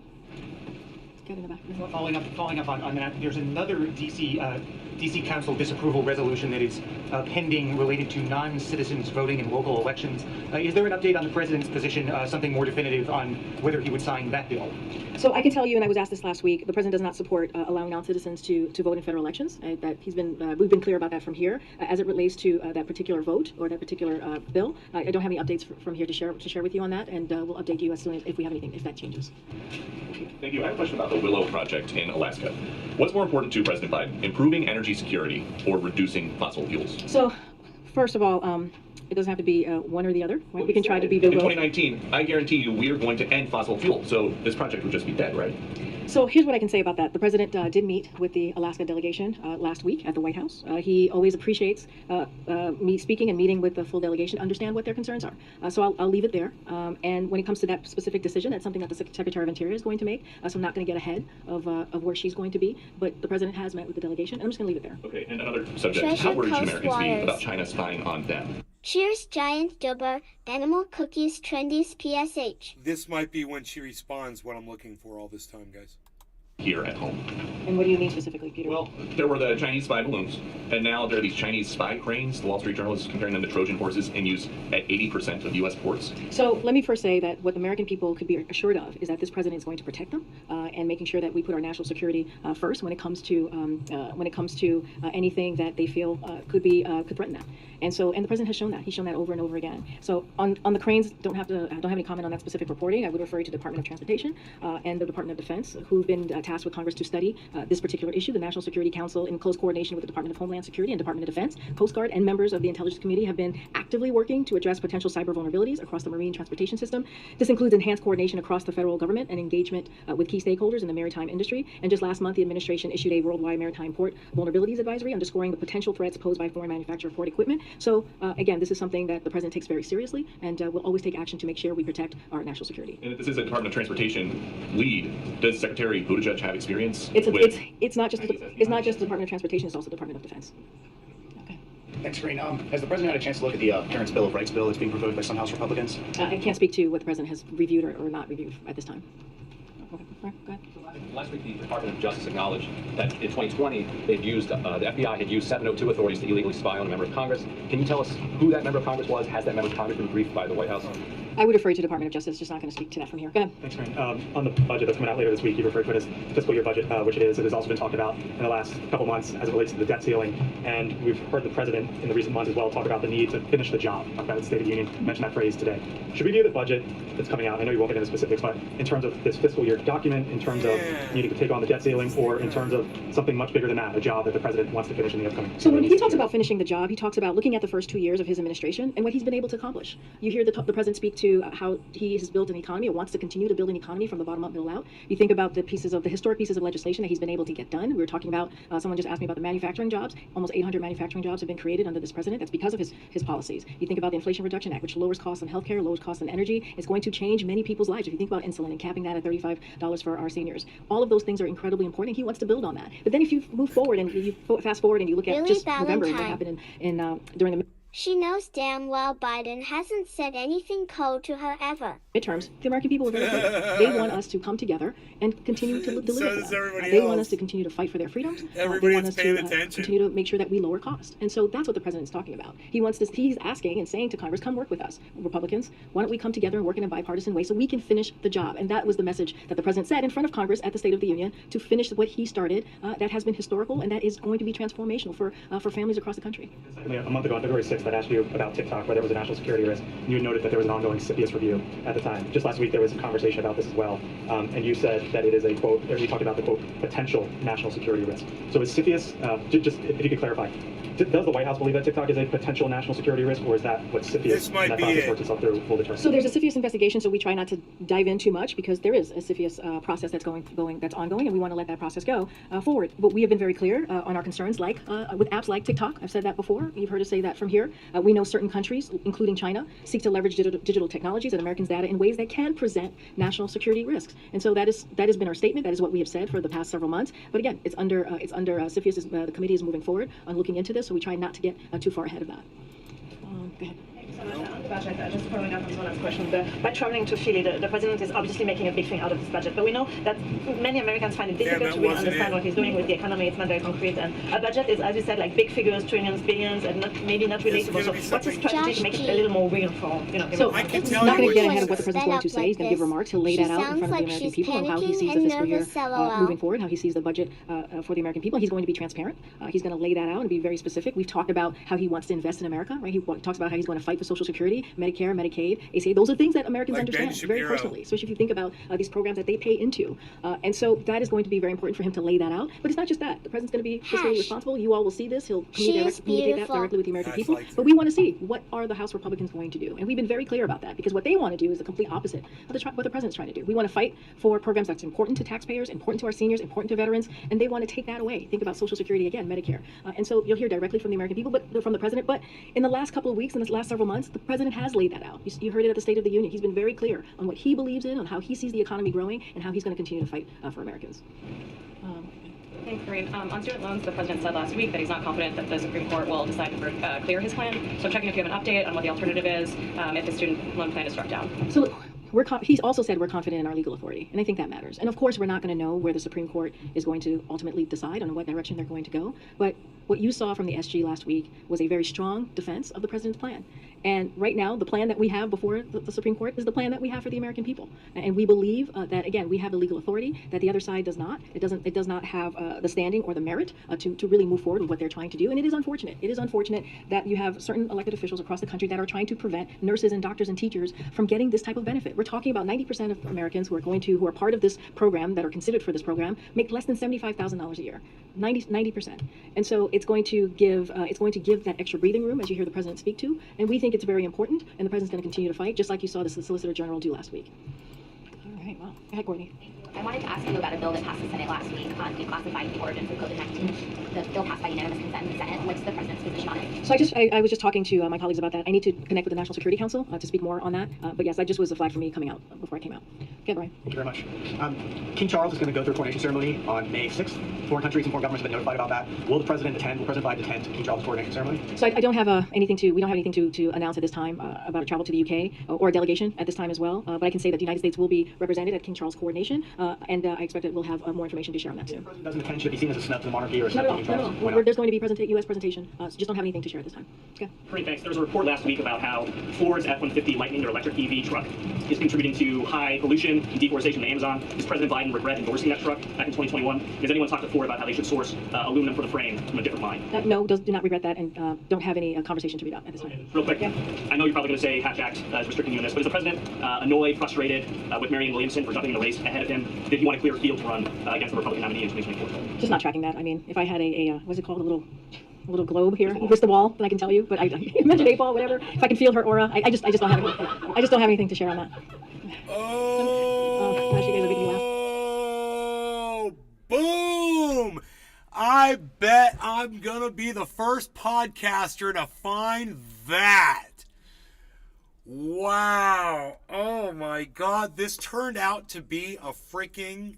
Get in the back. Following up on that, there's another DC Council disapproval resolution that is pending related to non-citizens voting in local elections. Is there an update on the president's position, something more definitive on whether he would sign that bill? So I can tell you, and I was asked this last week, the president does not support allowing non-citizens to vote in federal elections. That we've been clear about that from here. As it relates to that particular vote or that particular bill, I don't have any updates from here to share with you on that, and we'll update you as soon as if we have anything, if that changes. Thank you. I have a question about the Willow project in Alaska. What's more important to President Biden, improving energy security or reducing fossil fuels? So, first of all, it doesn't have to be one or the other. Right? Well, we can try to be in both. 2019, I guarantee you we are going to end fossil fuel, so this project would just be dead, right? So here's what I can say about that. The president did meet with the Alaska delegation last week at the White House. He always appreciates me speaking and meeting with the full delegation, understand what their concerns are. So I'll leave it there. And when it comes to that specific decision, that's something that the Secretary of Interior is going to make. So I'm not going to get ahead of where she's going to be. But the president has met with the delegation, and I'm just going to leave it there. Okay, and another subject. Treasure How worried should Coast Americans be Waters. about China spying on them? Cheers, giant dubber, animal cookies, trendies, PSH. This might be when she responds what I'm looking for all this time, guys. Here at home. And what do you mean specifically, Peter? Well, there were the Chinese spy balloons, and now there are these Chinese spy cranes. The Wall Street Journal is comparing them to Trojan horses in use at 80% of U.S. ports. So let me first say that what the American people could be assured of is that this president is going to protect them and making sure that we put our national security first when it comes to anything that they feel could threaten that. And the president has shown that. He's shown that over and over again. So on the cranes, I don't have any comment on that specific reporting. I would refer you to the Department of Transportation and the Department of Defense, who've been tasked with Congress to study this particular issue. The National Security Council, in close coordination with the Department of Homeland Security and Department of Defense, Coast Guard, and members of the Intelligence Committee, have been actively working to address potential cyber vulnerabilities across the marine transportation system. This includes enhanced coordination across the federal government and engagement with key stakeholders in the maritime industry. And just last month, the administration issued a worldwide maritime port vulnerabilities advisory underscoring the potential threats posed by foreign manufactured port equipment. So again, this is something that the president takes very seriously, and will always take action to make sure we protect our national security. And if this is a Department of Transportation lead, does Secretary Buttigieg have experience? It's not just the Department of Transportation; it's also the Department of Defense. Thanks, Green. Has the president had a chance to look at the Parents' Bill of Rights bill that's being proposed by some House Republicans? I can't speak to what the president has reviewed or not reviewed at this time. Okay, go ahead. Last week, the Department of Justice acknowledged that in 2020, they'd used the FBI had used 702 authorities to illegally spy on a member of Congress. Can you tell us who that member of Congress was? Has that member of Congress been briefed by the White House? I would refer you to the Department of Justice. Just not going to speak to that from here. Go ahead. Thanks, Green. On the budget that's coming out later this week, you referred to it as fiscal year budget, which it is. It has also been talked about in the last couple months as it relates to the debt ceiling. And we've heard the president in the recent months as well talk about the need to finish the job. Talk about the State of the Union, mention that phrase today. Should we view the budget that's coming out, I know you won't get into specifics, but in terms of this fiscal year document, in terms of needing to take on the debt ceiling, or in terms of something much bigger than that, a job that the president wants to finish in the upcoming? So when he talks about finishing the job, he talks about looking at the first 2 years of his administration and what he's been able to accomplish. You hear the president speak to how he has built an economy or wants to continue to build an economy from the bottom up, middle out. You think about the historic pieces of legislation that he's been able to get done. We were talking about, someone just asked me about the manufacturing jobs. Almost 800 manufacturing jobs have been created under this president. That's because of his policies. You think about the Inflation Reduction Act, which lowers costs on healthcare, lowers costs on energy. It's going to change many people's lives. If you think about insulin and capping that at $35 for our seniors, all of those things are incredibly important. He wants to build on that. But then if you move forward and you fast forward and you look at just November and what happened during the She knows damn well Biden hasn't said anything cold to her ever. midterms, the American people are very clear. They want us to come together and continue to deliver. So does everybody They want else. us to continue to fight for their freedoms. Everybody's they want us paying to attention. continue to make sure that we lower cost. And so that's what the president's talking about. He wants this. He's asking and saying to Congress, come work with us, Republicans. Why don't we come together and work in a bipartisan way so we can finish the job? And that was the message that the president said in front of Congress at the State of the Union, to finish what he started. That has been historical and that is going to be transformational for families across the country. A month ago, on February 6th, I asked you about TikTok, where there was a national security risk. You had noted that there was an ongoing CFIUS review at the time. Just last week, there was a conversation about this as well. And you said that it is a, quote, or you talked about the, quote, potential national security risk. So is CFIUS, just if you could clarify, does the White House believe that TikTok is a potential national security risk, or is that what CFIUS, and that process works itself through, will determine? So there's a CFIUS investigation, so we try not to dive in too much because there is a CFIUS process that's ongoing, and we want to let that process go forward. But we have been very clear on our concerns, like with apps like TikTok. I've said that before. You've heard us say that from here. We know certain countries, including China, seek to leverage digital technologies and Americans' data in ways that can present national security risks. And so that has been our statement. That is what we have said for the past several months. But again, it's under CFIUS. The committee is moving forward on looking into this, so we try not to get too far ahead of that. Go ahead. On the budget, just following up on Zona's question, by traveling to Philly, the president is obviously making a big thing out of this budget. But we know that many Americans find it difficult to really understand what he's doing with the economy. It's not very concrete. And a budget is, as you said, like big figures, trillions, billions, and maybe not relatable. So what's his strategy to make it a little more real for, So he's not going to get ahead of what the president's going to say. He's going to give remarks. He'll lay that out in front of the American people and how he sees the fiscal year moving forward, how he sees the budget for the American people. He's going to be transparent. He's going to lay that out and be very specific. We've talked about how he wants to invest in America, right? He talks about how he's going to fight for Social Security, Medicare, Medicaid, ACA. Those are things that Americans understand very personally, especially if you think about these programs that they pay into. And so that is going to be very important for him to lay that out. But it's not just that. The president's going to be fiscally responsible. You all will see this. He'll communicate that directly with the American people. But we want to see, what are the House Republicans going to do? And we've been very clear about that, because what they want to do is the complete opposite of what the president's trying to do. We want to fight for programs that's important to taxpayers, important to our seniors, important to veterans, and they want to take that away. Think about Social Security again, Medicare. And so you'll hear directly from the American people, but from the president. But in the last couple of weeks, in the last several months, the president has laid that out. You heard it at the State of the Union. He's been very clear on what he believes in, on how he sees the economy growing, and how he's going to continue to fight for Americans. Thanks, Corinne. On student loans, the president said last week that he's not confident that the Supreme Court will decide to clear his plan. So I'm checking if you have an update on what the alternative is if the student loan plan is struck down. So he's also said we're confident in our legal authority, and I think that matters. And of course, we're not going to know where the Supreme Court is going to ultimately decide on what direction they're going to go. But what you saw from the SG last week was a very strong defense of the president's plan. And right now, the plan that we have before the Supreme Court is the plan that we have for the American people. And we believe that, again, we have the legal authority that the other side does not. It does not have the standing or the merit to really move forward with what they're trying to do. And it is unfortunate. It is unfortunate that you have certain elected officials across the country that are trying to prevent nurses and doctors and teachers from getting this type of benefit. We're talking about 90% of Americans who are part of this program, that are considered for this program, make less than $75,000 a year. 90%. And so it's going to give that extra breathing room, as you hear the president speak to. And we think it's very important, and the president's going to continue to fight, just like you saw the Solicitor General do last week. All right, well, go ahead, Courtney. I wanted to ask you about a bill that passed the Senate last week on declassifying the origins of COVID-19. The bill passed by unanimous consent in the Senate. What's the president's position on it? So I was just talking to my colleagues about that. I need to connect with the National Security Council to speak more on that. But yes, that just was a flag for me coming out before I came out. Okay, Brian. Thank you very much. King Charles is going to go through a coronation ceremony on May 6th. Foreign countries and foreign governments have been notified about that. Will the president attend? Will President Biden attend King Charles' coronation ceremony? So I don't have anything to. We don't have anything to announce at this time about a travel to the UK or a delegation at this time as well. But I can say that the United States will be represented at King Charles' coronation, and I expect that we'll have more information to share on that soon. If the president doesn't attend, should it be seen as a snub to the monarchy or a snub to King Charles? No. There's going to be U.S. presentation. So just don't have anything to share at this time. Okay. Great, thanks. There was a report last week about how Ford's F-150 Lightning, their electric EV truck, is contributing to high pollution and deforestation in Amazon. Does President Biden regret endorsing that truck back in 2021? Has anyone talked to Ford about how they should source aluminum for the frame from a different mine? No, do not regret that, and don't have any conversation to read out at this time. Real quick, yeah. I know you're probably going to say Hatch Act is restricting you in this, but is the president annoyed, frustrated with Marianne Williamson for jumping in the race ahead of him? Did he want a clear field to run against the Republican nominee in 2024? Just not tracking that. I mean, if I had what's it called, a little globe here against the wall, then I can tell you. But I mentioned A-ball, whatever. If I can feel her aura, I just don't have anything. I just don't have anything to share on that. Oh, boom! I bet I'm gonna be the first podcaster to find that. Wow. Oh my God. This turned out to be a freaking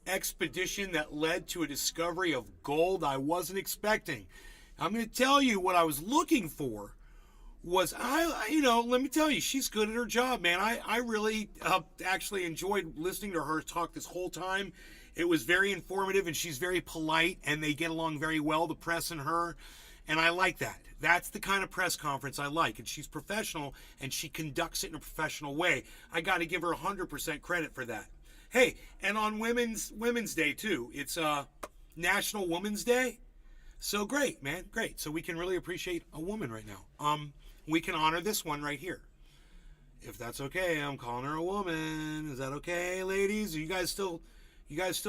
expedition that led to a discovery of gold I wasn't expecting. I'm going to tell you what I was looking for was, let me tell you, she's good at her job, man. I really actually enjoyed listening to her talk this whole time. It was very informative, and she's very polite, and they get along very well, the press and her, and I like that. That's the kind of press conference I like, and she's professional, and she conducts it in a professional way. I got to give her 100% credit for that. Hey, and on Women's Day, too. It's National Women's Day. So great, man. Great. So we can really appreciate a woman right now. We can honor this one right here. If that's okay, I'm calling her a woman. Is that okay, ladies? You guys still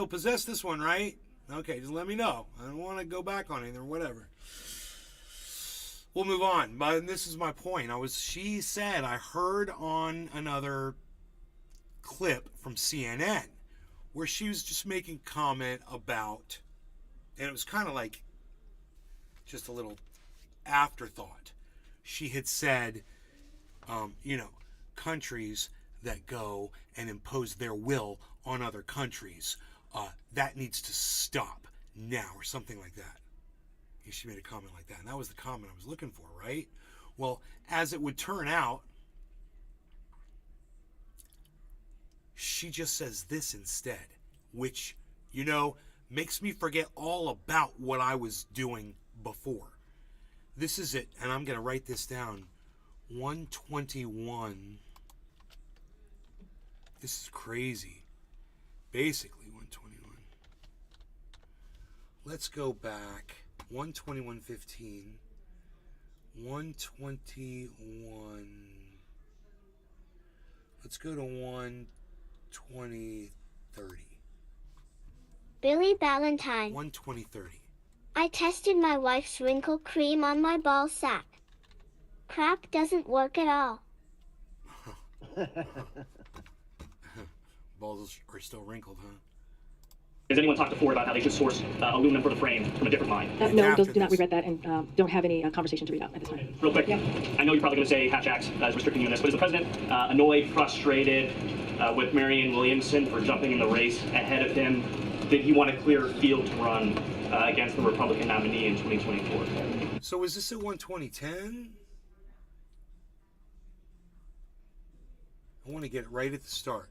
possess this one, right? Okay, just let me know. I don't want to go back on it or whatever. We'll move on. But this is my point. She said, I heard on another clip from CNN where she was just making comment about, and it was kind of like just a little afterthought. She had said, countries that go and impose their will on other countries, that needs to stop now, or something like that. She made a comment like that, and that was the comment I was looking for, right? Well, as it would turn out, she just says this instead, which, you know, makes me forget all about what I was doing before. This is it, and I'm going to write this down. 121. This is crazy. Basically, 121. Let's go back. 121.15. 121. Let's go to 120.30. Billy Ballantyne. 120.30. I tested my wife's wrinkle cream on my ball sack. Crap doesn't work at all. Balls are still wrinkled, huh? Has anyone talked to Ford about how they should source aluminum for the frame from a different mine? No, do not regret that, and don't have any conversation to read out at this time. Real quick, I know you're probably going to say Hatch Act is restricting you in this, but is the president annoyed, frustrated with Marianne Williamson for jumping in the race ahead of him? Did he want a clear field to run against the Republican nominee in 2024? So is this at 120.10? I want to get it right at the start.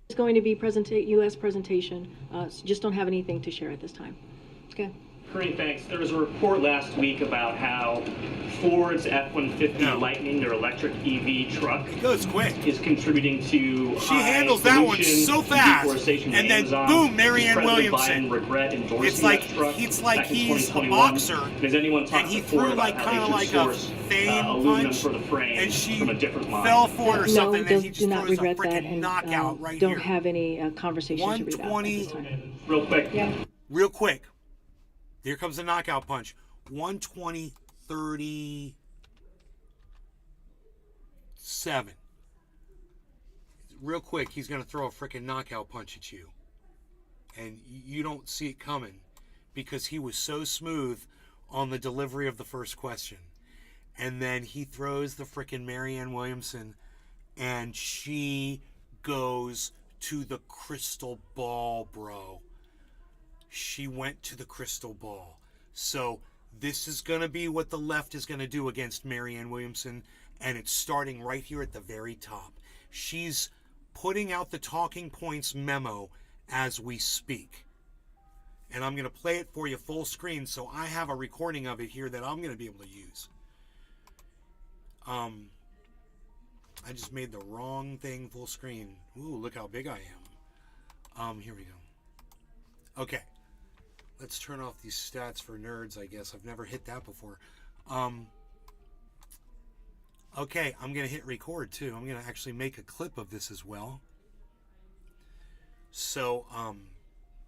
It's going to be U.S. presentation. Just don't have anything to share at this time. Okay. Kareem, thanks. There was a report last week about how Ford's F-150 Lightning, their electric EV truck, goes quick, is contributing to she handles that one so fast, and then Amazon. boom, Marianne President Williamson. Biden regret endorsing It's like that truck he's like back in he's a 2021. boxer, Has anyone talked and he to Ford threw about like how kind of they like should a source fame aluminum punch, for the frame and she from a different mine? fell for it or something, No, and he do just not throws a regret that, freaking and knockout right don't here. have any conversation to read out at this 120. time. Real quick. Real quick. Here comes the knockout punch. 120.37. Real quick, he's going to throw a freaking knockout punch at you. And you don't see it coming because he was so smooth on the delivery of the first question. And then he throws the freaking Marianne Williamson, and she goes to the crystal ball, bro. She went to the crystal ball. So this is going to be what the left is going to do against Marianne Williamson, and it's starting right here at the very top. She's putting out the talking points memo as we speak. And I'm going to play it for you full screen, so I have a recording of it here that I'm going to be able to use. I just made the wrong thing full screen. Ooh, look how big I am. Here we go. Okay. Let's turn off these stats for nerds, I guess. I've never hit that before. Okay, I'm going to hit record, too. I'm going to actually make a clip of this as well. So, I'm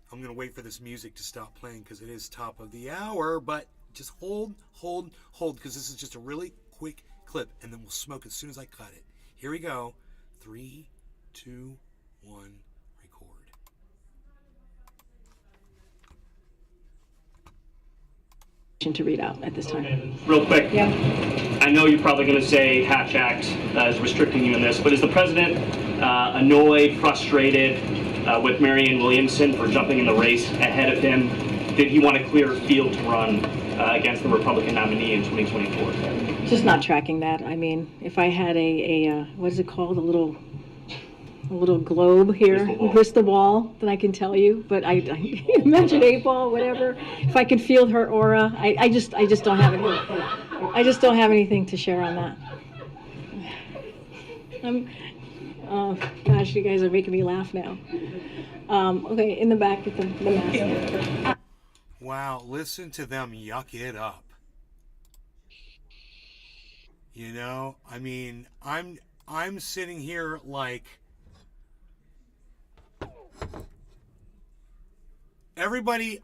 going to wait for this music to stop playing because it is top of the hour. But just hold, because this is just a really quick clip. And then we'll smoke as soon as I cut it. Here we go. 3, 2, 1. To read out at this time. Real quick. I know you're probably going to say Hatch Act is restricting you in this, but is the president annoyed, frustrated with Marianne Williamson for jumping in the race ahead of him? Did he want a clear field to run against the Republican nominee in 2024? Just not tracking that. I mean, if I had a what is it called, a little globe here, crystal ball, then I can tell you. But I imagine 8-ball, whatever. If I could feel her aura, I just don't have it. I just don't have anything to share on that. Oh gosh, you guys are making me laugh now. Okay, in the back with the mask. Wow, listen to them yuck it up. You know, I mean, I'm sitting here like everybody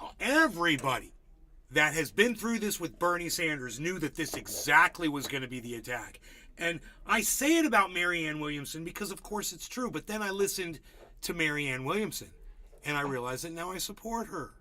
that has been through this with Bernie Sanders knew that this exactly was going to be the attack. And I say it about Marianne Williamson because of course it's true, but then I listened to Marianne Williamson and I realized that now I support her.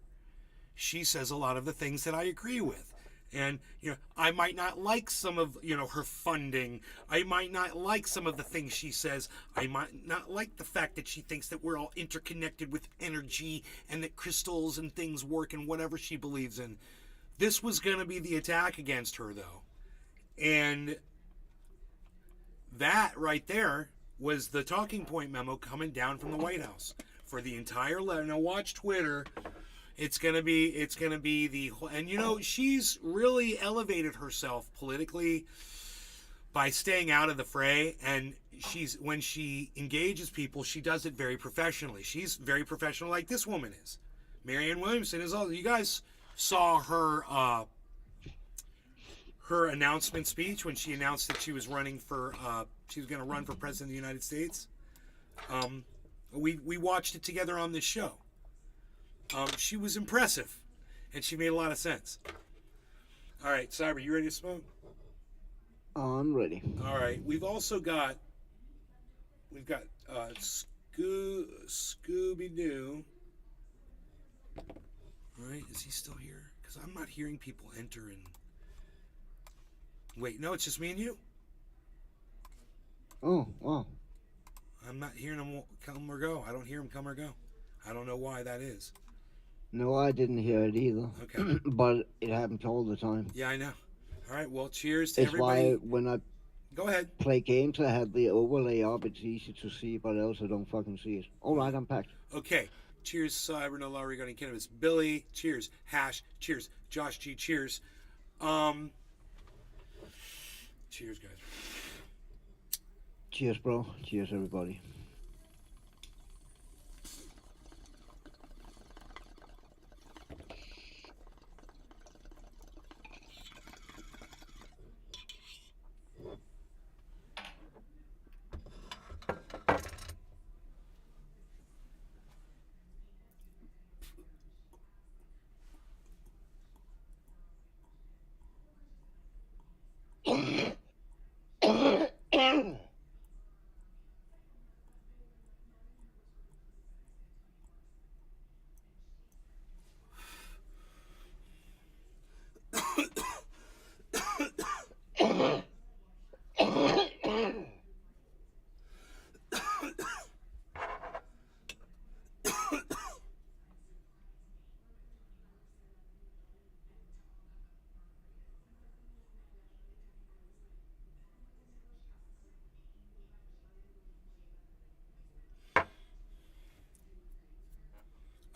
She says a lot of the things that I agree with. And, you know, I might not like some of, you know, her funding. I might not like some of the things she says. I might not like the fact that she thinks that we're all interconnected with energy and that crystals and things work and whatever she believes in. This was going to be the attack against her, though. And that right there was the talking point memo coming down from the White House for the entire letter. Now watch Twitter. It's gonna be the whole, and you know, she's really elevated herself politically by staying out of the fray, and when she engages people, she does it very professionally. She's very professional, like this woman is. Marianne Williamson is all. You guys saw her her announcement speech when she announced that she was running for she was going to run for president of the United States. We watched it together on this show. She was impressive, and she made a lot of sense. All right, Cyber, you ready to smoke? I'm ready. All right, we've got Scooby-Doo. All right, is he still here? Because I'm not hearing people enter and... Wait, no, it's just me and you. Oh, wow. I'm not hearing him come or go. I don't hear him come or go. I don't know why that is. No, I didn't hear it either. Okay. But it happens all the time. Yeah, I know. All right, well, cheers to It's everybody. why when I Go ahead. play games, I have the overlay up. It's easy to see, but else I don't fucking see it. All right, I'm packed. Okay. Cheers, Cyber, no law regarding cannabis. Billy, cheers. Hash, cheers. Josh G, cheers. Cheers, guys. Cheers, bro. Cheers, everybody.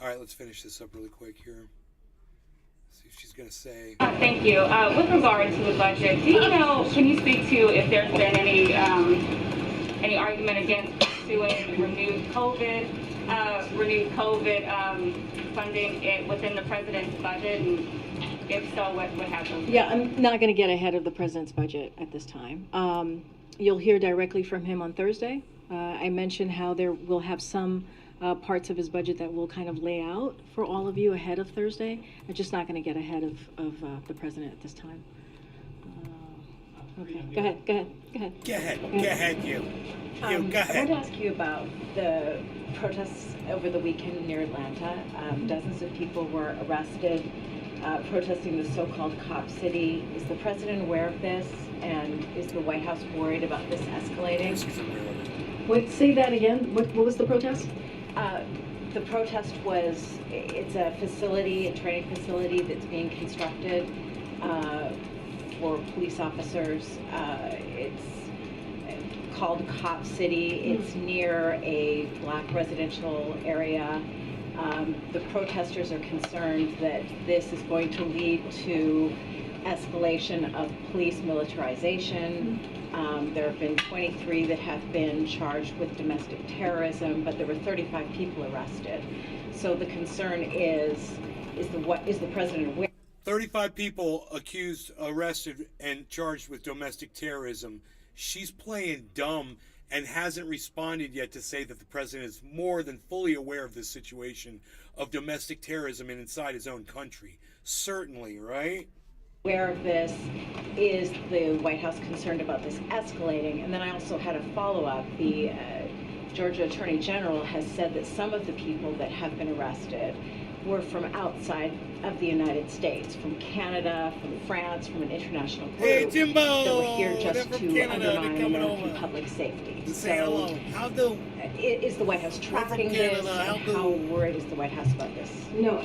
All right, let's finish this up really quick here. See if she's going to say... Thank you. With regard to the budget, do you know, can you speak to if there's been any argument against pursuing renewed COVID funding within the president's budget? And if so, what happens? Yeah, I'm not going to get ahead of the president's budget at this time. You'll hear directly from him on Thursday. I mentioned how we'll have some parts of his budget that we'll kind of lay out for all of you ahead of Thursday. I'm just not going to get ahead of the president at this time. Okay, go ahead. Go ahead, you. Go I ahead. want to ask you about the protests over the weekend near Atlanta. Dozens of people were arrested protesting the so-called cop city. Is the president aware of this? And is the White House worried about this escalating? Wait, say that again. What was the protest? The protest was, it's a facility, a training facility that's being constructed for police officers. It's called Cop City. It's near a black residential area. The protesters are concerned that this is going to lead to escalation of police militarization. There have been 23 that have been charged with domestic terrorism, but there were 35 people arrested. So the concern is the president aware? 35 people accused, arrested, and charged with domestic terrorism. She's playing dumb and hasn't responded yet to say that the president is more than fully aware of this situation of domestic terrorism inside his own country. Certainly, right? Aware of this? Is the White House concerned about this escalating? And then I also had a follow-up. The Georgia Attorney General has said that some of the people that have been arrested were from outside of the United States, from Canada, from France, from an international group. Hey, Jimbo! That were here just They're from to Canada. undermine They're coming American over public safety. To say hello. How do? Is the White House tracking this? Canada. And how worried is the White House about this? No,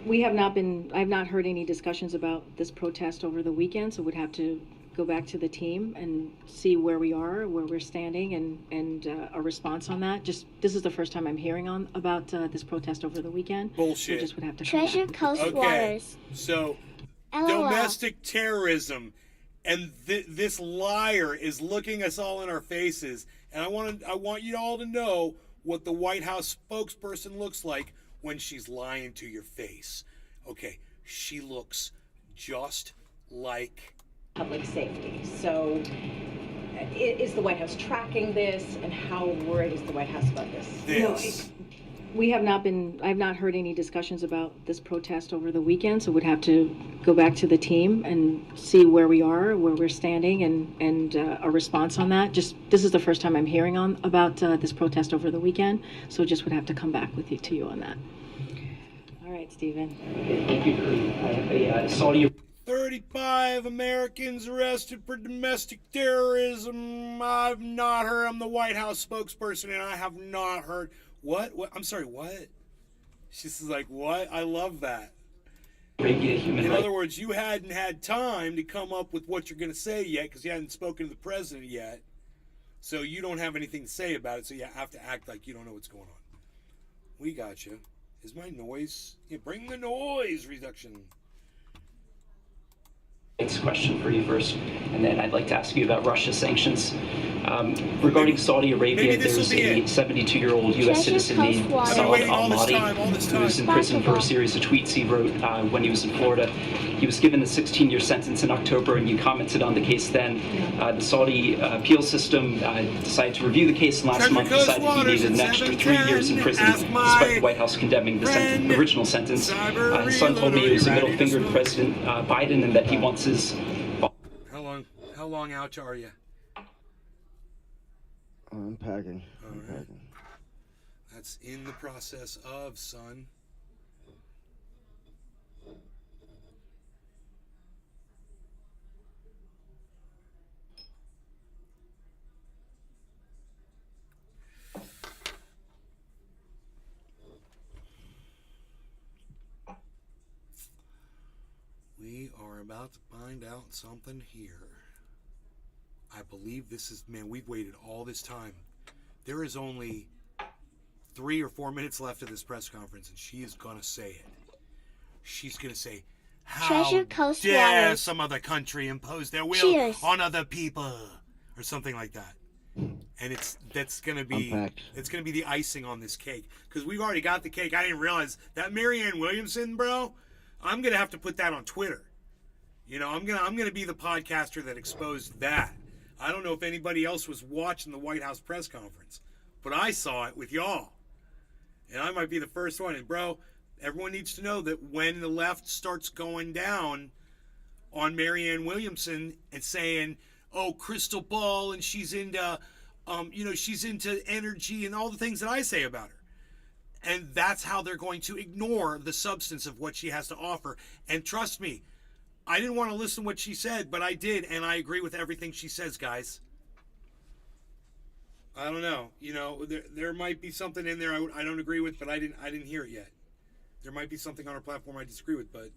we have not been, I've not heard any discussions about this protest over the weekend, so we'd have to go back to the team and see where we are, where we're standing, and a response on that. Just this is the first time I'm hearing about this protest over the weekend. Bullshit. So just would have to Treasure Coast Waters. So, LOL. domestic terrorism, and this liar is looking us all in our faces. And I want you all to know what the White House spokesperson looks like when she's lying to your face. Okay, she looks just like public safety. So is the White House tracking this, and how worried is the White House about this? We have not been, I've not heard any discussions about this protest over the weekend, so we'd have to go back to the team and see where we are, where we're standing, and a response on that. Just this is the first time I'm hearing about this protest over the weekend, so just would have to come back to you on that. All right, Stephen. Thank you, Kareem. I have a Saudi 35 Americans arrested for domestic terrorism. I've not heard. I'm the White House spokesperson, and I have not heard. What? I'm sorry, what? She's like, what? I love that. In other words, you hadn't had time to come up with what you're going to say yet because you hadn't spoken to the president yet. So you don't have anything to say about it, so you have to act like you don't know what's going on. We got you. Is my noise? Yeah, bring the noise reduction. Question for you first, and then I'd like to ask you about Russia sanctions. Regarding Saudi Arabia, there's a 72-year-old U.S. citizen named Saad al-Mahdi who was in prison for a series of tweets he wrote when he was in Florida. He was given a 16-year sentence in October, and you commented on the case then. The Saudi appeal system decided to review the case, and last month decided he needed an extra 3 years in prison, despite the White House condemning the original sentence. His son told me it was a middle finger to President Biden, and that he wants his... How long out are you? I'm packing. I'm packing. That's in the process of, son. We are about to find out something here. I believe this is, man, we've waited all this time. There is only 3 or 4 minutes left of this press conference, and she is going to say it. She's going to say, how dare some other country impose their will on other people, or something like that. And that's going to be the icing on this cake, because we've already got the cake. I didn't realize that Marianne Williamson, bro. I'm going to have to put that on Twitter. You know, I'm gonna be the podcaster that exposed that. I don't know if anybody else was watching the White House press conference, but I saw it with y'all. And I might be the first one. And bro, everyone needs to know that when the left starts going down on Marianne Williamson and saying, oh, crystal ball, and she's into she's into energy and all the things that I say about her. And that's how they're going to ignore the substance of what she has to offer. And trust me, I didn't want to listen to what she said, but I did, and I agree with everything she says, guys. I don't know. You know, there might be something in there I don't agree with, but I didn't hear it yet. There might be something on her platform I disagree with, but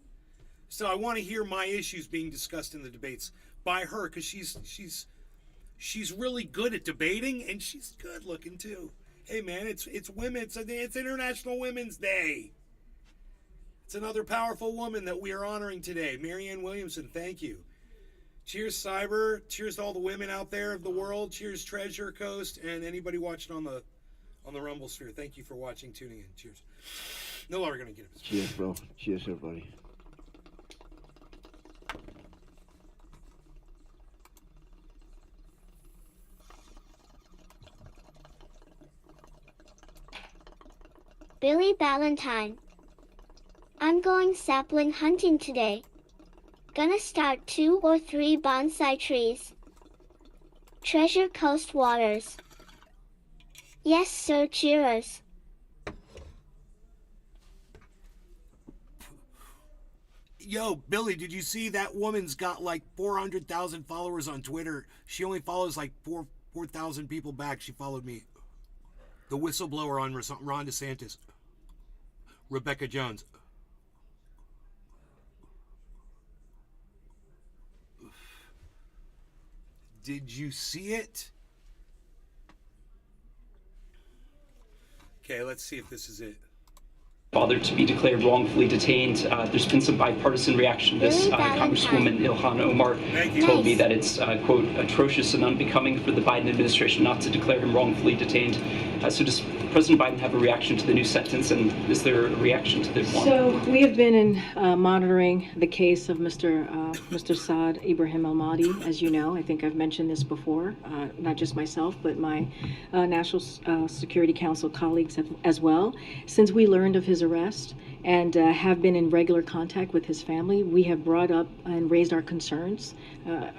still, I want to hear my issues being discussed in the debates by her, because she's really good at debating, and she's good looking too. Hey man, it's women. It's International Women's Day. It's another powerful woman that we are honoring today. Marianne Williamson, thank you. Cheers, Cyber. Cheers to all the women out there of the world. Cheers, Treasure Coast, and anybody watching on the Rumble Sphere. Thank you for watching, tuning in. Cheers. No longer gonna get it. Cheers, bro. Cheers, everybody. Billy Valentine. I'm going sapling hunting today. Gonna start 2 or 3 bonsai trees. Treasure Coast Waters. Yes, sir, cheers. Yo, Billy, did you see that woman's got like 400,000 followers on Twitter? She only follows like 4,000 people back. She followed me. The whistleblower on Ron DeSantis. Rebecca Jones. Did you see it? Okay, let's see if this is it. Father to be declared wrongfully detained. There's been some bipartisan reaction to this. Congresswoman Ilhan Omar told me that it's, quote, atrocious and unbecoming for the Biden administration not to declare him wrongfully detained. So does President Biden have a reaction to the new sentence, and is there a reaction to the one? So we have been monitoring the case of Mr. Saad Ibrahim al-Mahdi, as you know. I think I've mentioned this before, not just myself, but my National Security Council colleagues as well. Since we learned of his arrest and have been in regular contact with his family, we have brought up and raised our concerns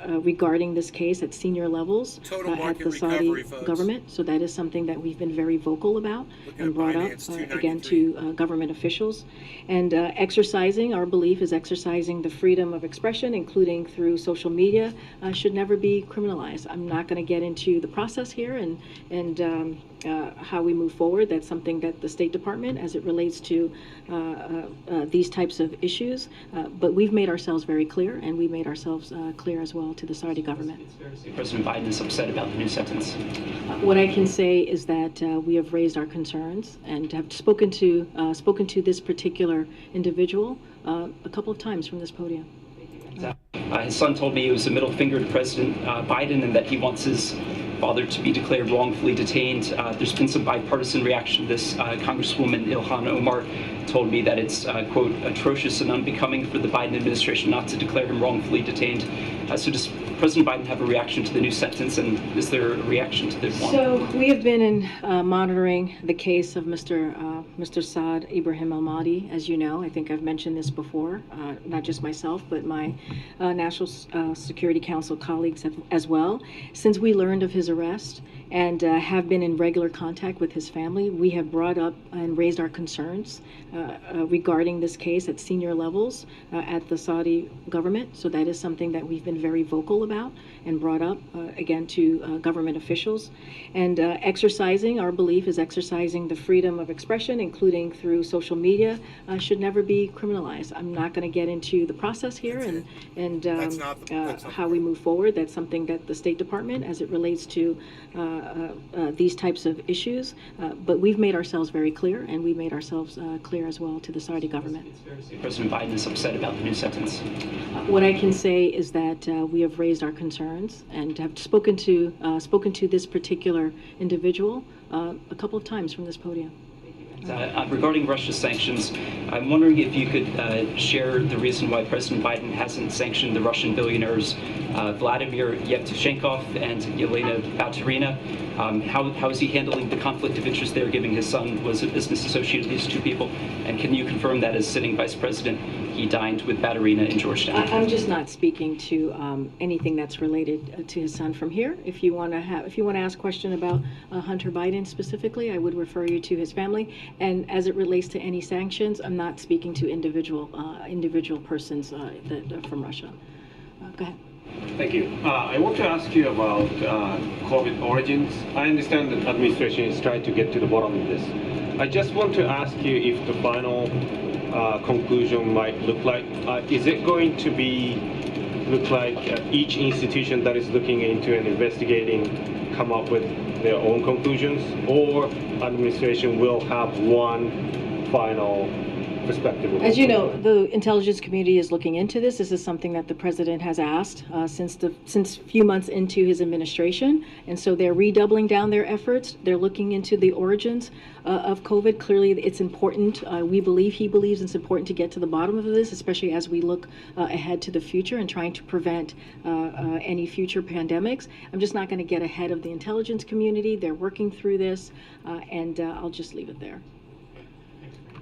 regarding this case at senior levels at the Saudi government. So that is something that we've been very vocal about and brought up again to government officials. And exercising, our belief is exercising the freedom of expression, including through social media, should never be criminalized. I'm not going to get into the process here and how we move forward. That's something that the State Department, as it relates to these types of issues, but we've made ourselves very clear, and we made ourselves clear as well to the Saudi government. President Biden is upset about the new sentence. What I can say is that we have raised our concerns and have spoken to this particular individual a couple of times from this podium. His son told me it was a middle finger to President Biden and that he wants his father to be declared wrongfully detained. There's been some bipartisan reaction to this. Congresswoman Ilhan Omar told me that it's, quote, atrocious and unbecoming for the Biden administration not to declare him wrongfully detained. So does President Biden have a reaction to the new sentence, and is there a reaction to the one? So we have been monitoring the case of Mr. Saad Ibrahim al-Mahdi, as you know. I think I've mentioned this before, not just myself, but my National Security Council colleagues as well. Since we learned of his arrest and have been in regular contact with his family, we have brought up and raised our concerns regarding this case at senior levels at the Saudi government. So that is something that we've been very vocal about and brought up again to government officials. And exercising, our belief is exercising the freedom of expression, including through social media, should never be criminalized. I'm not going to get into the process here and how we move forward. That's something that the State Department, as it relates to these types of issues, but we've made ourselves very clear, and we made ourselves clear as well to the Saudi government. President Biden is upset about the new sentence. What I can say is that we have raised our concerns and have spoken to this particular individual a couple of times from this podium. Regarding Russia's sanctions, I'm wondering if you could share the reason why President Biden hasn't sanctioned the Russian billionaires Vladimir Yevtushenkov and Yelena Baturina. How is he handling the conflict of interest there, given his son was a business associate of these two people? And can you confirm that as sitting vice president, he dined with Baturina in Georgetown? I'm just not speaking to anything that's related to his son from here. If you want to ask a question about Hunter Biden specifically, I would refer you to his family. And as it relates to any sanctions, I'm not speaking to individual persons that are from Russia. Go ahead. Thank you. I want to ask you about COVID origins. I understand that administration is trying to get to the bottom of this. I just want to ask you if the final conclusion might look like. Is it going to look like each institution that is looking into and investigating come up with their own conclusions, or administration will have one final perspective? As you know, the intelligence community is looking into this. This is something that the president has asked since a few months into his administration, and so they're redoubling down their efforts. They're looking into the origins of COVID. Clearly, it's important. He believes it's important to get to the bottom of this, especially as we look ahead to the future and trying to prevent any future pandemics. I'm just not going to get ahead of the intelligence community. They're working through this, and I'll just leave it there.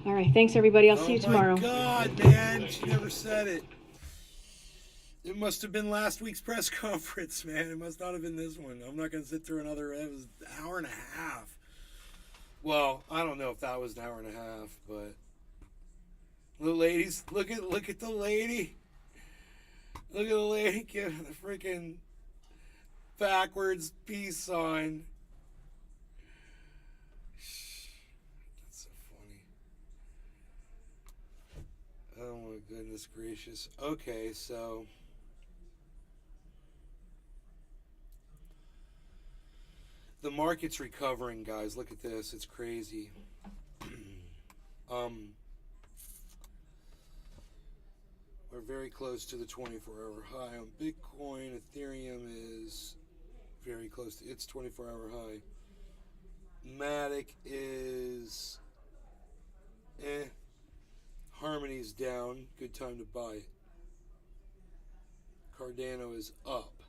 All right, thanks everybody. I'll see you tomorrow. Oh my God, man, she never said it. It must have been last week's press conference, man. It must not have been this one. I'm not going to sit through another. It was an hour and a half. Well, I don't know if that was an hour and a half, but the ladies, look at the lady. Look at the lady giving the freaking backwards peace sign. Oh my goodness gracious. Okay, so The market's recovering, guys. Look at this. It's crazy. We're very close to the 24-hour high on Bitcoin. Ethereum is very close to its 24-hour high. Matic is Harmony's down. Good time to buy it. Cardano is up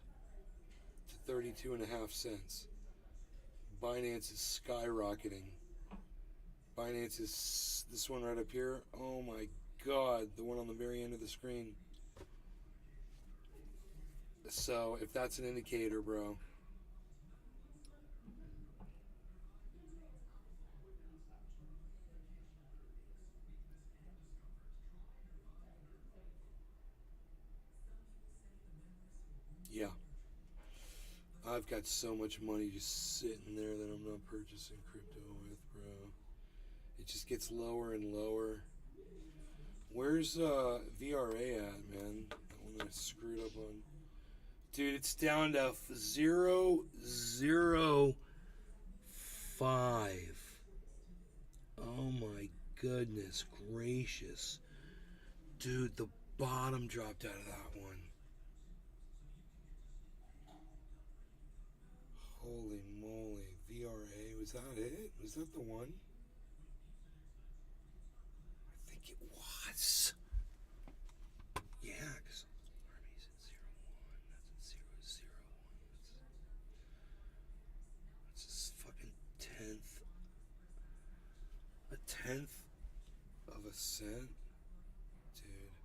to 32.5 cents. Binance is skyrocketing. Binance is this one right up here. Oh my God, the one on the very end of the screen. So if that's an indicator, bro. Yeah. I've got so much money just sitting there that I'm not purchasing crypto with, bro. It just gets lower and lower. Where's VRA at, man? That one that I screwed up on. Dude, it's down to 0.005. Oh my goodness gracious. Dude, the bottom dropped out of that one. Holy moly. VRA, was that it? Was that the one? I think it was. Yeah, because Army's at 0.1. That's at 0.001. That's just fucking tenth. A tenth of a cent? Dude.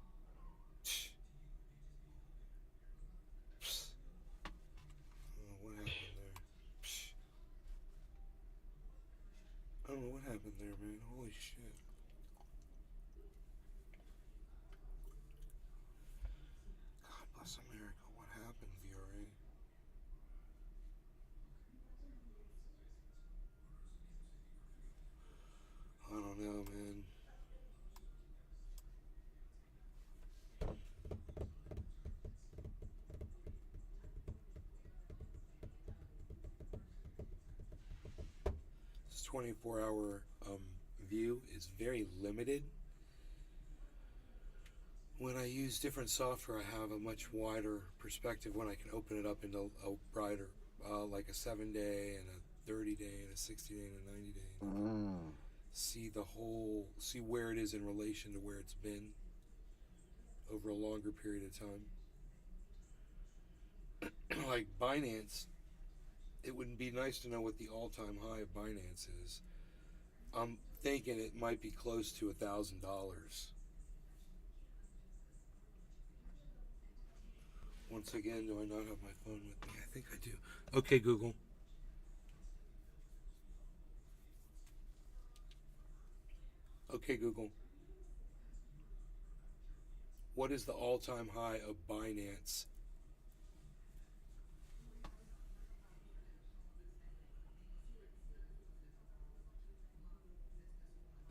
I don't know what happened there, man. Holy shit. God bless America. What happened, VRA? I don't know, man. This 24-hour view is very limited. When I use different software, I have a much wider perspective when I can open it up into a brighter, like a 7-day and a 30-day and a 60-day and a 90-day. See the whole, see where it is in relation to where it's been over a longer period of time. Like Binance, it would be nice to know what the all-time high of Binance is. I'm thinking it might be close to $1,000. Once again, do I not have my phone with me? I think I do. Okay, Google. Okay, Google. What is the all-time high of Binance?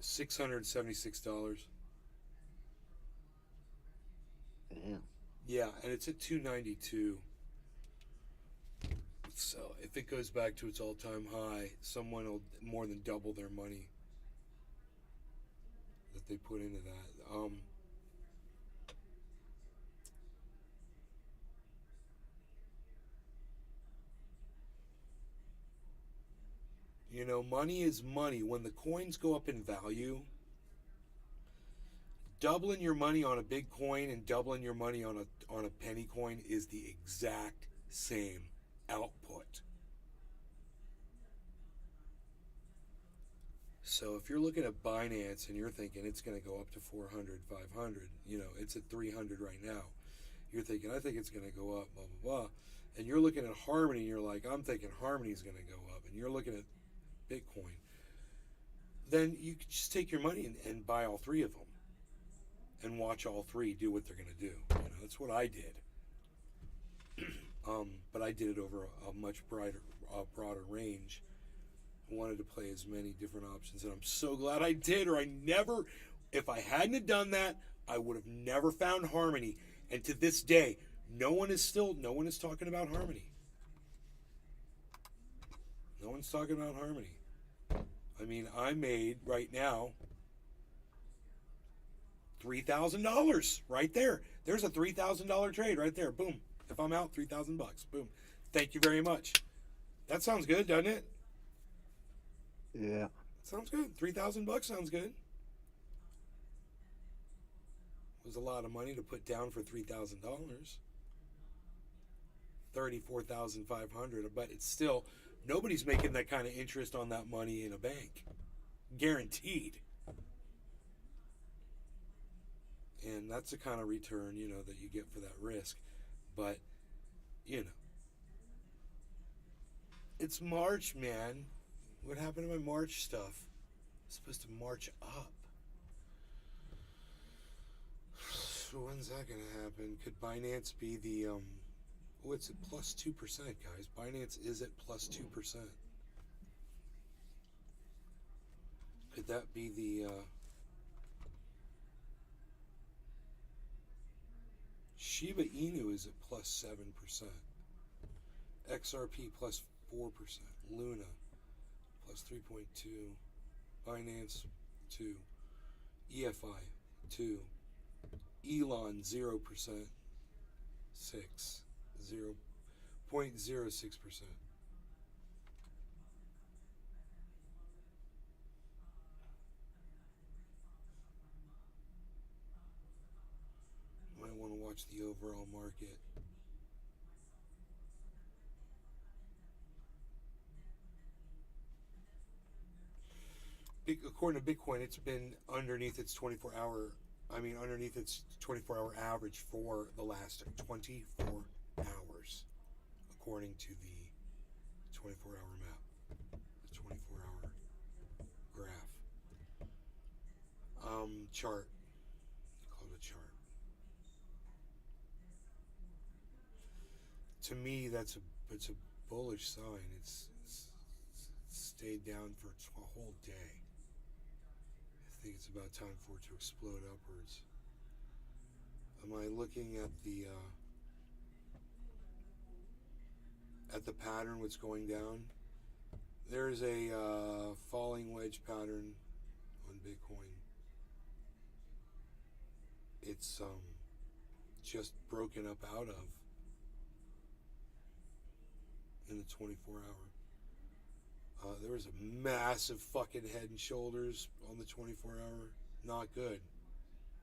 $676. Damn. Yeah, and it's at 292. So if it goes back to its all-time high, someone will more than double their money that they put into that. You know, money is money. When the coins go up in value, doubling your money on a big coin and doubling your money on a penny coin is the exact same output. So if you're looking at Binance and you're thinking it's going to go up to 400, 500, you know, it's at 300 right now. You're thinking, I think it's going to go up, blah, blah, blah. And you're looking at Harmony and you're like, I'm thinking Harmony's going to go up. And you're looking at Bitcoin. Then you could just take your money and buy all three of them. And watch all three do what they're going to do. You know, that's what I did. But I did it over a much broader range. I wanted to play as many different options, and I'm so glad I did. Or if I hadn't have done that, I would have never found Harmony. And to this day, no one is talking about Harmony. No one's talking about harmony. I mean, I made right now $3,000 right there. There's a $3,000 trade right there. Boom. If I'm out, $3,000. Boom. Thank you very much. That sounds good, doesn't it? Yeah. Sounds good. $3,000 sounds good. It was a lot of money to put down for $3,000. $34,500, but it's still, nobody's making that kind of interest on that money in a bank. Guaranteed. And that's the kind of return, you know, that you get for that risk. But, you know, it's March, man. What happened to my March stuff? It's supposed to march up. So when's that going to happen? Could Binance be the, oh, it's at plus 2%, guys. Binance is at plus 2%. Could that be the, Shiba Inu is at plus 7%. XRP plus 4%. Luna plus 3.2. Binance 2. EFI 2. Elon 0%. 6. 0.06%. Might want to watch the overall market. According to Bitcoin, it's been underneath its 24-hour average for the last 24 hours, according to the 24-hour map, the 24-hour graph. Chart. Call it a chart. To me, it's a bullish sign. It's stayed down for a whole day. I think it's about time for it to explode upwards. Am I looking at the pattern what's going down? There's a falling wedge pattern on Bitcoin. It's just broken up out of in the 24 hour. There was a massive fucking head and shoulders on the 24 hour. Not good.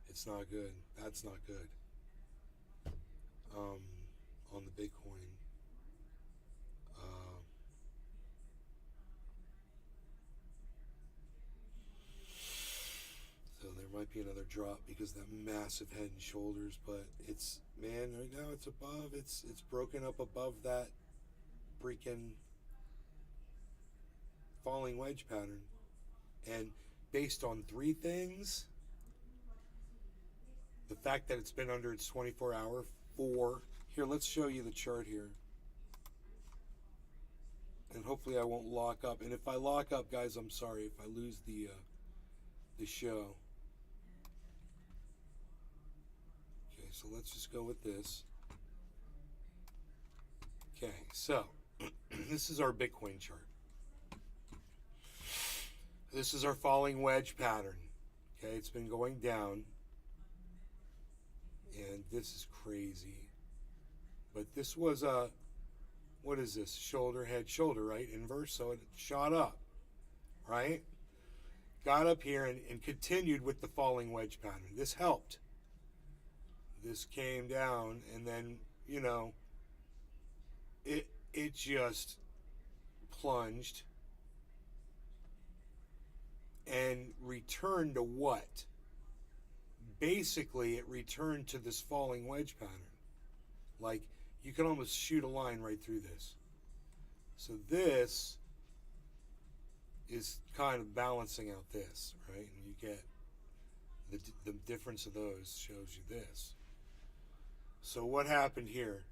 It's not good. That's not good. On the Bitcoin. So there might be another drop because of that massive head and shoulders, but it's, man, right now it's above, it's broken up above that freaking falling wedge pattern. And based on three things, the fact that it's been under its 24 hour, 4, here, let's show you the chart here. And hopefully I won't lock up. And if I lock up, guys, I'm sorry if I lose the show. Okay, so let's just go with this. Okay, so this is our Bitcoin chart. This is our falling wedge pattern. Okay, it's been going down. And this is crazy. But this was a, what is this? Shoulder, head, shoulder, right? Inverse, so it shot up, right? Got up here and continued with the falling wedge pattern. This helped. This came down and then, you know, it just plunged and returned to what? Basically, it returned to this falling wedge pattern. Like, you can almost shoot a line right through this. So this is kind of balancing out this, right? And you get the difference of those shows you this. So what happened here?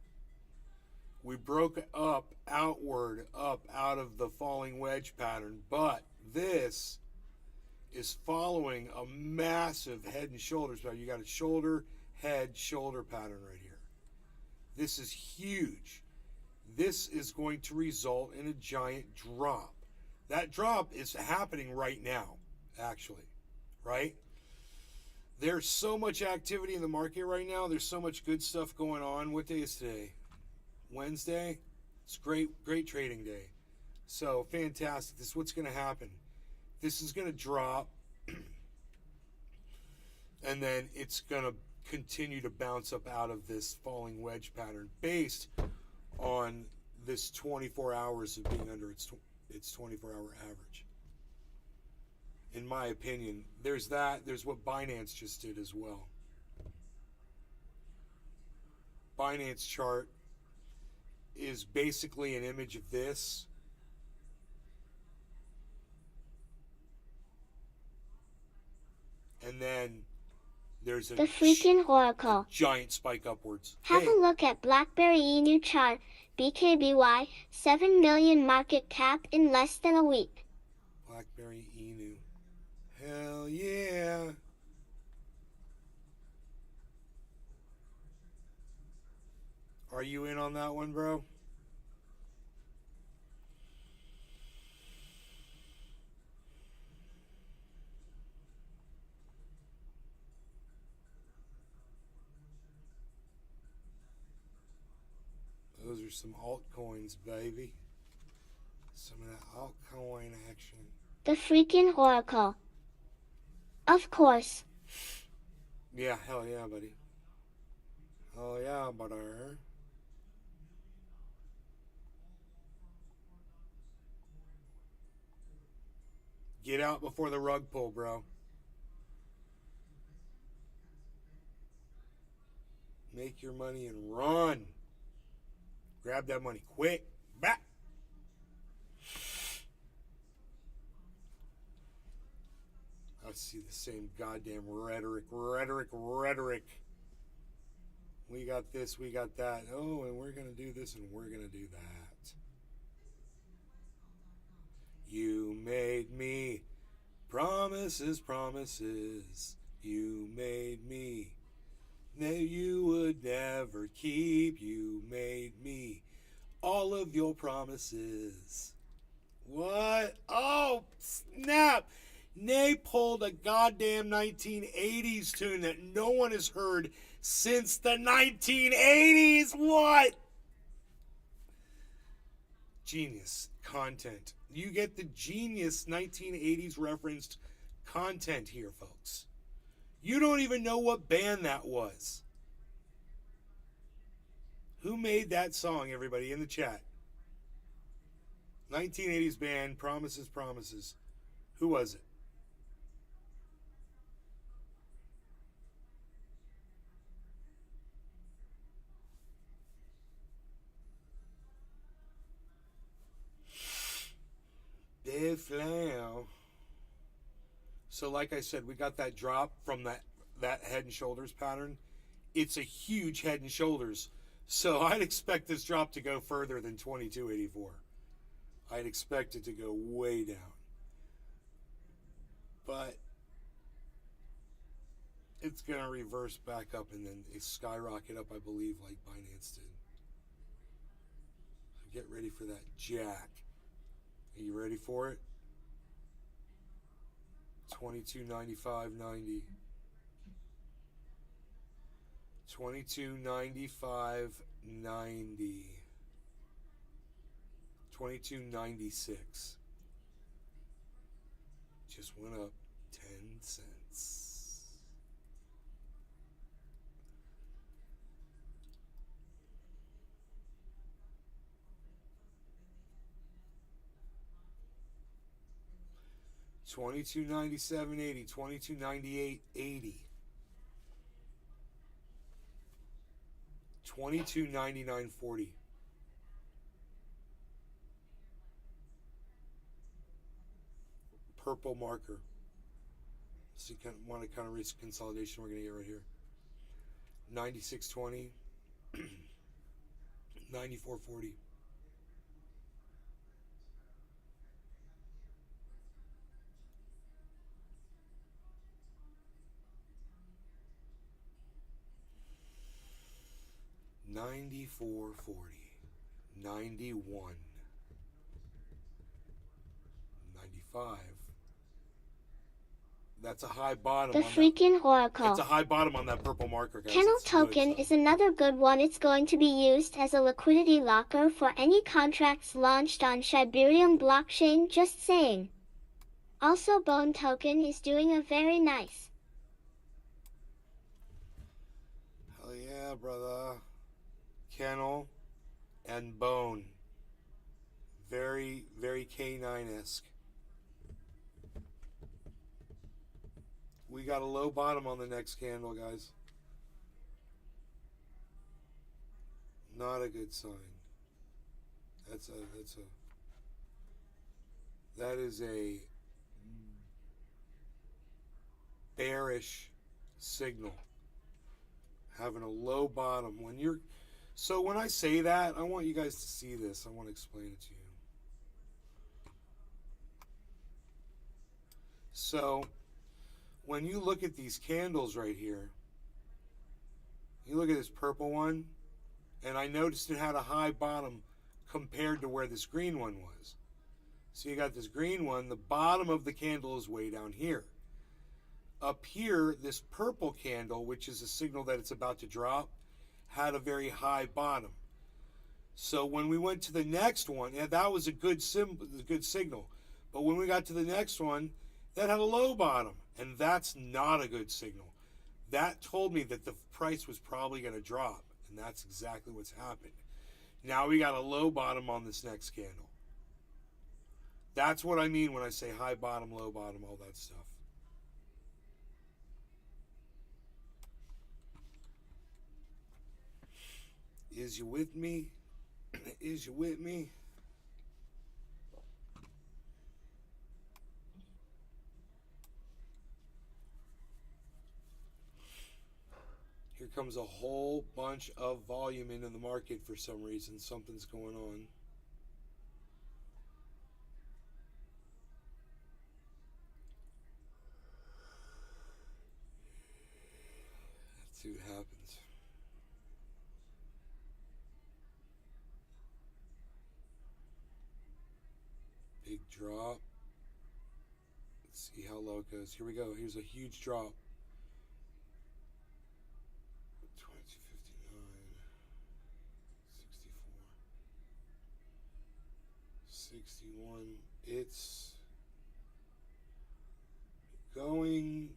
We broke up outward, up out of the falling wedge pattern, but this is following a massive head and shoulders pattern. You got a shoulder, head, shoulder pattern right here. This is huge. this is going to result in a giant drop. That drop is happening right now, actually, right? There's so much activity in the market right now. There's so much good stuff going on. What day is today? Wednesday? It's great trading day. So fantastic. This is what's going to happen. This is going to drop, and then it's going to continue to bounce up out of this falling wedge pattern based on this 24 hours of being under its 24-hour average. In my opinion, there's that. There's what Binance just did as well. Binance chart is basically an image of this. And then there's The freaking oracle. Giant spike upwards. Have a look at BlackBerry new chart. BKBY, 7 million market cap in less than a week. BlackBerry Enu. Hell yeah. Are you in on that one, bro? Those are some altcoins, baby. Some of that altcoin action. The freaking oracle. Of course. Yeah, hell yeah, buddy. Hell yeah, butter. Get out before the rug pull, bro. Make your money and run. Grab that money quick. Back. I see the same goddamn rhetoric. We got this, we got that. Oh, and we're going to do this and we're going to do that. You made me promises. You made me that you would never keep. You made me all of your promises. What? Oh, snap. Nay pulled a goddamn 1980s tune that no one has heard since the 1980s. What? Genius content. You get the genius 1980s referenced content here, folks. You don't even know what band that was. Who made that song, everybody, in the chat? 1980s band, Promises. Who was it? DeF4SClST. So like I said, we got that drop from that head and shoulders pattern. It's a huge head and shoulders. So I'd expect this drop to go further than 2284. I'd expect it to go way down. But it's going to reverse back up and then skyrocket up, I believe, like Binance did. So get ready for that jack. Are you ready for it? 22.95.90. 22.95.90. 22.96. Just went up 10 cents. $22.97.80, $22.98.80, $22.99.40. Purple marker. So you want to kind of reach consolidation. We're going to get right here. 96.20, 94.40. $94.40, 91. 95. That's a high bottom. The on freaking that. oracle. It's a high bottom on that purple marker, guys. Kennel It's good token stuff. is another good one. It's going to be used as a liquidity locker for any contracts launched on Shibarium blockchain, just saying. Also, Bone token is doing a very nice. Hell yeah, brother. Kennel and Bone. Very, very K9-esque. We got a low bottom on the next candle, guys. Not a good sign. That is a bearish signal. Having a low bottom. So when I say that, I want you guys to see this. I want to explain it to you. So when you look at these candles right here, you look at this purple one, and I noticed it had a high bottom compared to where this green one was. So you got this green one, the bottom of the candle is way down here. Up here, this purple candle, which is a signal that it's about to drop, had a very high bottom. So when we went to the next one, yeah, that was a good signal. But when we got to the next one, that had a low bottom, and that's not a good signal. That told me that the price was probably going to drop, and that's exactly what's happened. Now we got a low bottom on this next candle. That's what I mean when I say high bottom, low bottom, all that stuff. Is you with me? Is you with me? Here comes a whole bunch of volume into the market for some reason. Something's going on. Let's see what happens. Big drop. Let's see how low it goes. Here we go. Here's a huge drop. 22.59, 64, 61. It's going.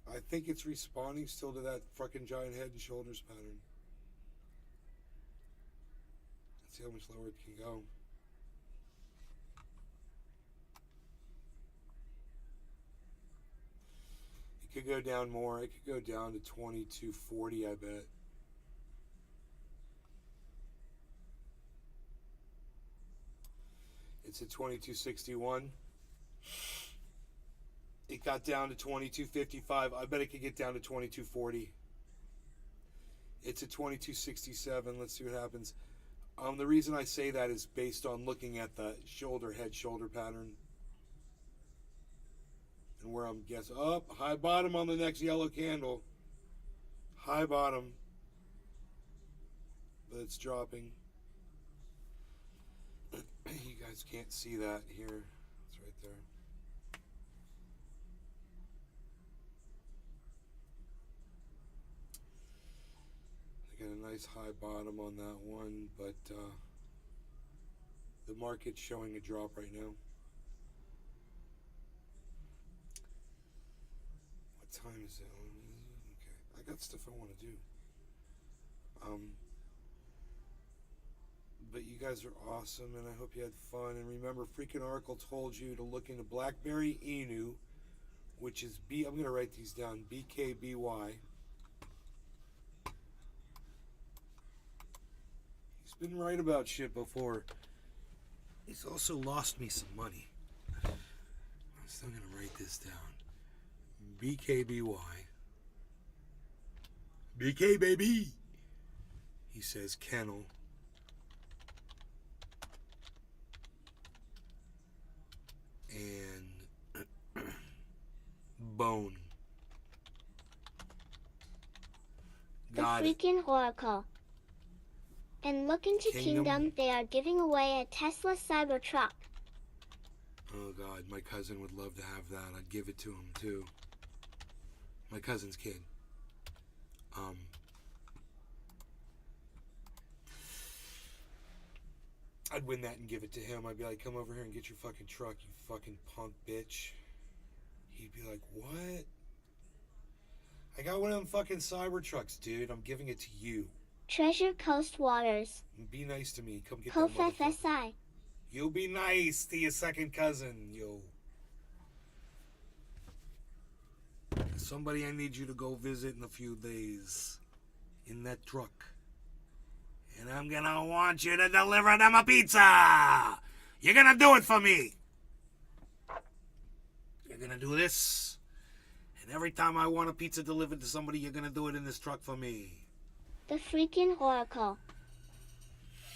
I think it's responding still to that fucking giant head and shoulders pattern. Let's see how much lower it can go. It could go down more. It could go down to 22.40, I bet. It's at 22.61. It got down to 22.55. I bet it could get down to 22.40. It's at 22.67. Let's see what happens. The reason I say that is based on looking at the head shoulder pattern. And where I'm guessing up, high bottom on the next yellow candle. High bottom. But it's dropping. You guys can't see that here. It's right there. I got a nice high bottom on that one, but the market's showing a drop right now. What time is it? Okay, I got stuff I want to do. But you guys are awesome, and I hope you had fun. And remember, freaking Oracle told you to look into Blackberry Inu, which is I'm going to write these down, BKBY. He's been right about shit before. He's also lost me some money. I'm still going to write this down. BKBY. BK baby! He says kennel. And bone. The Got it. freaking oracle. And look into Kingdom, they are giving away a Tesla Cybertruck. Oh God, my cousin would love to have that. I'd give it to him too. My cousin's kid. I'd win that and give it to him. I'd be like, come over here and get your fucking truck, you fucking punk bitch. He'd be like, what? I got one of them fucking Cybertrucks, dude. I'm giving it to you. Treasure Coast Waters. Be nice to me. Come get that motherfucker. FSI. You'll be nice to your second cousin, yo. Somebody I need you to go visit in a few days. In that truck. And I'm gonna want you to deliver them a pizza! You're gonna do it for me! You're gonna do this. And every time I want a pizza delivered to somebody, you're gonna do it in this truck for me. The freaking Oracle.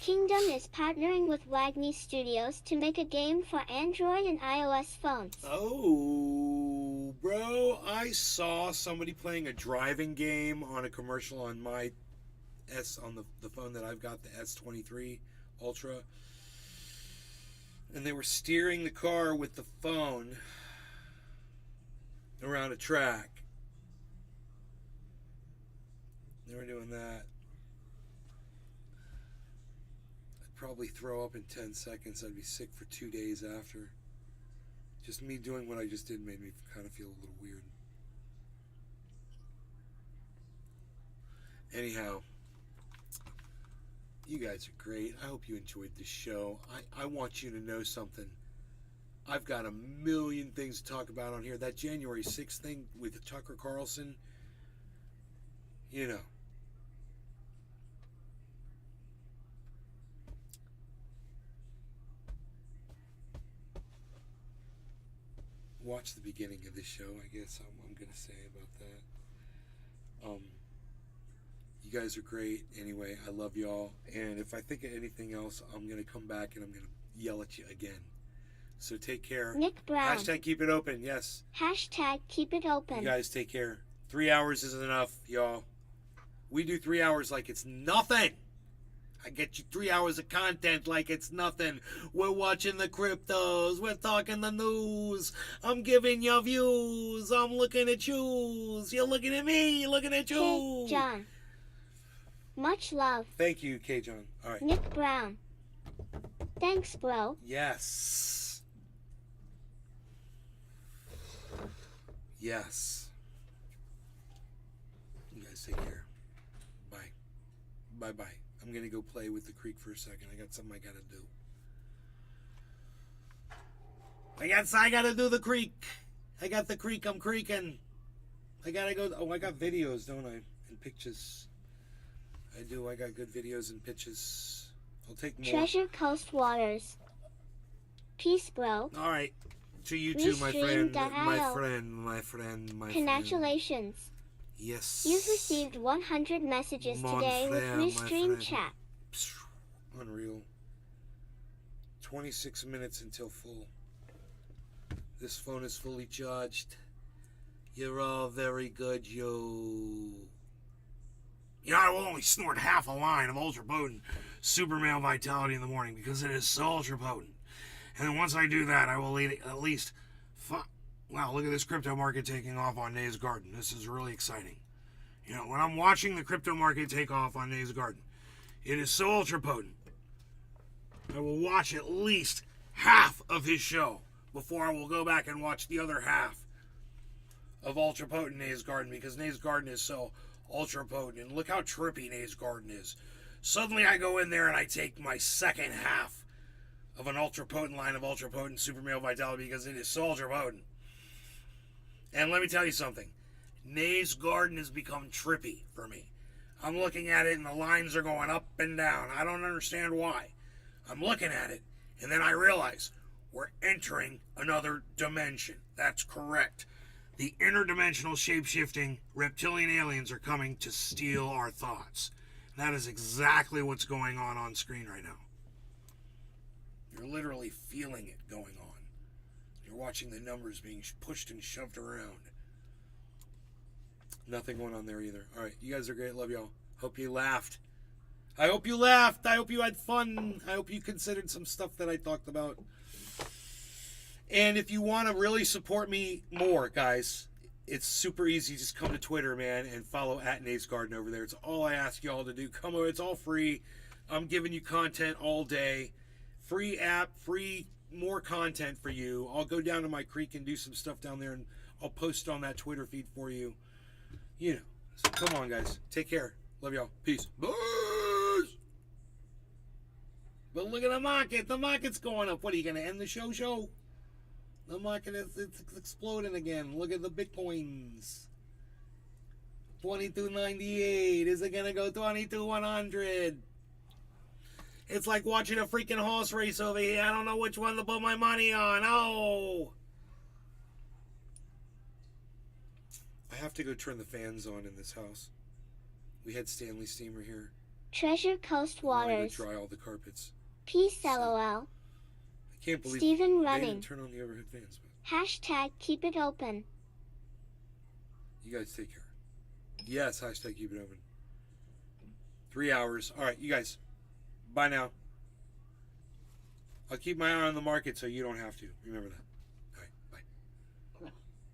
Kingdom is partnering with WHISTLEBLOWER Studios to make a game for Android and iOS phones. Oh, bro, I saw somebody playing a driving game on a commercial on my on the phone that I've got, the S23 Ultra. And they were steering the car with the phone around a track. They were doing that. I'd probably throw up in 10 seconds. I'd be sick for 2 days after. Just me doing what I just did made me kind of feel a little weird. Anyhow, you guys are great. I hope you enjoyed the show. I want you to know something. I've got a million things to talk about on here. That January 6th thing with Tucker Carlson, you know. Watch the beginning of this show, I guess I'm going to say about that. You guys are great. Anyway, I love y'all. And if I think of anything else, I'm going to come back and I'm going to yell at you again. So take care. Nick Brown. Hashtag keep it open, yes. Hashtag keep it open. You guys take care. 3 hours isn't enough, y'all. We do 3 hours like it's nothing. I get you 3 hours of content like it's nothing. We're watching the cryptos. We're talking the news. I'm giving you views. I'm looking at you. You're looking at me. You're looking at you. K. John. Much love. Thank you, K. John. All right. Nick Brown. Thanks, bro. Yes. Yes. You guys take care. Bye. Bye-bye. I'm going to go play with the creek for a second. I got something I got to do. I got to do the creek. I got the creek. I'm creaking. I got to go. Oh, I got videos, don't I? And pictures. I do. I got good videos and pictures. I'll take more. Treasure Coast Waters. Peace, bro. All right. To you too, my friend. My friend. Congratulations. Yes. You've received 100 messages today with Restream Chat. Unreal. 26 minutes until full. This phone is fully charged. You're all very good, yo. You know, I will only snort half a line of ultra potent super male vitality in the morning because it is so ultra potent. And then once I do that, I will eat at least. Wow, look at this crypto market taking off on Nays Garden. This is really exciting. You know, when I'm watching the crypto market take off on Nays Garden, it is so ultra potent. I will watch at least half of his show before I will go back and watch the other half of ultra potent Nays Garden because Nays Garden is so ultra potent. And look how trippy Nays Garden is. Suddenly I go in there and I take my second half of an ultra potent line of ultra potent super male vitality because it is so ultra potent. And let me tell you something. Nays Garden has become trippy for me. I'm looking at it and the lines are going up and down. I don't understand why. I'm looking at it and then I realize we're entering another dimension. That's correct. The interdimensional shape-shifting reptilian aliens are coming to steal our thoughts. That is exactly what's going on screen right now. You're literally feeling it going on. You're watching the numbers being pushed and shoved around. Nothing going on there either. All right, you guys are great. Love y'all. Hope you laughed. I hope you laughed. I hope you had fun. I hope you considered some stuff that I talked about. And if you want to really support me more, guys, it's super easy. Just come to Twitter, man, and follow @NaceGarden over there. It's all I ask y'all to do. Come over. It's all free. I'm giving you content all day. Free app, free more content for you. I'll go down to my creek and do some stuff down there, and I'll post on that Twitter feed for you. You know. So come on, guys. Take care. Love y'all. Peace. Bye. But look at the market. The market's going up. What, are you going to end the show? The market is it's exploding again. Look at the Bitcoins. 22.98. Is it going to go 22.100? It's like watching a freaking horse race over here. I don't know which one to put my money on. Oh! I have to go turn the fans on in this house. We had Stanley Steamer here. Treasure Coast Waters. To dry all the carpets. Peace, LOL. I can't believe Steven they running. didn't turn on the overhead fans. Hashtag keep it open. You guys take care. Yes, hashtag keep it open. 3 hours. All right, you guys. Bye now. I'll keep my eye on the market so you don't have to. Remember that.